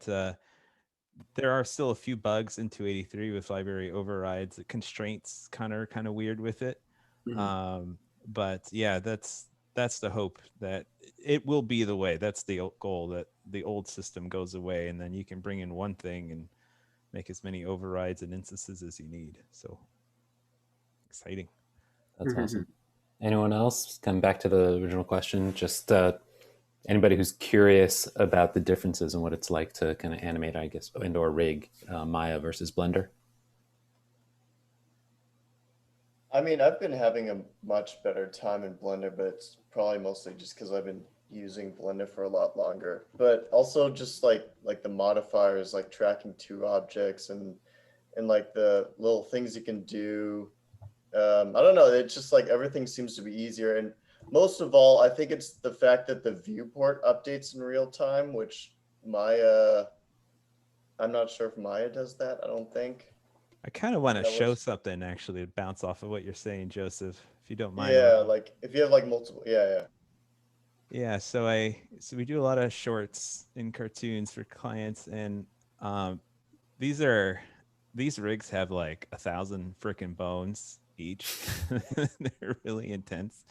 there are still a few bugs in 2.83 with Library Overrides. The constraints kind of weird with it. Mm-hmm. But yeah, that's the hope that it will be the way. That's the goal, that the old system goes away, and then you can bring in one thing and make as many overrides and instances as you need. So exciting. That's awesome. Anyone else? Coming back to the original question, just anybody who's curious about the differences and what it's like to kind of animate, I guess, and/or rig Maya versus Blender. I mean, I've been having a much better time in Blender, but it's probably mostly just because I've been using Blender for a lot longer. But also just like the modifiers, like tracking 2 objects and like the little things you can do. I don't know. It's just like everything seems to be easier. And most of all, I think it's the fact that the viewport updates in real time, which Maya, I'm not sure if Maya does that. I don't think. I kind of want to show something actually to bounce off of what you're saying, Joseph, if you don't mind. Yeah, like if you have like multiple, Yeah, so we do a lot of shorts in cartoons for clients, and these rigs have like 1,000 freaking bones each. They're really intense.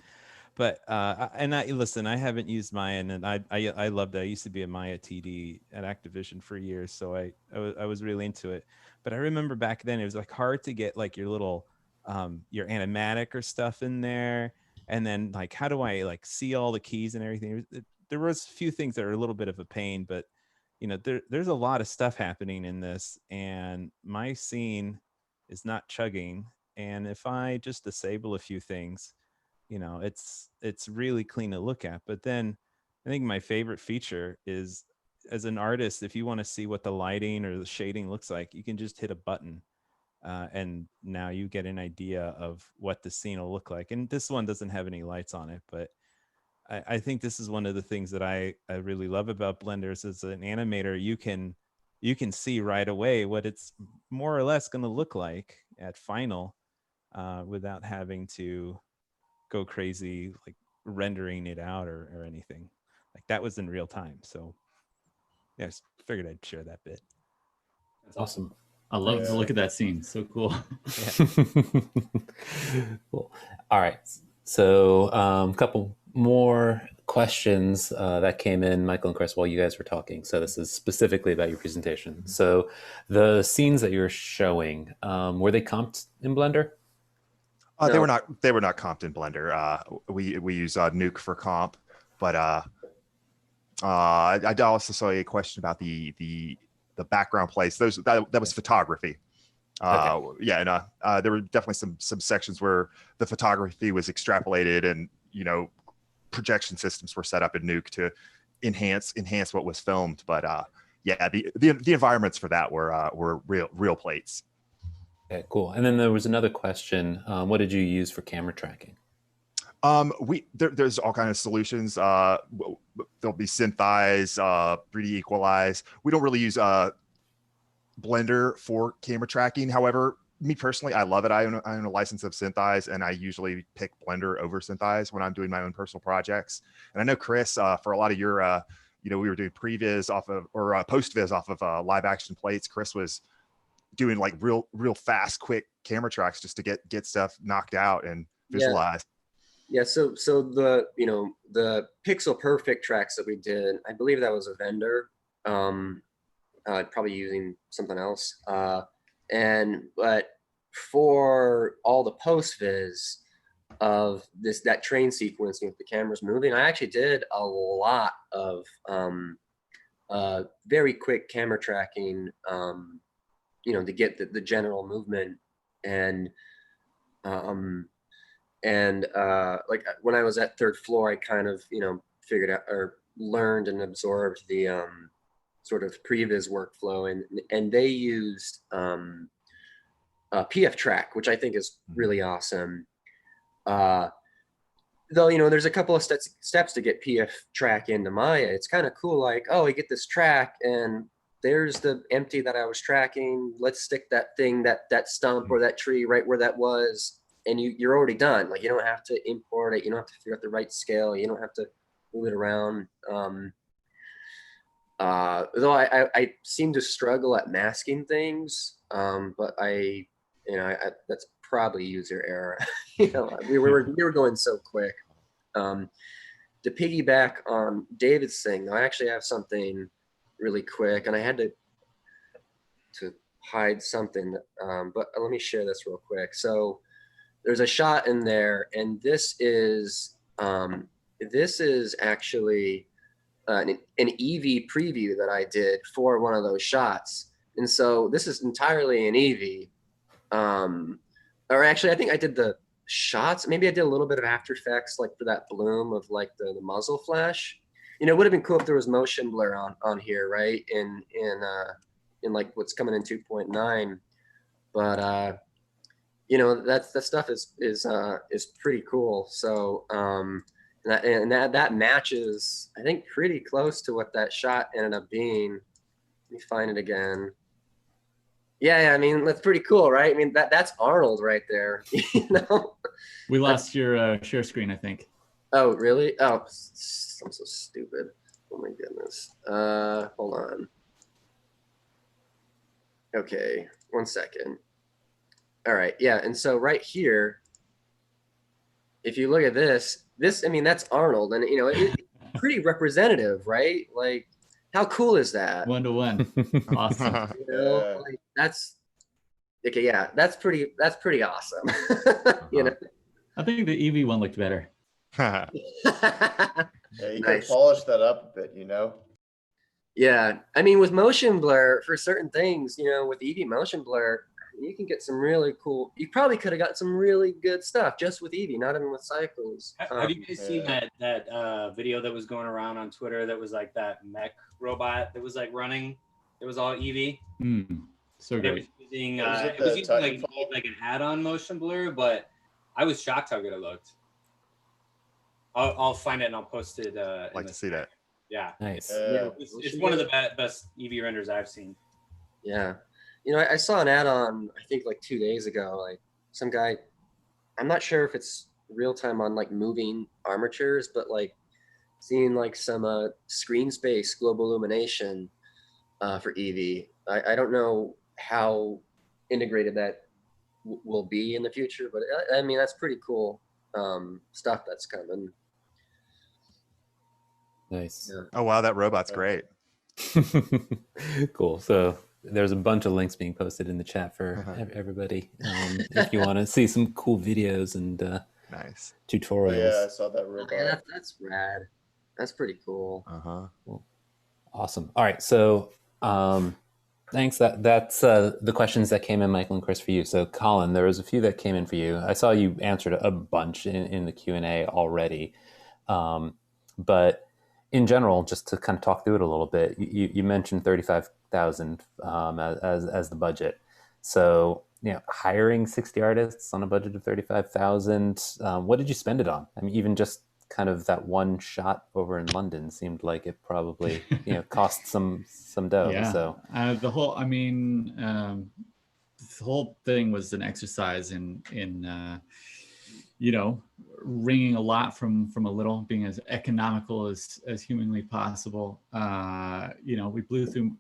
But listen, I haven't used Maya, and I loved it. I used to be a Maya TD at Activision for years, so I was really into it. But I remember back then it was like hard to get like your little your animatic or stuff in there, and then like how do I like see all the keys and everything? There was a few things that are a little bit of a pain, but you know there's a lot of stuff happening in this, and my scene is not chugging. And if I just disable a few things, you know, it's really clean to look at. But then I think my favorite feature is, as an artist, if you want to see what the lighting or the shading looks like, you can just hit a button and now you get an idea of what the scene will look like. And this one doesn't have any lights on it, but I think this is one of the things that I really love about Blender is, as an animator, you can see right away what it's more or less going to look like at final without having to go crazy like rendering it out or anything. Like that was in real time. So yeah, I just figured I'd share that bit. That's awesome. I love to look at that scene. So cool. Cool. All right. So a couple more questions that came in, Michael and Chris, while you guys were talking. So this is specifically about your presentation. So the scenes that you're showing, were they comped in Blender? No. They were not comped in Blender. We use Nuke for comp, but I also saw a question about the background place. That was photography. Okay. Yeah, and there were definitely some sections where the photography was extrapolated, and you know, projection systems were set up in Nuke to enhance what was filmed. But yeah, the environments for that were real plates. Okay, cool. And then there was another question. What did you use for camera tracking? There's all kinds of solutions. There'll be synthesize, 3D equalize. We don't really use Blender for camera tracking. However, me personally, I love it. I own a license of synthesize, and I usually pick Blender over synthesize when I'm doing my own personal projects. And I know Chris, for a lot of your, we were doing previs off of, or post-viz off of live action plates. Chris was doing like real fast, quick camera tracks just to get stuff knocked out and visualized. Yeah, so the the pixel perfect tracks that we did, I believe that was a vendor, probably using something else. But for all the post viz of that train sequencing with the cameras moving, I actually did a lot of very quick camera tracking, to get the general movement and like when I was at third floor, I kind of, figured out or learned and absorbed the sort of previs workflow, and they used PF track, which I think is really awesome. Though, there's a couple of steps to get PF track into Maya. It's kind of cool. Like, oh, we get this track and there's the empty that I was tracking. Let's stick that thing, that stump or that tree right where that was. And you're already done. Like, you don't have to import it. You don't have to figure out the right scale. You don't have to move it around. Though I seem to struggle at masking things, but that's probably user error. We were going so quick. To piggyback on David's thing, I actually have something really quick, and I had to hide something, but let me share this real quick. So there's a shot in there, and this is actually an EV preview that I did for one of those shots. And so this is entirely an EV. Or actually, I think I did the shots. Maybe I did a little bit of After Effects, like for that bloom of like the muzzle flash. It would have been cool if there was motion blur on here, right? In like what's coming in 2.9, but that stuff is pretty cool. So and that matches, I think, pretty close to what that shot ended up being. Let me find it again. Yeah, I mean, that's pretty cool, right? I mean, that's Arnold right there. We lost your share screen, I think. Oh, really? Oh, I'm so stupid. Oh my goodness. Hold on. Okay, 1 second. All right, yeah, and so right here, if you look at this, I mean, that's Arnold, and it's pretty representative, right? Like, how cool is that? 1-to-1. Awesome. Like, that's okay. Yeah, that's pretty awesome. I think the EV one looked better. Yeah, you Nice. can polish that up a bit, Yeah, I mean, with motion blur for certain things, with EV motion blur, you can get some really cool. You probably could have got some really good stuff just with EV, not even with cycles. Have you guys seen that video that was going around on Twitter that was like that mech robot that was like running? It was all EV. So It was good. using, Was it it was the using like an add-on motion blur, but I was shocked how good it looked. I'll find it and I'll post it. I'd like to see that. Yeah. Nice. It's one of the best EV renders I've seen. Yeah. I saw an ad-on, I think like 2 days ago, like some guy, I'm not sure if it's real time on like moving armatures, but like seeing like some screen space global illumination for EV. I don't know how integrated that will be in the future, but I mean, that's pretty cool stuff that's coming. Nice. Yeah. Oh, wow, that robot's great. Cool. So there's a bunch of links being posted in the chat for everybody if you want to see some cool videos and nice tutorials. Yeah, I saw that robot. Yeah, that's rad. That's pretty cool. Cool. Awesome. All right. So thanks. That's the questions that came in, Michael and Chris, for you. So Colin, there was a few that came in for you. I saw you answered a bunch in the Q&A already. But in general, just to kind of talk through it a little bit, you mentioned 35,000 as the budget. So hiring 60 artists on a budget of 35,000. What did you spend it on? I mean, even just kind of that one shot over in London seemed like it probably cost some dough. Yeah. So The whole thing was an exercise in wringing a lot from a little, being as economical as humanly possible. We blew through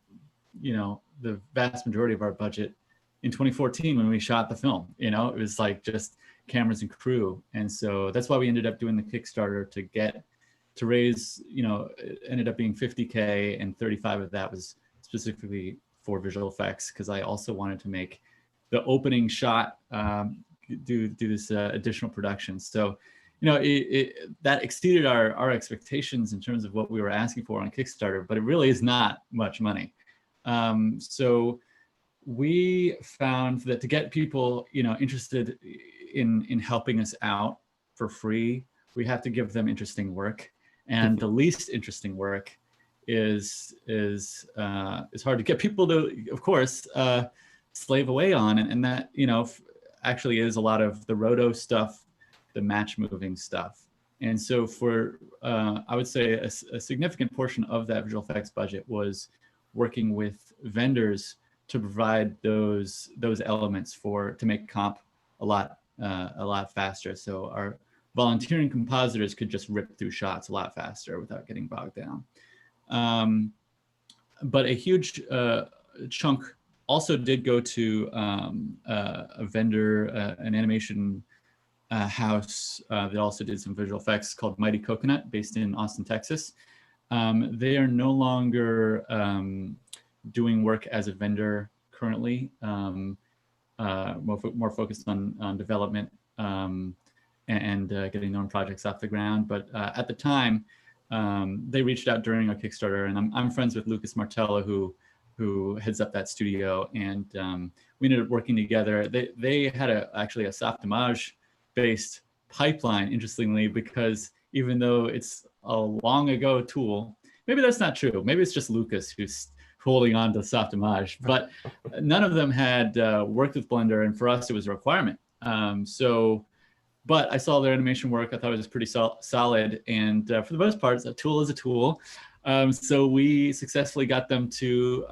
the vast majority of our budget in 2014 when we shot the film. It was like just cameras and crew, and so that's why we ended up doing the Kickstarter to raise. It ended up being 50K, and 35 of that was specifically for visual effects, because I also wanted to make the opening shot do this additional production. So that exceeded our expectations in terms of what we were asking for on Kickstarter, but it really is not much money. So we found that to get people interested in helping us out for free, we have to give them interesting work, and the least interesting work is hard to get people to, of course, slave away on, and that actually is a lot of the roto stuff, the match moving stuff. And so for I would say a significant portion of that visual effects budget was working with vendors to provide those elements to make comp a lot faster. So our volunteering compositors could just rip through shots a lot faster without getting bogged down. But a huge chunk also did go to a vendor, an animation house that also did some visual effects called Mighty Coconut, based in Austin, Texas. They are no longer doing work as a vendor currently, more focused on development and getting their own projects off the ground. But at the time, they reached out during our Kickstarter, and I'm friends with Lucas Martello, who heads up that studio, and we ended up working together. They had actually a soft image based pipeline, interestingly, because even though it's a long ago tool, maybe that's not true. Maybe it's just Lucas who's holding on to soft image, but none of them had worked with Blender, and for us it was a requirement. But I saw their animation work. I thought it was pretty solid, and for the most part, a tool is a tool. So we successfully got them to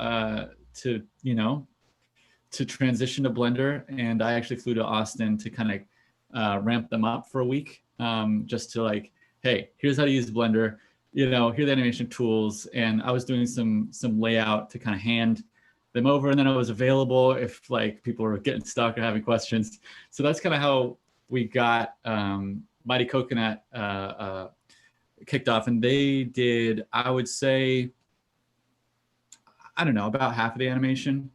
transition to Blender, and I actually flew to Austin to kind of ramp them up for a week, just to like, hey, here's how to use Blender, here are the animation tools, and I was doing some layout to kind of hand them over, and then I was available if like people were getting stuck or having questions. So that's kind of how we got Mighty Coconut kicked off, and they did, I would say, I don't know, about half of the animation.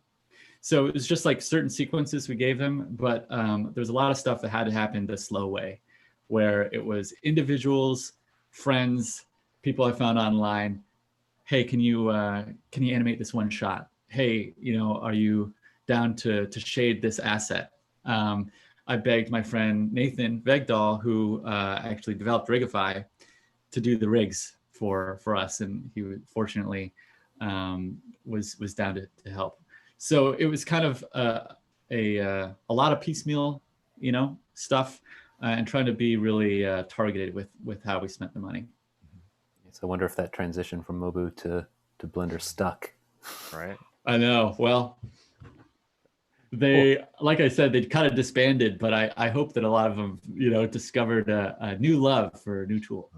So it was just like certain sequences we gave them, but there's a lot of stuff that had to happen the slow way, where it was individuals, friends, people I found online. Hey, can you animate this one shot? Hey, are you down to shade this asset? I begged my friend Nathan Vegdahl, who actually developed Rigify, to do the rigs for us, and he fortunately was down to help. So it was kind of a lot of piecemeal, stuff, and trying to be really targeted with how we spent the money. So I wonder if that transition from Mobu to Blender stuck. Right. I know. Well, like I said, they kind of disbanded, but I hope that a lot of them, discovered a new love for a new tool.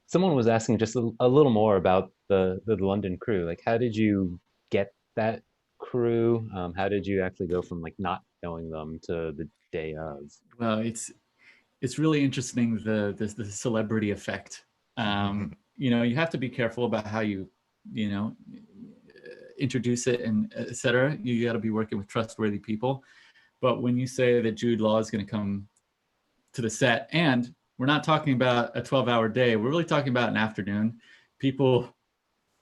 Someone was asking just a little more about the London crew. Like, how did you get that crew? How did you actually go from like not knowing them to the day of? Well, it's really interesting, the celebrity effect. You have to be careful about how you introduce it, and et cetera. You got to be working with trustworthy people. But when you say that Jude Law is going to come to the set, and we're not talking about a 12-hour day, we're really talking about an afternoon, people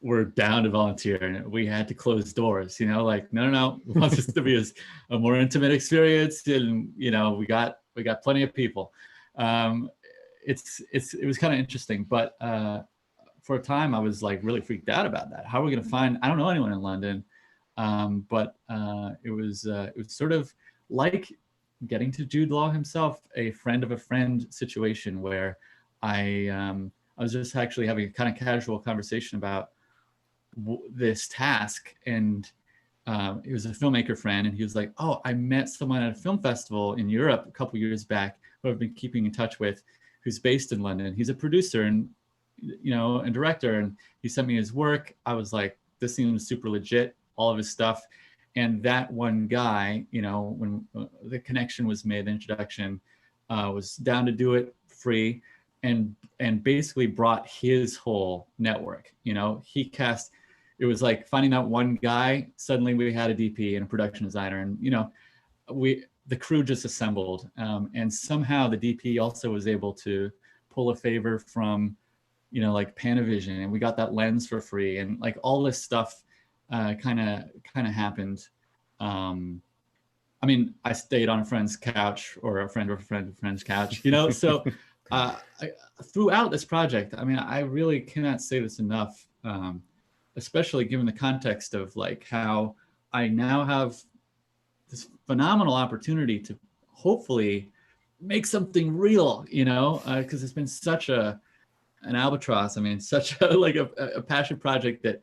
were down to volunteer, and we had to close doors, like, no, we want this to be a more intimate experience, and we got plenty of people. It was kind of interesting, but for a time I was like really freaked out about that. How are we going to find, I don't know anyone in London. But it was sort of like getting to Jude Law himself, a friend of a friend situation where I was just actually having a kind of casual conversation about this task, and he was a filmmaker friend, and he was like, "Oh, I met someone at a film festival in Europe a couple years back who I've been keeping in touch with, who's based in London. He's a producer and and director, and he sent me his work." I was like, "This seems super legit, all of his stuff." And that one guy, when the connection was made, the introduction, was down to do it free, and basically brought his whole network. He cast. It was like finding out one guy. Suddenly we had a DP and a production designer, and the crew just assembled. And somehow the DP also was able to pull a favor from, like Panavision, and we got that lens for free, and like all this stuff kind of happened. I mean, I stayed on a friend's couch, or a friend of a friend of a friend's couch, So throughout this project, I mean, I really cannot say this enough. Especially given the context of like how I now have this phenomenal opportunity to hopefully make something real, because it's been such an albatross. I mean, such a passion project that,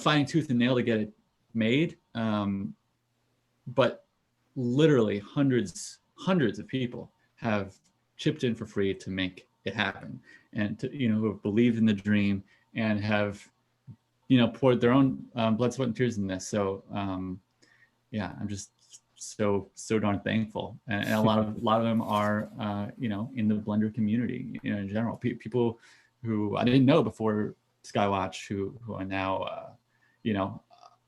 fighting tooth and nail to get it made. But literally hundreds of people have chipped in for free to make it happen, and to, who have believed in the dream and have poured their own blood, sweat, and tears in this. So yeah, I'm just so darn thankful. And a lot of them are in the Blender community, in general, people who I didn't know before Skywatch, who I now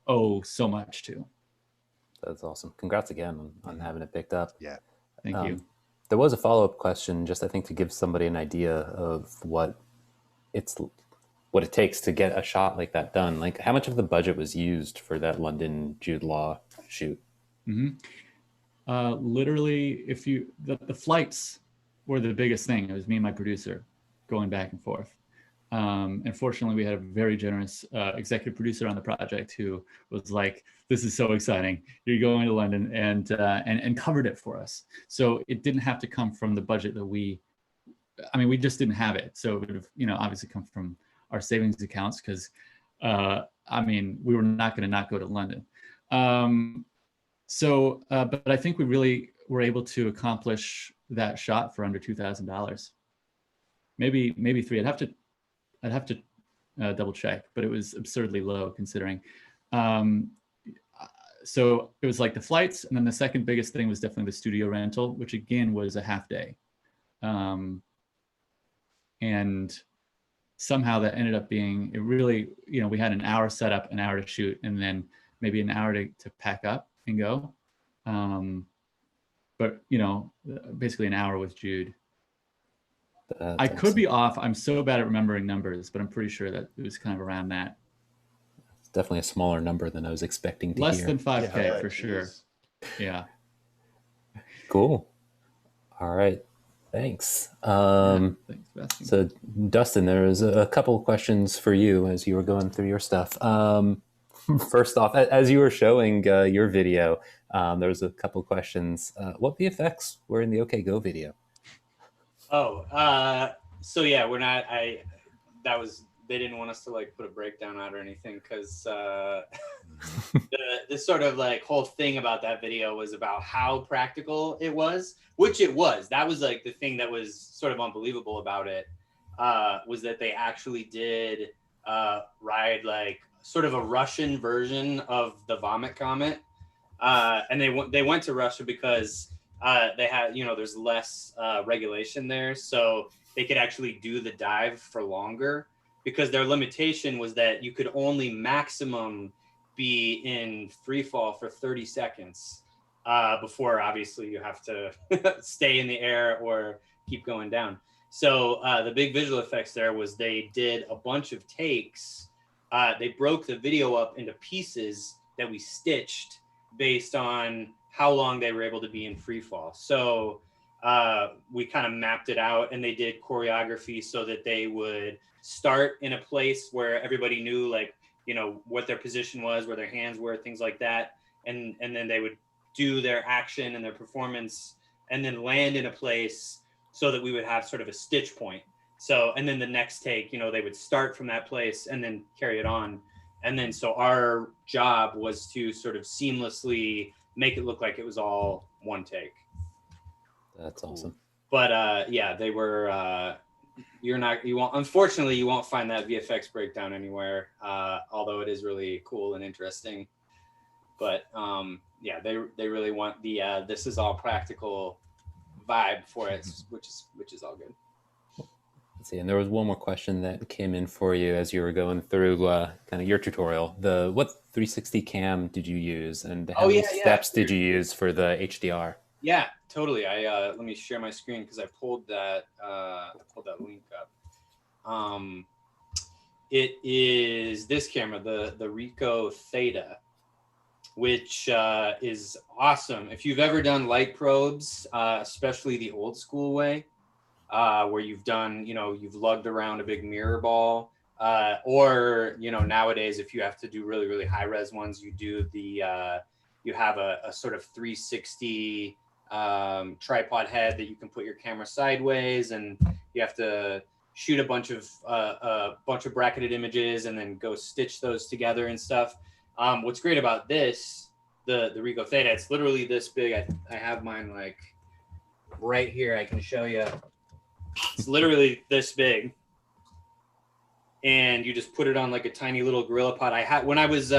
owe so much to. That's awesome. Congrats again on having it picked up. Yeah, thank you. There was a follow-up question, just I think to give somebody an idea of what it takes to get a shot like that done. Like, how much of the budget was used for that London Jude Law shoot? Literally, the flights were the biggest thing. It was me and my producer going back and forth. And fortunately, we had a very generous executive producer on the project who was like, "This is so exciting! You're going to London," and covered it for us. So it didn't have to come from the budget that we just didn't have it. So it would have, obviously come from our savings accounts, because we were not going to not go to London. But I think we really were able to accomplish that shot for under $2,000, maybe $3,000. I'd have to double check, but it was absurdly low considering. So it was like the flights, and then the second biggest thing was definitely the studio rental, which again was a half day. And somehow that ended up being, it really, we had an hour setup, an hour to shoot, and then maybe an hour to pack up and go. But, basically an hour with Jude. I could be off. I'm so bad at remembering numbers, but I'm pretty sure that it was kind of around that. It's definitely a smaller number than I was expecting to hear. Less than 5K for sure. Yeah. Cool. All right. Thanks. Thanks, so Dustin, there was a couple of questions for you as you were going through your stuff. First off, as you were showing your video, there was a couple of questions. What VFX were in the OK Go video? So yeah, we're not, they didn't want us to like put a breakdown out or anything, because this sort of like whole thing about that video was about how practical it was, which it was. That was like the thing that was sort of unbelievable about it, was that they actually did ride like sort of a Russian version of the Vomit Comet. And they went to Russia because they had, there's less regulation there, so they could actually do the dive for longer, because their limitation was that you could only maximum be in free fall for 30 seconds before obviously you have to stay in the air or keep going down. So the big visual effects there was they did a bunch of takes. They broke the video up into pieces that we stitched based on how long they were able to be in free fall. So we kind of mapped it out, and they did choreography so that they would start in a place where everybody knew like you know, what their position was, where their hands were, things like that. And then they would do their action and their performance and then land in a place so that we would have sort of a stitch point. So, and then the next take, you know, they would start from that place and then carry it on. And then, so our job was to sort of seamlessly make it look like it was all one take. That's awesome. But yeah, they were, unfortunately, you won't find that VFX breakdown anywhere, although it is really cool and interesting. But yeah, they really want the this is all practical vibe for it, which is all good. Let's see, and there was one more question that came in for you as you were going through kind of your tutorial. What 360 cam did you use, and how many steps did you use for the HDR? Yeah, totally. Let me share my screen because I pulled that link up. It is this camera, the Ricoh Theta, which is awesome. If you've ever done light probes, especially the old school way, where you've done, you know, you've lugged around a big mirror ball, or, you know, nowadays, if you have to do really, really high res ones, you do you have a sort of 360 tripod head that you can put your camera sideways, and you have to shoot a bunch of bracketed images and then go stitch those together and stuff. What's great about this, the Ricoh Theta, it's literally this big. I have mine like right here. I can show you. It's literally this big, and you just put it on like a tiny little Gorilla Pod. When I was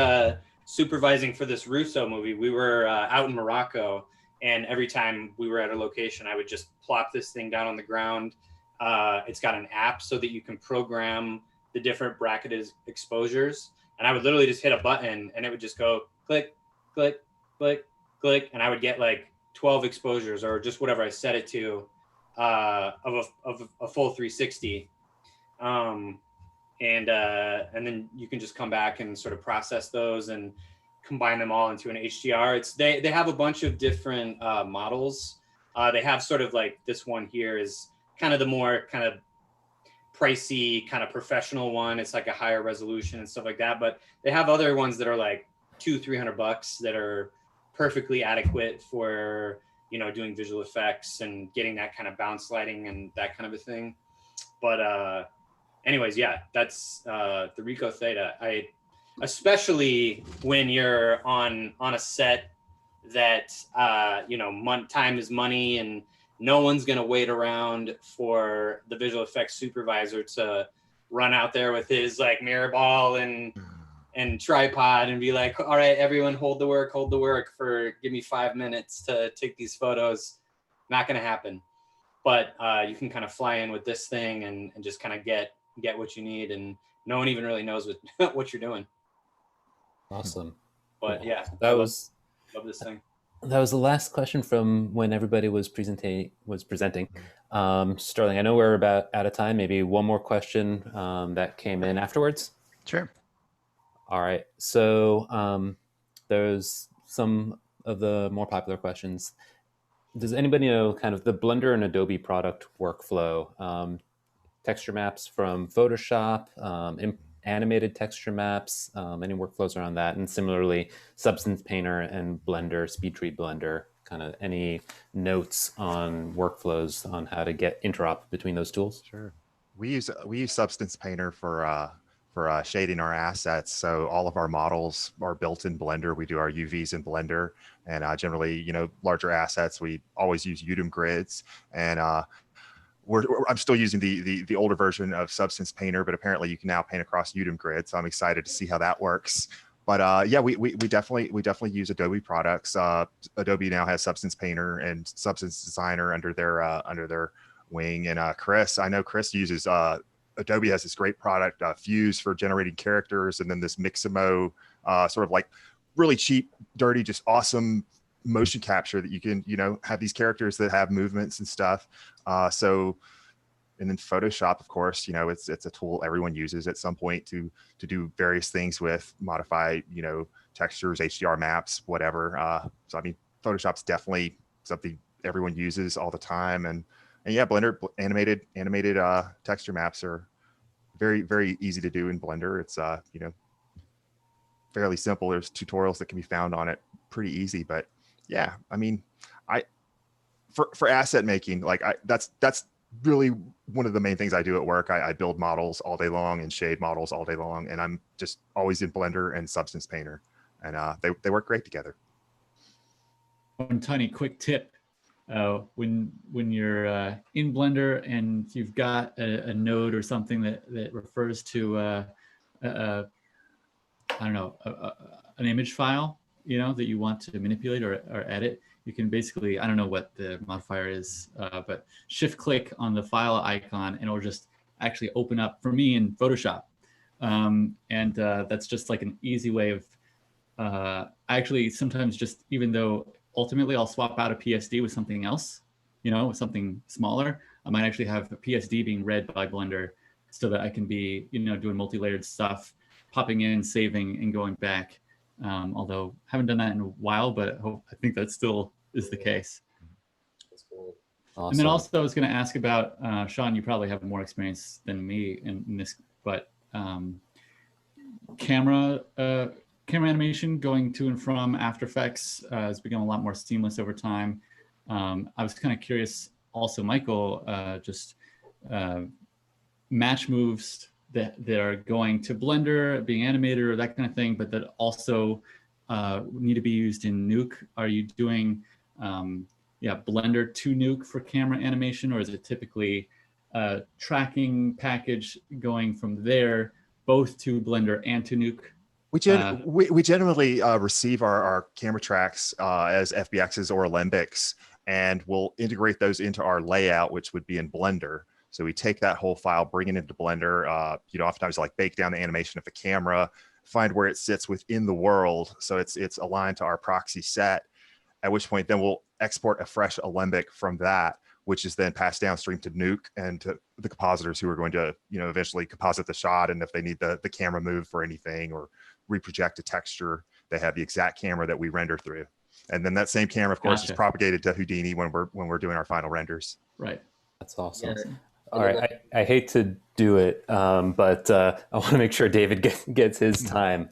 supervising for this Russo movie, we were out in Morocco, and every time we were at a location, I would just plop this thing down on the ground. It's got an app so that you can program the different bracketed exposures, and I would literally just hit a button, and it would just go click, click, click, click, and I would get like 12 exposures or just whatever I set it to. Of a full 360, and then you can just come back and sort of process those and combine them all into an HDR. They have a bunch of different models. They have sort of like this one here is kind of the more kind of pricey kind of professional one. It's like a higher resolution and stuff like that. But they have other ones that are like $200-300 that are perfectly adequate for, you know, doing visual effects and getting that kind of bounce lighting and that kind of a thing. But anyways, yeah, that's the Ricoh Theta. Especially when you're on a set that, you know, time is money and no one's going to wait around for the visual effects supervisor to run out there with his like mirror ball and tripod and be like, all right, everyone hold the work for, give me 5 minutes to take these photos. Not going to happen. But you can kind of fly in with this thing and just kind of get what you need, and no one even really knows what you're doing. Awesome. But yeah, love this thing. That was the last question from when everybody was presenting. Sterling, I know we're about out of time. Maybe one more question that came in afterwards. Sure. All right. So there's some of the more popular questions. Does anybody know kind of the Blender and Adobe product workflow? Texture maps from Photoshop, animated texture maps, any workflows around that, and similarly Substance Painter and Blender, SpeedTree Blender, kind of any notes on workflows on how to get interop between those tools? Sure. We use Substance Painter for shading our assets. So all of our models are built in Blender. We do our UVs in Blender, and generally, you know, larger assets, we always use Udemy grids. And I'm still using the older version of Substance Painter, but apparently you can now paint across Udemy grid. So I'm excited to see how that works. But yeah, we definitely use Adobe products. Adobe now has Substance Painter and Substance Designer under their wing. And Chris, I know Chris uses Adobe has this great product, Fuse, for generating characters, and then this Mixamo, sort of like really cheap, dirty, just awesome motion capture that you can, you know, have these characters that have movements and stuff. And then Photoshop, of course, you know, it's a tool everyone uses at some point to do various things with, modify, you know, textures, HDR maps, whatever. So I mean, Photoshop's definitely something everyone uses all the time. And yeah, Blender animated texture maps are very, very easy to do in Blender. It's you know, fairly simple. There's tutorials that can be found on it pretty easy, but yeah, I mean, for asset making, like that's really one of the main things I do at work. I build models all day long and shade models all day long, and I'm just always in Blender and Substance Painter, and they work great together. One tiny quick tip: when you're in Blender and you've got a node or something that refers to I don't know, an image file, you know, that you want to manipulate or edit, you can basically, I don't know what the modifier is, but shift click on the file icon and it'll just actually open up for me in Photoshop. And that's just like an easy way of, I actually sometimes just, even though ultimately I'll swap out a PSD with something else, you know, with something smaller, I might actually have a PSD being read by Blender so that I can be, you know, doing multi-layered stuff, popping in, saving, and going back. Although I haven't done that in a while, but I think that still is the case. That's cool. Awesome. And then also I was going to ask about, Sean, you probably have more experience than me in this, but camera animation going to and from After Effects has become a lot more seamless over time. I was kind of curious also, Michael, just match moves that are going to Blender, being animated or that kind of thing, but that also need to be used in Nuke. Are you doing Blender to Nuke for camera animation, or is it typically a tracking package going from there both to Blender and to Nuke? We generally receive our camera tracks as FBXs or Alembics, and we'll integrate those into our layout, which would be in Blender. So we take that whole file, bring it into Blender, oftentimes like bake down the animation of the camera, find where it sits within the world. So it's aligned to our proxy set, at which point then we'll export a fresh Alembic from that, which is then passed downstream to Nuke and to the compositors who are going to, eventually composite the shot. And if they need the camera move for anything or reproject a texture, they have the exact camera that we render through. And then that same camera, of course, is propagated to Houdini when we're doing our final renders. Right. That's awesome. Yeah. All right, I hate to do it, but I want to make sure David gets his time.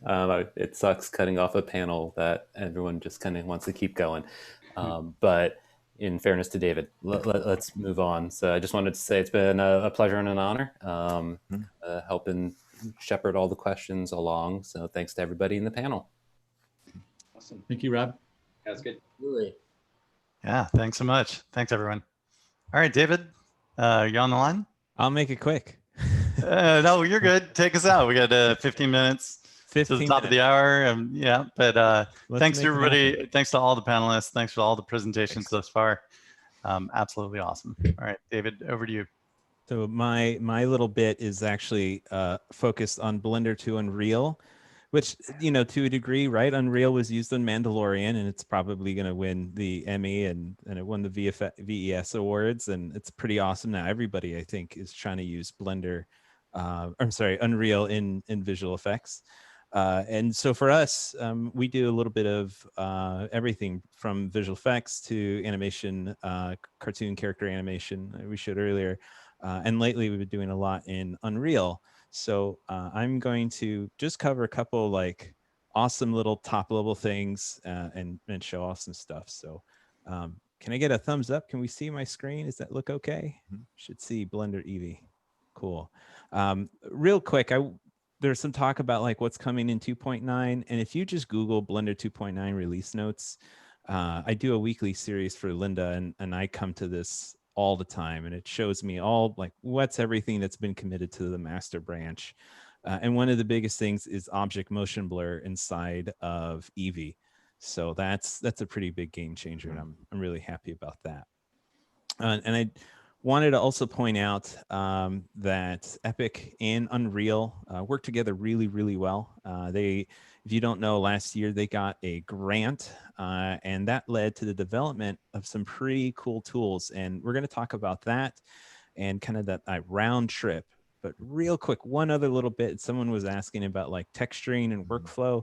It sucks cutting off a panel that everyone just kind of wants to keep going. But in fairness to David, let's move on. So I just wanted to say it's been a pleasure and an honor helping shepherd all the questions along. So thanks to everybody in the panel. Awesome. Thank you, Rob. That's good. Really? Yeah, thanks so much. Thanks, everyone. All right, David, you on the line? I'll make it quick. No, you're good. Take us out. We got 15 minutes. 15 to the top of the hour. Thanks to everybody. Thanks to all the panelists. Thanks for all the presentations thus far. Absolutely awesome. All right, David, over to you. So my little bit is actually focused on Blender to Unreal, which, to a degree, right? Unreal was used on Mandalorian, and it's probably going to win the Emmy, and it won the VES awards, and it's pretty awesome now. Everybody, I think, is trying to use Unreal in visual effects. And so for us, we do a little bit of everything from visual effects to animation, cartoon character animation we showed earlier. And lately we've been doing a lot in Unreal. So I'm going to just cover a couple like awesome little top level things and show off some stuff. So can I get a thumbs up? Can we see my screen? Does that look okay? Should see Blender Eevee. Cool. Real quick, there's some talk about like what's coming in 2.9. And if you just Google Blender 2.9 release notes, I do a weekly series for Linda, and I come to this all the time, and it shows me all like what's everything that's been committed to the master branch. And one of the biggest things is object motion blur inside of Eevee. So that's a pretty big game changer, and I'm really happy about that. And I wanted to also point out that Epic and Unreal work together really, really well. If you don't know, last year they got a grant, and that led to the development of some pretty cool tools. And we're going to talk about that and kind of that round trip. But real quick, one other little bit. Someone was asking about like texturing and workflow.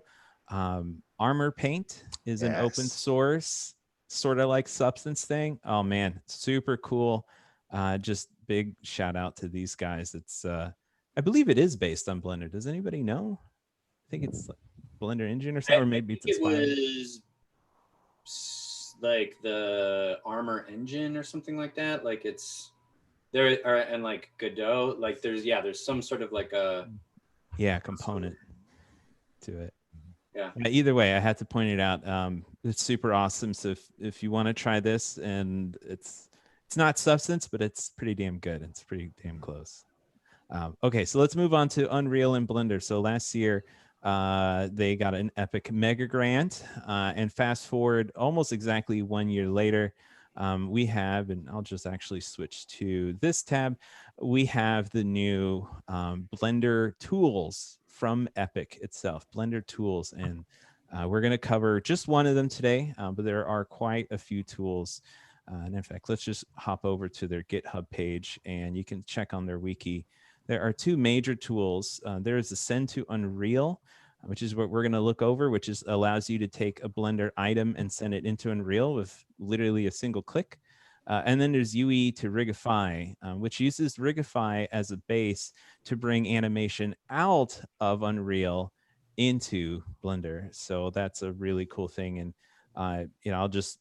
Armor Paint is an open source, sort of like Substance thing. Oh man, super cool. Just big shout out to these guys. It's I believe it is based on Blender. Does anybody know? I think it's Blender engine or something, or maybe it's it inspired. was like the Armor engine or something like that. Like it's there, and like Godot, like there's some sort of like a component to it. Yeah. Either way, I had to point it out. It's super awesome. So if you want to try this, and it's not Substance, but it's pretty damn good. It's pretty damn close. Okay, so let's move on to Unreal and Blender. So last year, they got an epic mega grant, and fast forward almost exactly 1 year later, we have, and I'll just actually switch to this tab, we have the new Blender tools from Epic itself, Blender tools. And we're going to cover just one of them today, but there are quite a few tools. And in fact, let's just hop over to their GitHub page and you can check on their wiki. There are two major tools. There is the Send to Unreal, which is what we're going to look over, which is allows you to take a Blender item and send it into Unreal with literally a single click. And then there's UE to Rigify, which uses Rigify as a base to bring animation out of Unreal into Blender. So that's a really cool thing. And you know, I'll just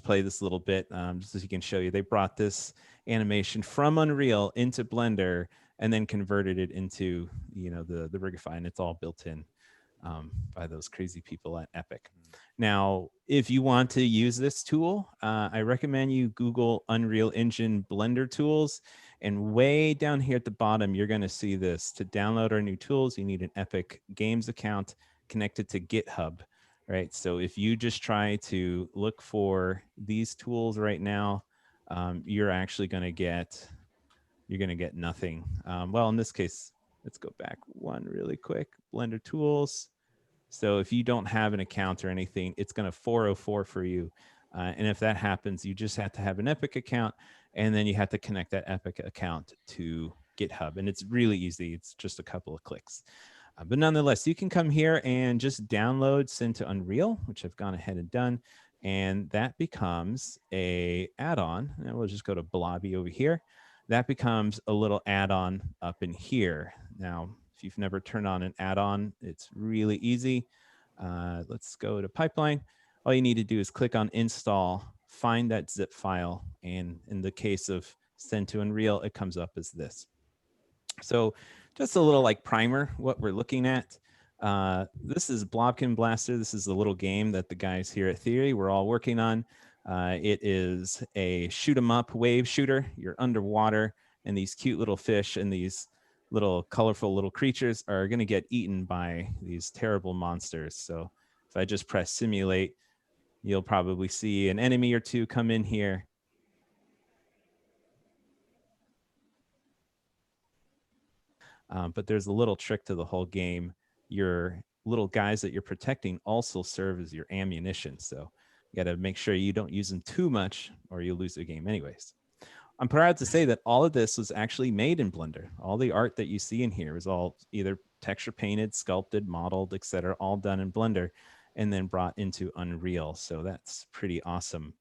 play this a little bit just so you can show you. They brought this animation from Unreal into Blender and then converted it into, you know, the Rigify, and it's all built in by those crazy people at Epic. Now, if you want to use this tool, I recommend you Google Unreal Engine Blender tools, and way down here at the bottom, you're going to see this. To download our new tools, you need an Epic Games account connected to GitHub. Right, so if you just try to look for these tools right now, you're actually going to get nothing. Well, in this case, let's go back one really quick. Blender tools. So if you don't have an account or anything, it's going to 404 for you. And if that happens, you just have to have an Epic account, and then you have to connect that Epic account to GitHub. And it's really easy. It's just a couple of clicks. But nonetheless, you can come here and just download Send to Unreal, which I've gone ahead and done. And that becomes a add-on. And we'll just go to Blobby over here. That becomes a little add-on up in here. Now, if you've never turned on an add-on, it's really easy. Let's go to Pipeline. All you need to do is click on Install, find that zip file. And in the case of Send to Unreal, it comes up as this. So just a little like primer, what we're looking at. This is Blobkin Blaster. This is the little game that the guys here at Theory we're all working on. It is a shoot 'em up wave shooter. You're underwater, and these cute little fish and these little colorful little creatures are going to get eaten by these terrible monsters. So if I just press simulate, you'll probably see an enemy or two come in here. But there's a little trick to the whole game. Your little guys that you're protecting also serve as your ammunition. So you got to make sure you don't use them too much or you'll lose the game anyways. I'm proud to say that all of this was actually made in Blender. All the art that you see in here is all either texture painted, sculpted, modeled, etc., all done in Blender and then brought into Unreal. So that's pretty awesome.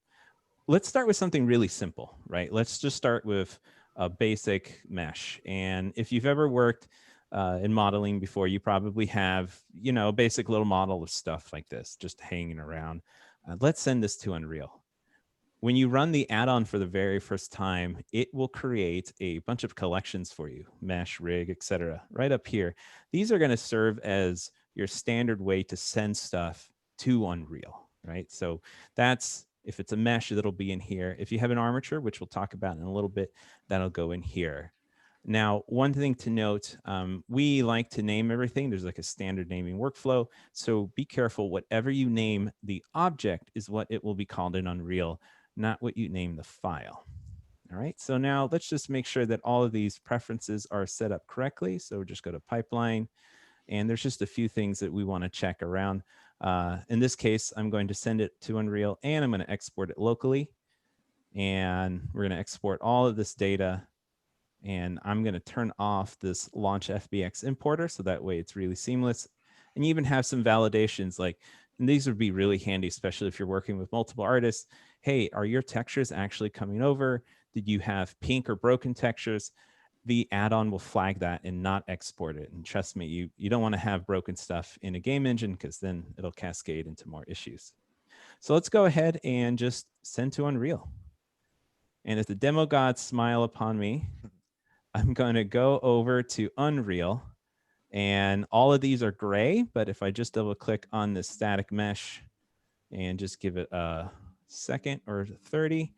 Let's start with something really simple, right? Let's just start with a basic mesh. And if you've ever worked in modeling before, you probably have, you know, a basic little model of stuff like this, just hanging around. Let's send this to Unreal. When you run the add-on for the very first time, it will create a bunch of collections for you, mesh, rig, etc. right up here. These are going to serve as your standard way to send stuff to Unreal, right? So that's, if it's a mesh, that'll be in here. If you have an armature, which we'll talk about in a little bit, that'll go in here. Now, one thing to note, we like to name everything. There's like a standard naming workflow. So be careful, whatever you name the object is what it will be called in Unreal, not what you name the file. All right, so now let's just make sure that all of these preferences are set up correctly. So just go to Pipeline, and there's just a few things that we want to check around. In this case, I'm going to send it to Unreal and I'm going to export it locally. And we're going to export all of this data. And I'm going to turn off this Launch FBX importer so that way it's really seamless. And you even have some validations like, and these would be really handy, especially if you're working with multiple artists. Hey, are your textures actually coming over? Did you have pink or broken textures? the add-on will flag that and not export it. And trust me, you don't want to have broken stuff in a game engine, because then it'll cascade into more issues. So let's go ahead and just send to Unreal. And if the demo gods smile upon me, I'm going to go over to Unreal. And all of these are gray, but if I just double click on the static mesh and just give it a second or 30,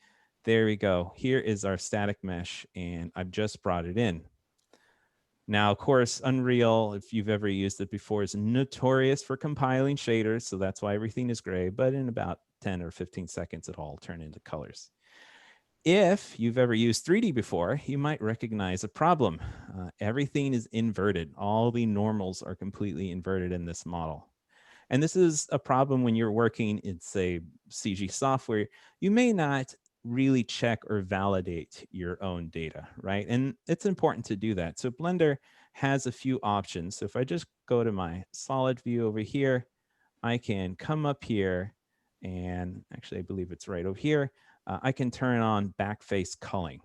there we go. Here is our static mesh, and I've just brought it in. Now, of course, Unreal, if you've ever used it before, is notorious for compiling shaders, so that's why everything is gray, but in about 10 or 15 seconds, it'll all turn into colors. If you've ever used 3D before, you might recognize a problem. Everything is inverted. All the normals are completely inverted in this model. And this is a problem when you're working in, say, CG software. You may not really check or validate your own data, right? And it's important to do that. So Blender has a few options. So if I just go to my solid view over here, I can come up here, and actually I believe it's right over here. I can turn on backface culling.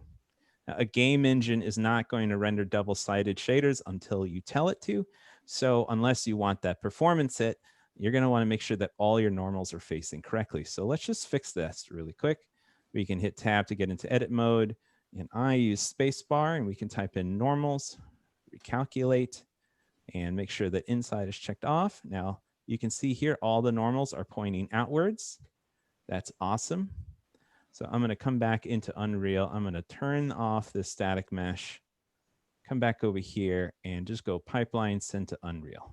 Now, a game engine is not going to render double-sided shaders until you tell it to. So unless you want that performance hit, you're going to want to make sure that all your normals are facing correctly. So let's just fix this really quick. We can hit tab to get into edit mode, and I use spacebar, and we can type in normals, recalculate, and make sure that inside is checked off. Now you can see here all the normals are pointing outwards. That's awesome. So I'm going to come back into Unreal. I'm going to turn off this static mesh, come back over here, and just go pipeline send to Unreal.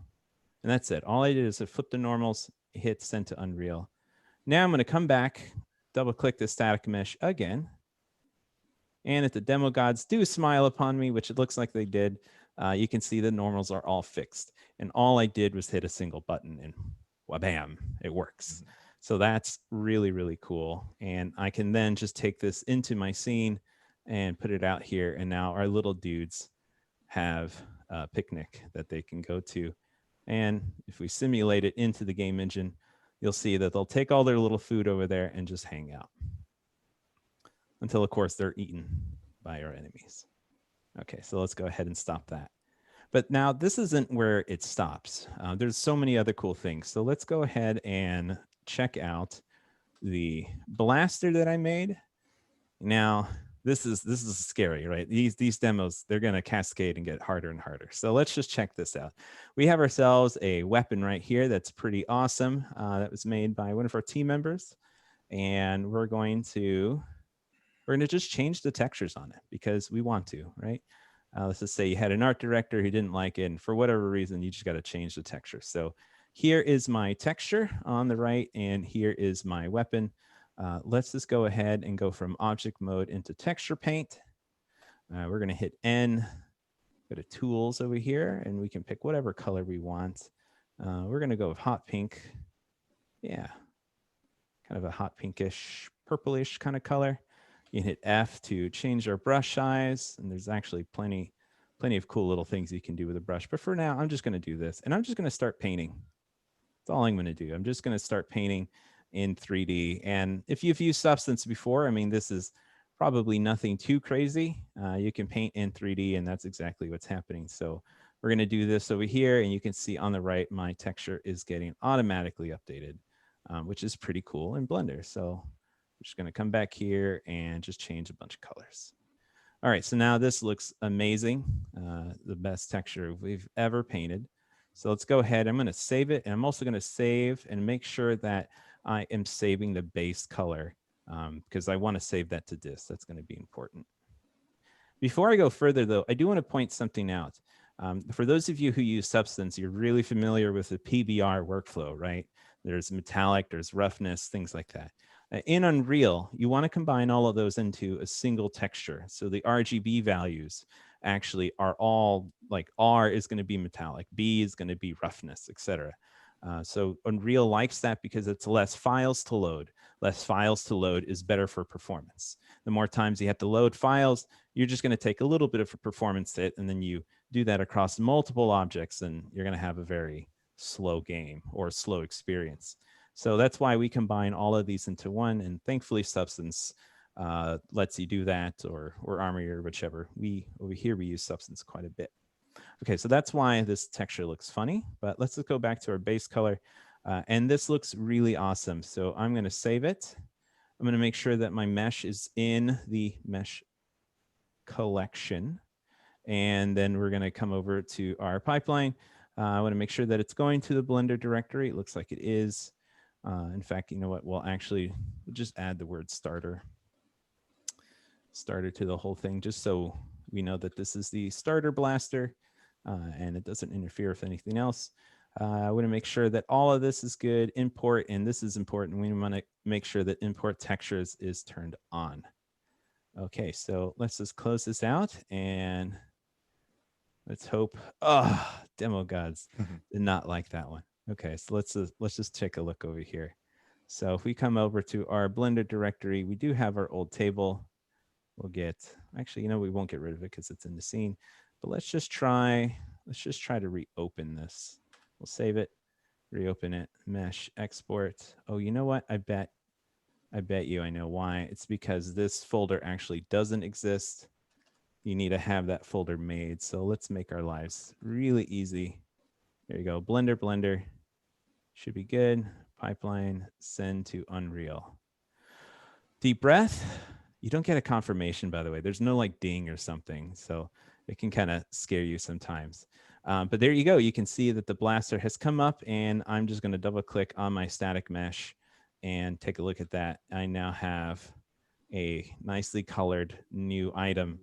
And that's it. All I did is I flip the normals, hit send to Unreal. Now I'm going to come back, double click the static mesh again. And if the demo gods do smile upon me, which it looks like they did, you can see the normals are all fixed. And all I did was hit a single button, and wha-bam, it works. So that's really, really cool. And I can then just take this into my scene and put it out here. And now our little dudes have a picnic that they can go to. And if we simulate it into the game engine, you'll see that they'll take all their little food over there and just hang out. Until, of course, they're eaten by our enemies. Okay, so let's go ahead and stop that. But now this isn't where it stops. There's so many other cool things. So let's go ahead and check out the blaster that I made. Now, this is scary, right? These demos, they're going to cascade and get harder and harder. So let's just check this out. We have ourselves a weapon right here that's pretty awesome. That was made by one of our team members, and we're going to just change the textures on it because we want to, right? Let's just say you had an art director who didn't like it, and for whatever reason, you just got to change the texture. So here is my texture on the right, and here is my weapon. Let's just go ahead and go from object mode into texture paint. We're going to hit N, go to tools over here, and we can pick whatever color we want. We're going to go with hot pink. Yeah, kind of a hot pinkish, purplish kind of color. You can hit F to change our brush size, and there's actually plenty of cool little things you can do with a brush. But for now, I'm just going to do this, and I'm just going to start painting. That's all I'm going to do. I'm just going to start painting in 3D. And if you've used Substance before, I mean, this is probably nothing too crazy. You can paint in 3D, and that's exactly what's happening. So we're going to do this over here, and you can see on the right, my texture is getting automatically updated, which is pretty cool in Blender. So we're just going to come back here and just change a bunch of colors. All right, so now this looks amazing. The best texture we've ever painted. So let's go ahead. I'm going to save it, and I'm also going to save and make sure that I am saving the base color because I want to save that to disk. That's going to be important. Before I go further, though, I do want to point something out. For those of you who use Substance, you're really familiar with the PBR workflow, right? There's metallic, there's roughness, things like that. In Unreal, you want to combine all of those into a single texture. So the RGB values actually are all like R is going to be metallic, B is going to be roughness, etc. So Unreal likes that because it's less files to load. Less files to load is better for performance. The more times you have to load files, you're just going to take a little bit of a performance hit, and then you do that across multiple objects, and you're going to have a very slow game or slow experience. So that's why we combine all of these into one, and thankfully Substance lets you do that, or Armory, or whichever. Over here we use Substance quite a bit. Okay, so that's why this texture looks funny, but let's just go back to our base color. And this looks really awesome. So I'm going to save it. I'm going to make sure that my mesh is in the mesh collection. And then we're going to come over to our pipeline. I want to make sure that it's going to the Blender directory. It looks like it is. In fact, you know what? We'll just add the word starter to the whole thing, just so we know that this is the starter blaster and it doesn't interfere with anything else. I want to make sure that all of this is good. Import, and this is important. We want to make sure that import textures is turned on. Okay, so let's just close this out and let's hope. Oh, demo gods did not like that one. Okay, so let's just take a look over here. So if we come over to our Blender directory, we do have our old table. We'll get, actually, you know, we won't get rid of it because it's in the scene, but let's just try to reopen this. We'll save it, reopen it, mesh, export. Oh, you know what? I bet you I know why. It's because this folder actually doesn't exist. You need to have that folder made. So let's make our lives really easy. There you go. Blender should be good. Pipeline, send to Unreal. Deep breath. You don't get a confirmation, by the way. There's no like ding or something. So it can kind of scare you sometimes. But there you go. You can see that the blaster has come up, and I'm just going to double click on my static mesh and take a look at that. I now have a nicely colored new item.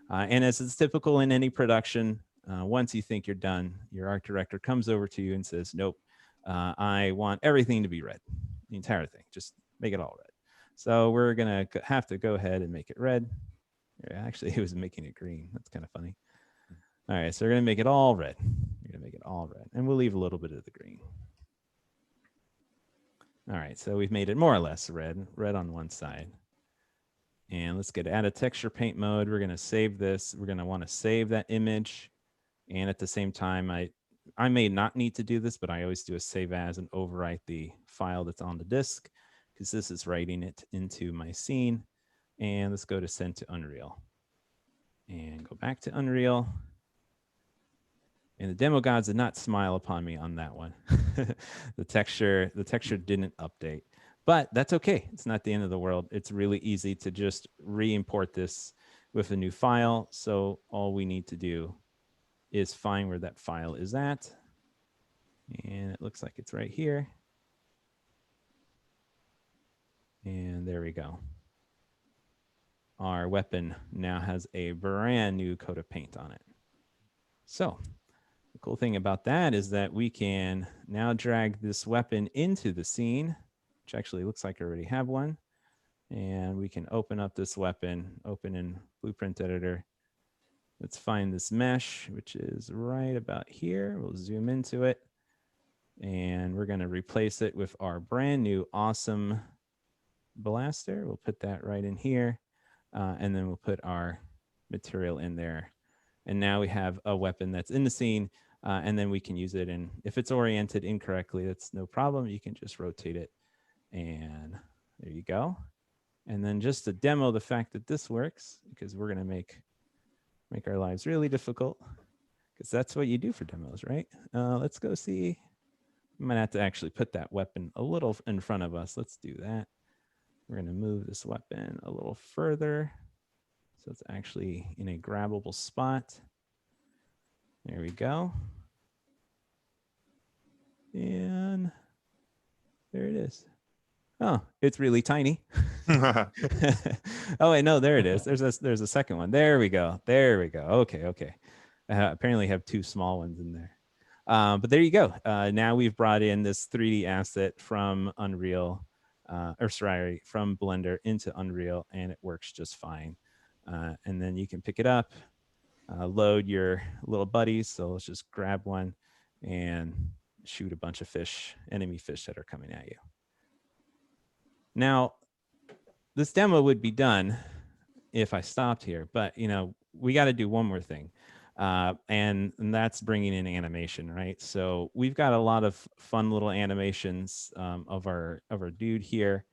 And as is typical in any production, once you think you're done, your art director comes over to you and says, nope, I want everything to be red, the entire thing. Just make it all red. So we're going to have to go ahead and make it red. Actually, it was making it green. That's kind of funny. All right, so we're going to make it all red. We're going to make it all red, and we'll leave a little bit of the green. All right, so we've made it more or less red on one side. And let's get out of texture paint mode. We're going to save this. We're going to want to save that image. And at the same time, I may not need to do this, but I always do a save as and overwrite the file that's on the disk, because this is writing it into my scene. And let's go to send to Unreal. And go back to Unreal. And the demo gods did not smile upon me on that one. The texture didn't update. But that's okay. It's not the end of the world. It's really easy to just re-import this with a new file. So all we need to do is find where that file is at. And it looks like it's right here. And there we go. Our weapon now has a brand new coat of paint on it. So the cool thing about that is that we can now drag this weapon into the scene, which actually looks like I already have one. And we can open up this weapon, open in Blueprint Editor. Let's find this mesh, which is right about here. We'll zoom into it. And we're going to replace it with our brand new awesome blaster. We'll put that right in here. And then we'll put our material in there. And now we have a weapon that's in the scene. And then we can use it. And if it's oriented incorrectly, that's no problem. You can just rotate it. And there you go. And then just to demo the fact that this works, because we're going to make our lives really difficult, because that's what you do for demos, right? Let's go see. I'm going to have to actually put that weapon a little in front of us. Let's do that. We're going to move this weapon a little further, so it's actually in a grabbable spot. There we go. And there it is. Oh, it's really tiny. Oh, wait, no, there it is. There's a second one. There we go. There we go. Okay. I apparently have two small ones in there. But there you go. Now we've brought in this 3D asset from Unreal, from Blender into Unreal, and it works just fine. And then you can pick it up, load your little buddies. So let's just grab one and shoot a bunch of fish, enemy fish that are coming at you. Now, this demo would be done if I stopped here, but we got to do one more thing, and that's bringing in animation, right? So we've got a lot of fun little animations of our dude here.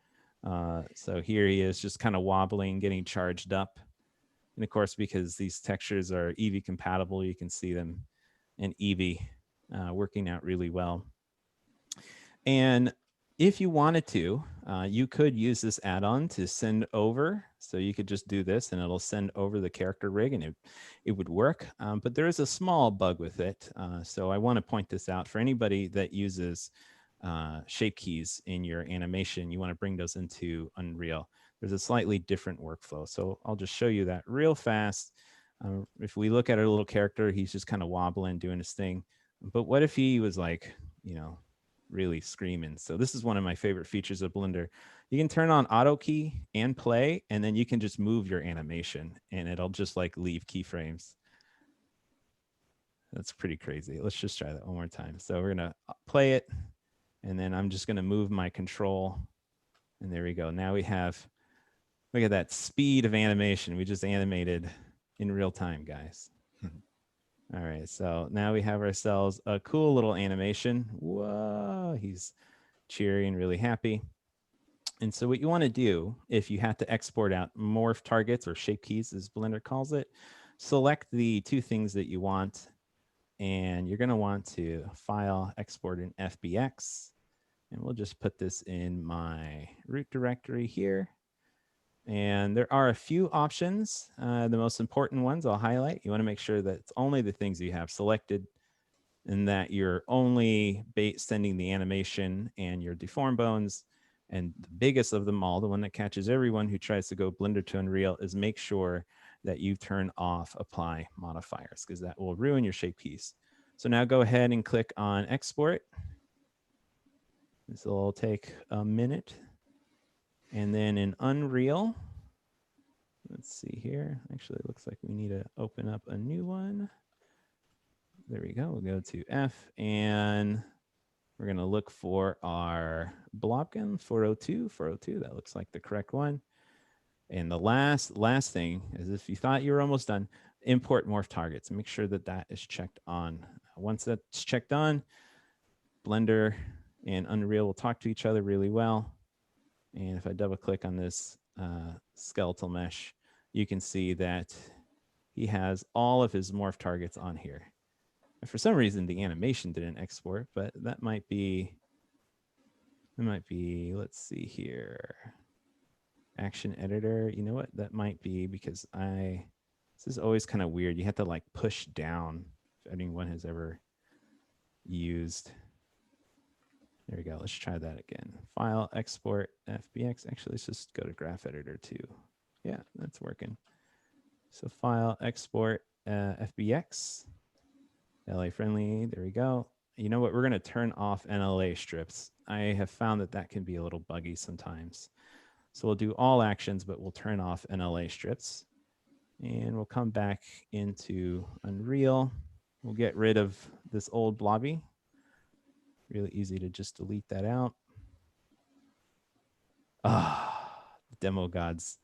So here he is just kind of wobbling, getting charged up. And of course, because these textures are Eevee compatible, you can see them in Eevee working out really well. And if you wanted to, you could use this add-on to send over. So you could just do this and it'll send over the character rig and it would work. But there is a small bug with it. So I want to point this out for anybody that uses shape keys in your animation. You want to bring those into Unreal. There's a slightly different workflow. So I'll just show you that real fast. If we look at our little character, he's just kind of wobbling, doing his thing. But what if he was like, you know, really screaming? So this is one of my favorite features of Blender. You can turn on auto key and play, and then you can just move your animation and it'll just like leave keyframes. That's pretty crazy. Let's just try that one more time. So we're gonna play it, and then I'm just gonna move my control, and there we go. Now we have, look at that speed of animation. We just animated in real time, guys. All right, so now we have ourselves a cool little animation. Whoa, he's cheery and really happy. And so what you want to do, if you have to export out morph targets or shape keys, as Blender calls it, select the two things that you want. And you're going to want to file, export in FBX. And we'll just put this in my root directory here. And there are a few options. The most important ones I'll highlight. You want to make sure that it's only the things you have selected and that you're only sending the animation and your deform bones. And the biggest of them all, the one that catches everyone who tries to go Blender to Unreal, is make sure that you turn off apply modifiers, because that will ruin your shape keys. So now go ahead and click on export. This will take a minute. And then in Unreal, let's see here. Actually, it looks like we need to open up a new one. There we go. We'll go to F, and we're going to look for our Blobkin 402. 402, that looks like the correct one. And the last thing is, if you thought you were almost done, import morph targets. Make sure that that is checked on. Once that's checked on, Blender and Unreal will talk to each other really well. And if I double click on this skeletal mesh, you can see that he has all of his morph targets on here. And for some reason, the animation didn't export, but that might be, let's see here. Action editor. You know what? That might be because this is always kind of weird. You have to like push down, if anyone has ever used. There we go. Let's try that again. File, export, FBX. Actually, let's just go to graph editor too. Yeah, that's working. So file, export, FBX, LA friendly. There we go. You know what? We're going to turn off NLA strips. I have found that that can be a little buggy sometimes. So we'll do all actions, but we'll turn off NLA strips. And we'll come back into Unreal. We'll get rid of this old blobby. Really easy to just delete that out. Demo gods.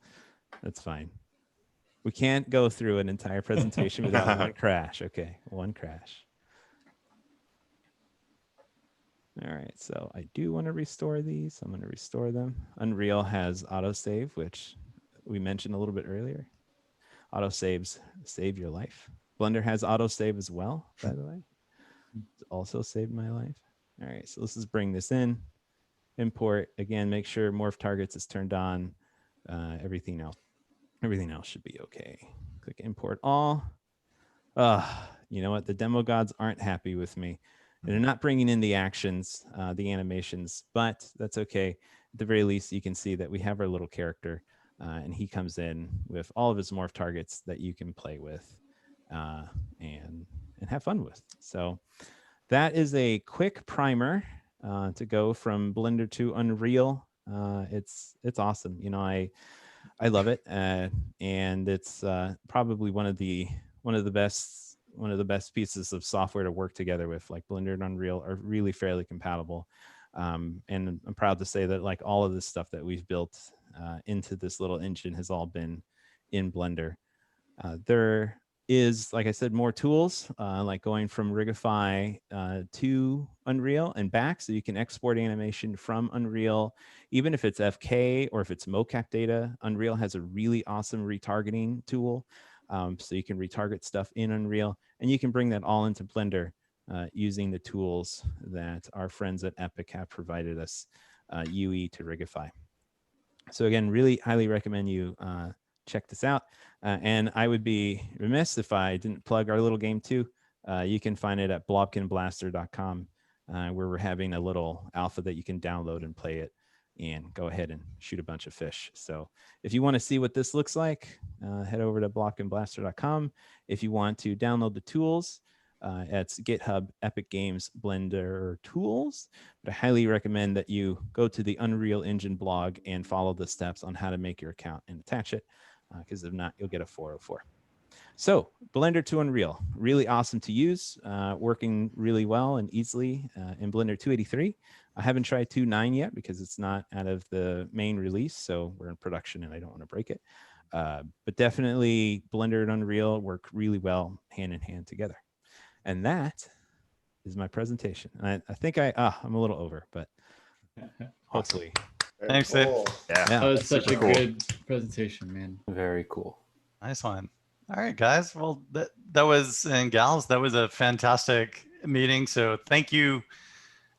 That's fine. We can't go through an entire presentation without one crash. Okay, one crash. All right, so I do want to restore these. I'm going to restore them. Unreal has autosave, which we mentioned a little bit earlier. Autosaves save your life. Blender has autosave as well, by the way. It's also saved my life. All right, so let's just bring this in. Import, again, make sure morph targets is turned on. Everything else should be okay. Click import all. You know what? The demo gods aren't happy with me. They're not bringing in the actions, the animations, but that's okay. At the very least, you can see that we have our little character, and he comes in with all of his morph targets that you can play with and have fun with. So that is a quick primer to go from Blender to Unreal. It's awesome. You know, I love it, and it's probably one of the best pieces of software to work together with. Like Blender and Unreal are really fairly compatible, and I'm proud to say that like all of this stuff that we've built into this little engine has all been in Blender. There is, like I said, more tools, like going from Rigify to Unreal and back. So you can export animation from Unreal, even if it's FK or if it's mocap data. Unreal has a really awesome retargeting tool. So you can retarget stuff in Unreal, and you can bring that all into Blender using the tools that our friends at Epic have provided us, UE to Rigify. So again, really highly recommend you check this out. And I would be remiss if I didn't plug our little game too. You can find it at blobkinblaster.com, where we're having a little alpha that you can download and play it and go ahead and shoot a bunch of fish. So if you want to see what this looks like, head over to blobkinblaster.com. If you want to download the tools, it's GitHub Epic Games Blender Tools. But I highly recommend that you go to the Unreal Engine blog and follow the steps on how to make your account and attach it, because if not, you'll get a 404. So Blender to Unreal, really awesome to use, working really well and easily in Blender 283. I haven't tried 2.9 yet because it's not out of the main release, so we're in production and I don't want to break it. But definitely Blender and Unreal work really well hand in hand together. And that is my presentation. I think I'm a little over, but hopefully. Thanks, Dave. Yeah. That was such a cool. good presentation, man. Very cool. Nice one. All right, guys. Well, that was, and gals, that was a fantastic meeting. So thank you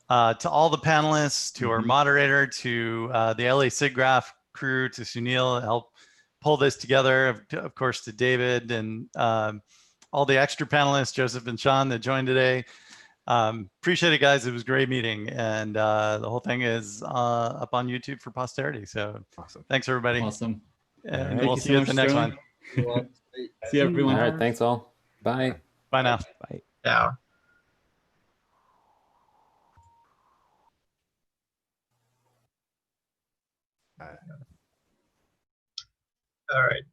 to all the panelists, to our moderator, to the LA-SIGGRAPH crew, to Sunil, help pull this together, of course, to David and all the extra panelists, Joseph and Sean, that joined today. Appreciate it, guys. It was a great meeting. And the whole thing is up on YouTube for posterity. So awesome. Thanks, everybody. Awesome. And Thank we'll you see so you at much, the next Sterling. one. See everyone. All right. Thanks all. Bye. Bye now. Bye. Yeah. All right.